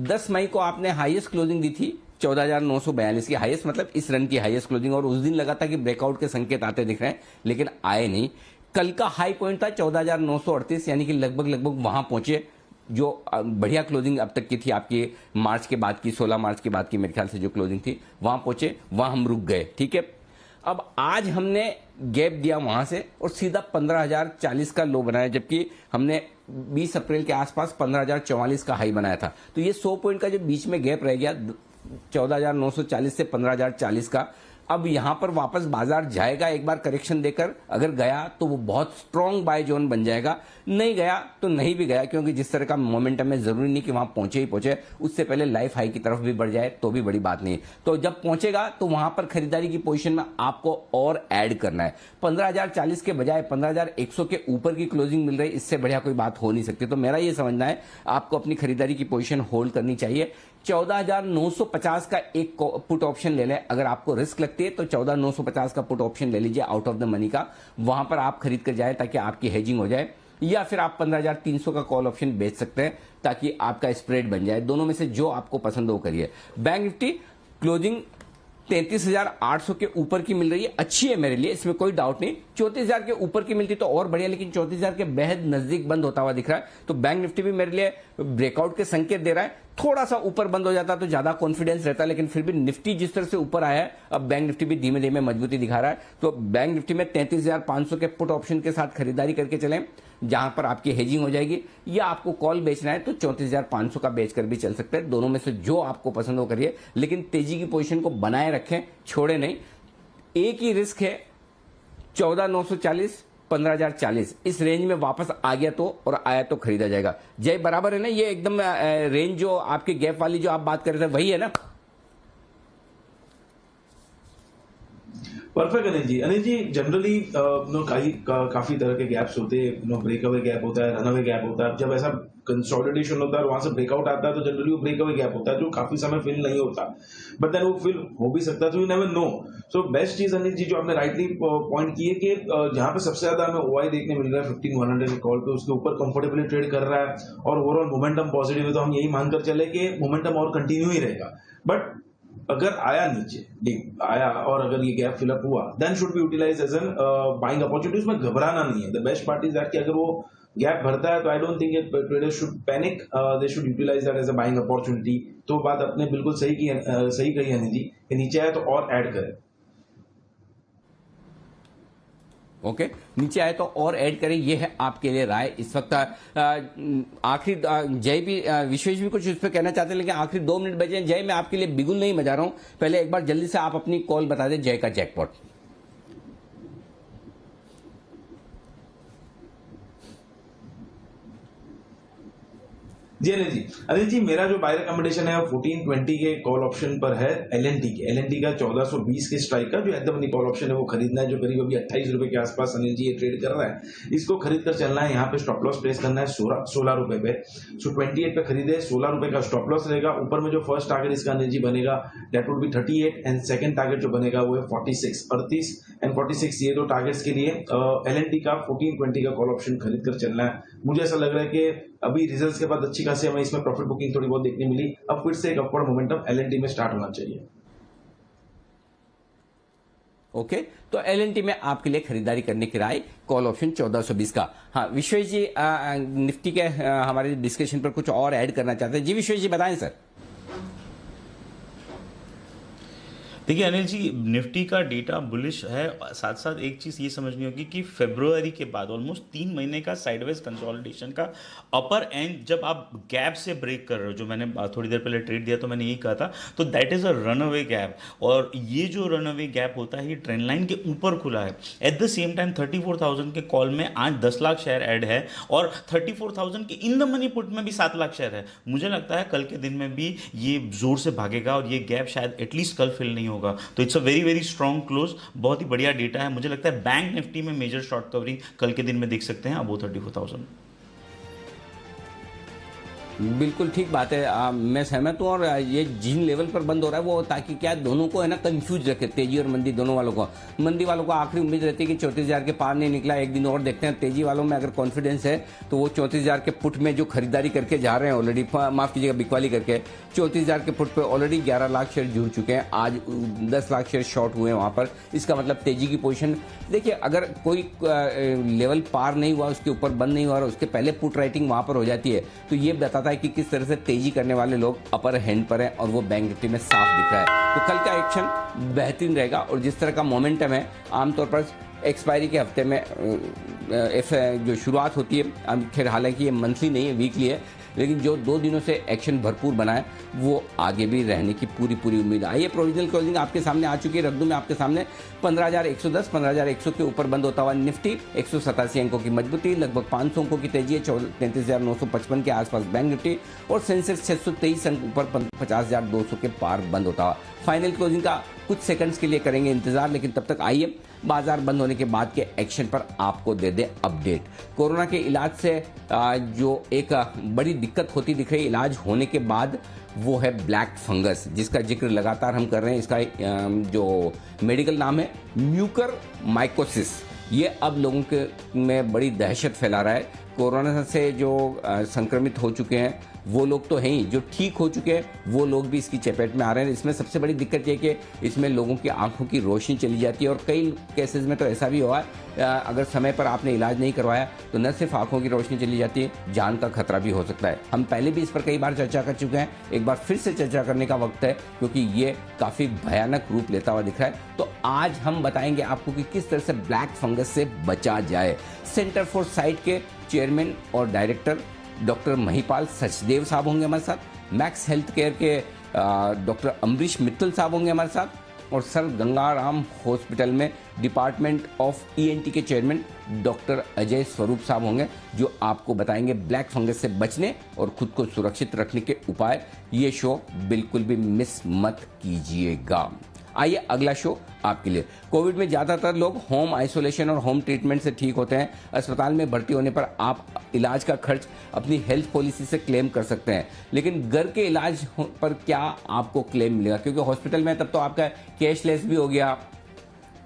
10 मई को आपने हाईएस्ट क्लोजिंग दी थी 14,942 की, हाईएस्ट मतलब इस रन की हाईएस्ट क्लोजिंग, और उस दिन लगा था कि ब्रेकआउट के संकेत आते दिख रहे हैं लेकिन आए नहीं। कल का हाई पॉइंट था 14,938 यानी कि लगभग वहां पहुंचे जो बढ़िया क्लोजिंग अब तक की थी आपकी मार्च के बाद की, 16 मार्च के बाद की मेरे ख्याल से जो क्लोजिंग थी वहां पहुंचे, वहां हम रुक गए। ठीक है, अब आज हमने गैप दिया वहां से और सीधा 15,040 का लो बनाया, जबकि हमने 20 अप्रैल के आसपास 15,044 का हाई बनाया था। तो ये 100 पॉइंट का जो बीच में गैप रह गया 14,940 से 15,040 का, अब यहां पर वापस बाजार जाएगा एक बार करेक्शन देकर। अगर गया तो वो बहुत स्ट्रॉन्ग बाय जोन बन जाएगा, नहीं गया तो नहीं भी गया, क्योंकि जिस तरह का मोमेंटम है जरूरी नहीं कि वहां पहुंचे ही पहुंचे, उससे पहले लाइफ हाई की तरफ भी बढ़ जाए तो भी बड़ी बात नहीं। तो जब पहुंचेगा तो वहां पर खरीदारी की पोजीशन में आपको और ऐड करना है। 15,040 के बजाय 15,100 के ऊपर की क्लोजिंग मिल रही, इससे बढ़िया कोई बात हो नहीं सकती। तो मेरा ये समझना है आपको अपनी खरीदारी की पोजीशन होल्ड करनी चाहिए। 14,950 का एक पुट ऑप्शन ले लें। अगर आपको रिस्क लगती है तो 14,950 का पुट ऑप्शन ले लीजिए आउट ऑफ द मनी का, वहां पर आप खरीद कर जाए ताकि आपकी हेजिंग हो जाए, या फिर आप 15,300 का कॉल ऑप्शन बेच सकते हैं ताकि आपका स्प्रेड बन जाए। दोनों में से जो आपको पसंद हो करिए। बैंक निफ्टी क्लोजिंग 33,800 के ऊपर की मिल रही है, अच्छी है मेरे लिए, इसमें कोई डाउट नहीं। 34,000 के ऊपर की मिलती तो और बढ़िया, लेकिन 34,000 के बेहद नजदीक बंद होता हुआ दिख रहा है। तो बैंक निफ्टी भी मेरे लिए ब्रेकआउट के संकेत दे रहा है। थोड़ा सा ऊपर बंद हो जाता तो ज्यादा कॉन्फिडेंस रहता, लेकिन फिर भी निफ्टी जिस तरह से ऊपर आया है, अब बैंक निफ्टी भी धीमे धीमे मजबूती दिखा रहा है। तो बैंक निफ्टी में 33,500 के पुट ऑप्शन के साथ खरीदारी करके चलें, जहां पर आपकी हेजिंग हो जाएगी, या आपको कॉल बेचना है तो 34,500 का बेचकर भी चल सकते हैं। दोनों में से जो आपको पसंद हो करिए, लेकिन तेजी की पोजीशन को बनाए रखें, छोड़े नहीं। एक ही रिस्क है 14,940 15,040 इस रेंज में वापस आ गया तो, और आया तो खरीदा जाएगा। जय बराबर है ना, ये एकदम रेंज जो आपके गैप वाली जो आप बात कर रहे थे वही है ना? परफेक्ट अनिल जी जनरली काफी तरह के गैप्स होते हैं, ब्रेकअवे गैप होता है, रनअवे गैप होता है। जब ऐसा कंसोलिडेशन होता है और वहां से ब्रेकआउट आता है तो जनरली वो ब्रेकअवे गैप होता है जो काफी समय फिल नहीं होता, बट देन वो फिल हो भी सकता है, तो you never know. So best चीज अनिल जी जो आपने राइटली पॉइंट की है कि जहां पे सबसे ज्यादा हमें ओआई देखने मिल रहा है 15100 के कॉल पे, उसके ऊपर कंफर्टेबली ट्रेड कर रहा है और ओवरऑल मोमेंटम पॉजिटिव है, तो हम यही मानकर चले कि मोमेंटम और कंटिन्यू ही रहेगा। बट अगर आया नीचे आया और अगर ये गैप फिलअप हुआ then should be utilise as an buying opportunity. उसमें घबराना नहीं है। The best part is that कि अगर वो गैप भरता है तो I don't think traders should panic, they should utilise that as a buying opportunity. तो बात आपने बिल्कुल सही कही अनिल जी कि नीचे आया तो और ऐड करें। ओके, नीचे आए तो और ऐड करें, ये है आपके लिए राय इस वक्त। आखिरी जय भी विश्वेश भी कुछ उस पर कहना चाहते हैं, लेकिन आखिरी 2 मिनट बचे हैं। जय, मैं आपके लिए बिल्कुल नहीं बजा रहा हूं, पहले एक बार जल्दी से आप अपनी कॉल बता दें जय का जैकपॉट। जी अनिल जी मेरा जो बाय रिकमेंडेशन है 1420 के कॉल ऑप्शन पर है एलएनटी का 1420 के स्ट्राइक का जो at the money call option है वो खरीदना है, जो करीब अभी 28 रुपए के आसपास अनिल जी ये ट्रेड कर रहा है। इसको खरीद कर चलना है, यहाँ पे स्टॉप लॉस प्लेस करना है 16 रुपए पे। सो 28 पे खरीदे, 16 रुपए का स्टॉप लॉस रहेगा। ऊपर में जो फर्स्ट टारगेट इसका अनिल जी बनेगा that would be 38 and second target जो बनेगा वो है 46 एंड 46। ये 2 टारगेट्स के लिए एलएनटी का 1420 का कॉल ऑप्शन खरीद कर चलना है। मुझे ऐसा लग रहा है कि अभी रिजल्ट्स के बाद अच्छी खासी हमें इसमें प्रॉफिट बुकिंग थोड़ी बहुत देखने मिली। अब फिर से एक अपवर्ड मोमेंटम एलएनटी में स्टार्ट होना चाहिए। ओके, तो एलएनटी में आपके लिए खरीदारी करने की राय कॉल ऑप्शन 1420 का। हाँ विश्वेश जी, निफ्टी के हमारे डिस्कशन पर कुछ और ऐड करना चाहते हैं। जी विश्वेश जी बताएं सर। देखिए अनिल जी निफ्टी का डेटा बुलिश है, साथ साथ एक चीज़ ये समझनी होगी कि फरवरी के बाद ऑलमोस्ट 3 महीने का साइडवेज कंसोलिडेशन का अपर एंड जब आप गैप से ब्रेक कर रहे हो, जो मैंने थोड़ी देर पहले ट्रेड दिया तो मैंने यही कहा था, तो that is a run away gap. और ये जो रन अवे गैप होता है ये ट्रेंड लाइन के ऊपर खुला है। एट द सेम टाइम 34,000 के कॉल में आज 10 लाख शेयर ऐड है और 34,000 के इन द मनी पुट में भी 7 लाख शेयर है। मुझे लगता है कल के दिन में भी ये जोर से भागेगा और ये गैप शायद एटलीस्ट कल फिल नहीं होगा। तो it's a very very strong close, बहुत ही बढ़िया डेटा है। मुझे लगता है बैंक निफ्टी में मेजर शॉर्ट कवरिंग कल के दिन में देख सकते हैं अबो 34,000। बिल्कुल ठीक बात है, मैं सहमत हूँ। और ये जिन लेवल पर बंद हो रहा है वो ताकि क्या दोनों को है ना कंफ्यूज रखे, तेजी और मंदी दोनों वालों को। मंदी वालों को आखिरी उम्मीद रहती है कि 34,000 के पार नहीं निकला, एक दिन और देखते हैं। तेजी वालों में अगर कॉन्फिडेंस है तो वो 34,000 के पुट में जो खरीदारी करके जा रहे हैं ऑलरेडी, माफ कीजिएगा बिकवाली करके, 34,000 के पुट पे ऑलरेडी 11 लाख शेयर जुड़ चुके हैं। आज 10 लाख शेयर शॉर्ट हुए हैं वहां पर। इसका मतलब तेजी की पोजीशन देखिए, अगर कोई लेवल पार नहीं हुआ, उसके ऊपर बंद नहीं हुआ और उसके पहले पुट राइटिंग वहां पर हो जाती है तो ये बताता है कि किस तरह से तेजी करने वाले लोग अपर हैंड पर हैं और वो बैंक निफ्टी में साफ दिख रहा है। तो कल का एक्शन बेहतरीन रहेगा और जिस तरह का मोमेंटम है आमतौर पर एक्सपायरी के हफ्ते में जो शुरुआत होती है, खैर हालांकि ये मंथली नहीं है वीकली है, लेकिन जो 2 दिनों से एक्शन भरपूर बना है वो आगे भी रहने की पूरी उम्मीद है। आइए प्रोविजनल क्लोजिंग आपके सामने आ चुकी है, रख दूं मैं आपके सामने 15,110, 15,100 के ऊपर बंद होता हुआ निफ्टी, 187 अंकों की मजबूती, लगभग 500 अंकों की तेजी है, 33,955 के आसपास बैंक निफ्टी और सेंसेक्स 623 अंक ऊपर 50,200 के पार बंद होता हुआ। फाइनल क्लोजिंग का कुछ सेकंड्स के लिए करेंगे इंतजार, लेकिन तब तक आइए बाजार बंद होने के बाद के एक्शन पर आपको दे दे अपडेट। कोरोना के इलाज से जो एक बड़ी दिक्कत होती दिख रही इलाज होने के बाद, वो है ब्लैक फंगस, जिसका जिक्र लगातार हम कर रहे हैं। इसका जो मेडिकल नाम है म्यूकर माइकोसिस। ये अब लोगों के में बड़ी दहशत फैला रहा है। कोरोना से जो संक्रमित हो चुके हैं वो लोग तो हैं ही, जो ठीक हो चुके हैं वो लोग भी इसकी चपेट में आ रहे हैं। इसमें सबसे बड़ी दिक्कत ये कि इसमें लोगों की आंखों की रोशनी चली जाती है और कई केसेस में तो ऐसा भी हुआ है अगर समय पर आपने इलाज नहीं करवाया तो न सिर्फ आंखों की रोशनी चली जाती है, जान का खतरा भी हो सकता है। हम पहले भी इस पर कई बार चर्चा कर चुके हैं, एक बार फिर से चर्चा करने का वक्त है क्योंकि ये काफ़ी भयानक रूप लेता हुआ दिख रहा है। तो आज हम बताएंगे आपको कि किस तरह से ब्लैक फंगस से बचा जाए। सेंटर फॉर साइट के चेयरमैन और डायरेक्टर डॉक्टर महिपाल सचदेव साहब होंगे हमारे साथ, मैक्स हेल्थ केयर के डॉक्टर अमरीश मित्तल साहब होंगे हमारे साथ और सर गंगाराम हॉस्पिटल में डिपार्टमेंट ऑफ ईएनटी के चेयरमैन डॉक्टर अजय स्वरूप साहब होंगे, जो आपको बताएंगे ब्लैक फंगस से बचने और खुद को सुरक्षित रखने के उपाय। ये शो बिल्कुल भी मिस मत कीजिएगा। आइए अगला शो आपके लिए। कोविड में ज्यादातर लोग होम आइसोलेशन और होम ट्रीटमेंट से ठीक होते हैं। अस्पताल में भर्ती होने पर आप इलाज का खर्च अपनी हेल्थ पॉलिसी से क्लेम कर सकते हैं, लेकिन घर के इलाज पर क्या आपको क्लेम मिलेगा? क्योंकि हॉस्पिटल में तब तो आपका कैशलेस भी हो गया,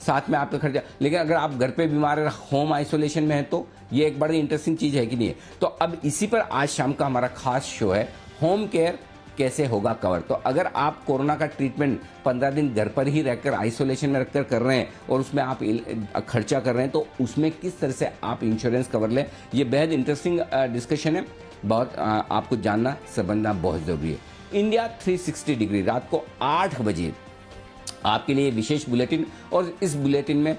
साथ में आपका खर्चा, लेकिन अगर आप घर पे बीमार है, होम आइसोलेशन में है, तो ये एक बड़ी इंटरेस्टिंग चीज है कि नहीं है? तो अब इसी पर आज शाम का हमारा खास शो है, होम केयर कैसे होगा कवर। तो अगर आप कोरोना का ट्रीटमेंट 15 दिन घर पर ही रहकर आइसोलेशन में रखकर कर रहे हैं और उसमें आप खर्चा कर रहे हैं, तो उसमें किस तरह से आप इंश्योरेंस कवर लें, ये बेहद इंटरेस्टिंग डिस्कशन है। बहुत आपको जानना समझना बहुत जरूरी है। इंडिया 360 डिग्री रात को 8 बजे आपके लिए विशेष बुलेटिन, और इस बुलेटिन में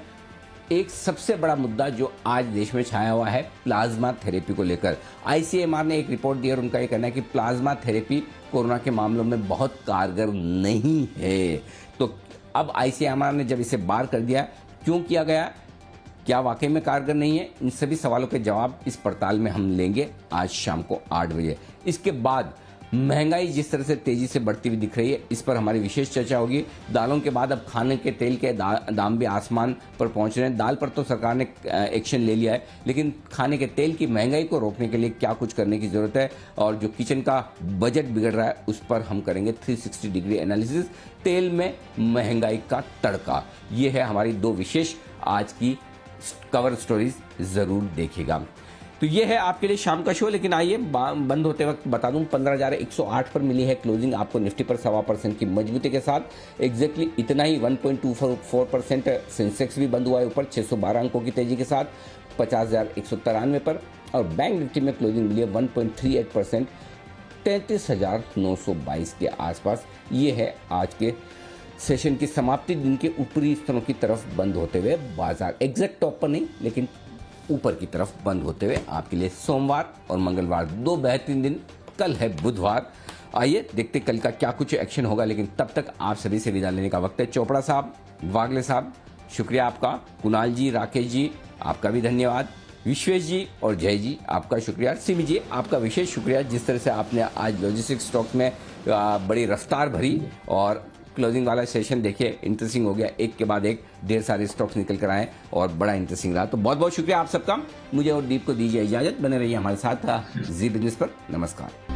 एक सबसे बड़ा मुद्दा जो आज देश में छाया हुआ है, प्लाज्मा थेरेपी को लेकर। आईसीएमआर ने एक रिपोर्ट दी और उनका ये कहना है कि प्लाज्मा थेरेपी कोरोना के मामलों में बहुत कारगर नहीं है। तो अब आईसीएमआर ने जब इसे बाहर कर दिया, क्यों किया गया, क्या वाकई में कारगर नहीं है, इन सभी सवालों के जवाब इस पड़ताल में हम लेंगे आज शाम को 8 बजे। इसके बाद महंगाई जिस तरह से तेजी से बढ़ती हुई दिख रही है, इस पर हमारी विशेष चर्चा होगी। दालों के बाद अब खाने के तेल के दाम भी आसमान पर पहुंच रहे हैं। दाल पर तो सरकार ने एक्शन ले लिया है, लेकिन खाने के तेल की महंगाई को रोकने के लिए क्या कुछ करने की जरूरत है, और जो किचन का बजट बिगड़ रहा है उस पर हम करेंगे 360 डिग्री एनालिसिस। तेल में महंगाई का तड़का, ये है हमारी 2 विशेष आज की कवर स्टोरीज, जरूर देखिएगा। तो ये है आपके लिए शाम का शो, लेकिन आइए बंद होते वक्त बता दूं 15,108 पर मिली है क्लोजिंग आपको निफ्टी पर 1.25% की मजबूती के साथ। एग्जैक्टली इतना ही 1.24% सेंसेक्स भी बंद हुआ है ऊपर 612 अंकों की तेजी के साथ 50,193 पर, और बैंक निफ्टी में क्लोजिंग मिली है 1.38% 33,922 के आसपास। ये है आज के सेशन की समाप्ति। दिन के ऊपरी स्तरों की तरफ बंद होते हुए बाजार, एग्जैक्ट टॉप पर नहीं लेकिन ऊपर की तरफ बंद होते हुए आपके लिए सोमवार और मंगलवार 2 बेहतरीन दिन। कल है बुधवार, आइए देखते कल का क्या कुछ एक्शन होगा, लेकिन तब तक आप सभी से विदा लेने का वक्त है। चोपड़ा साहब, वागले साहब, शुक्रिया आपका। कुणाल जी, राकेश जी, आपका भी धन्यवाद। विश्वेश जी और जय जी, आपका शुक्रिया। सिमी जी, आपका विशेष शुक्रिया, जिस तरह से आपने आज लॉजिस्टिक्स स्टॉक में बड़ी रफ्तार भरी और क्लोजिंग वाला सेशन देखिए इंटरेस्टिंग हो गया, एक के बाद एक ढेर सारे स्टॉक्स निकल कर आए और बड़ा इंटरेस्टिंग रहा। तो बहुत बहुत शुक्रिया आप सबका। मुझे और दीप को दीजिए इजाजत, बने रहिए हमारे साथ जी बिजनेस पर। नमस्कार।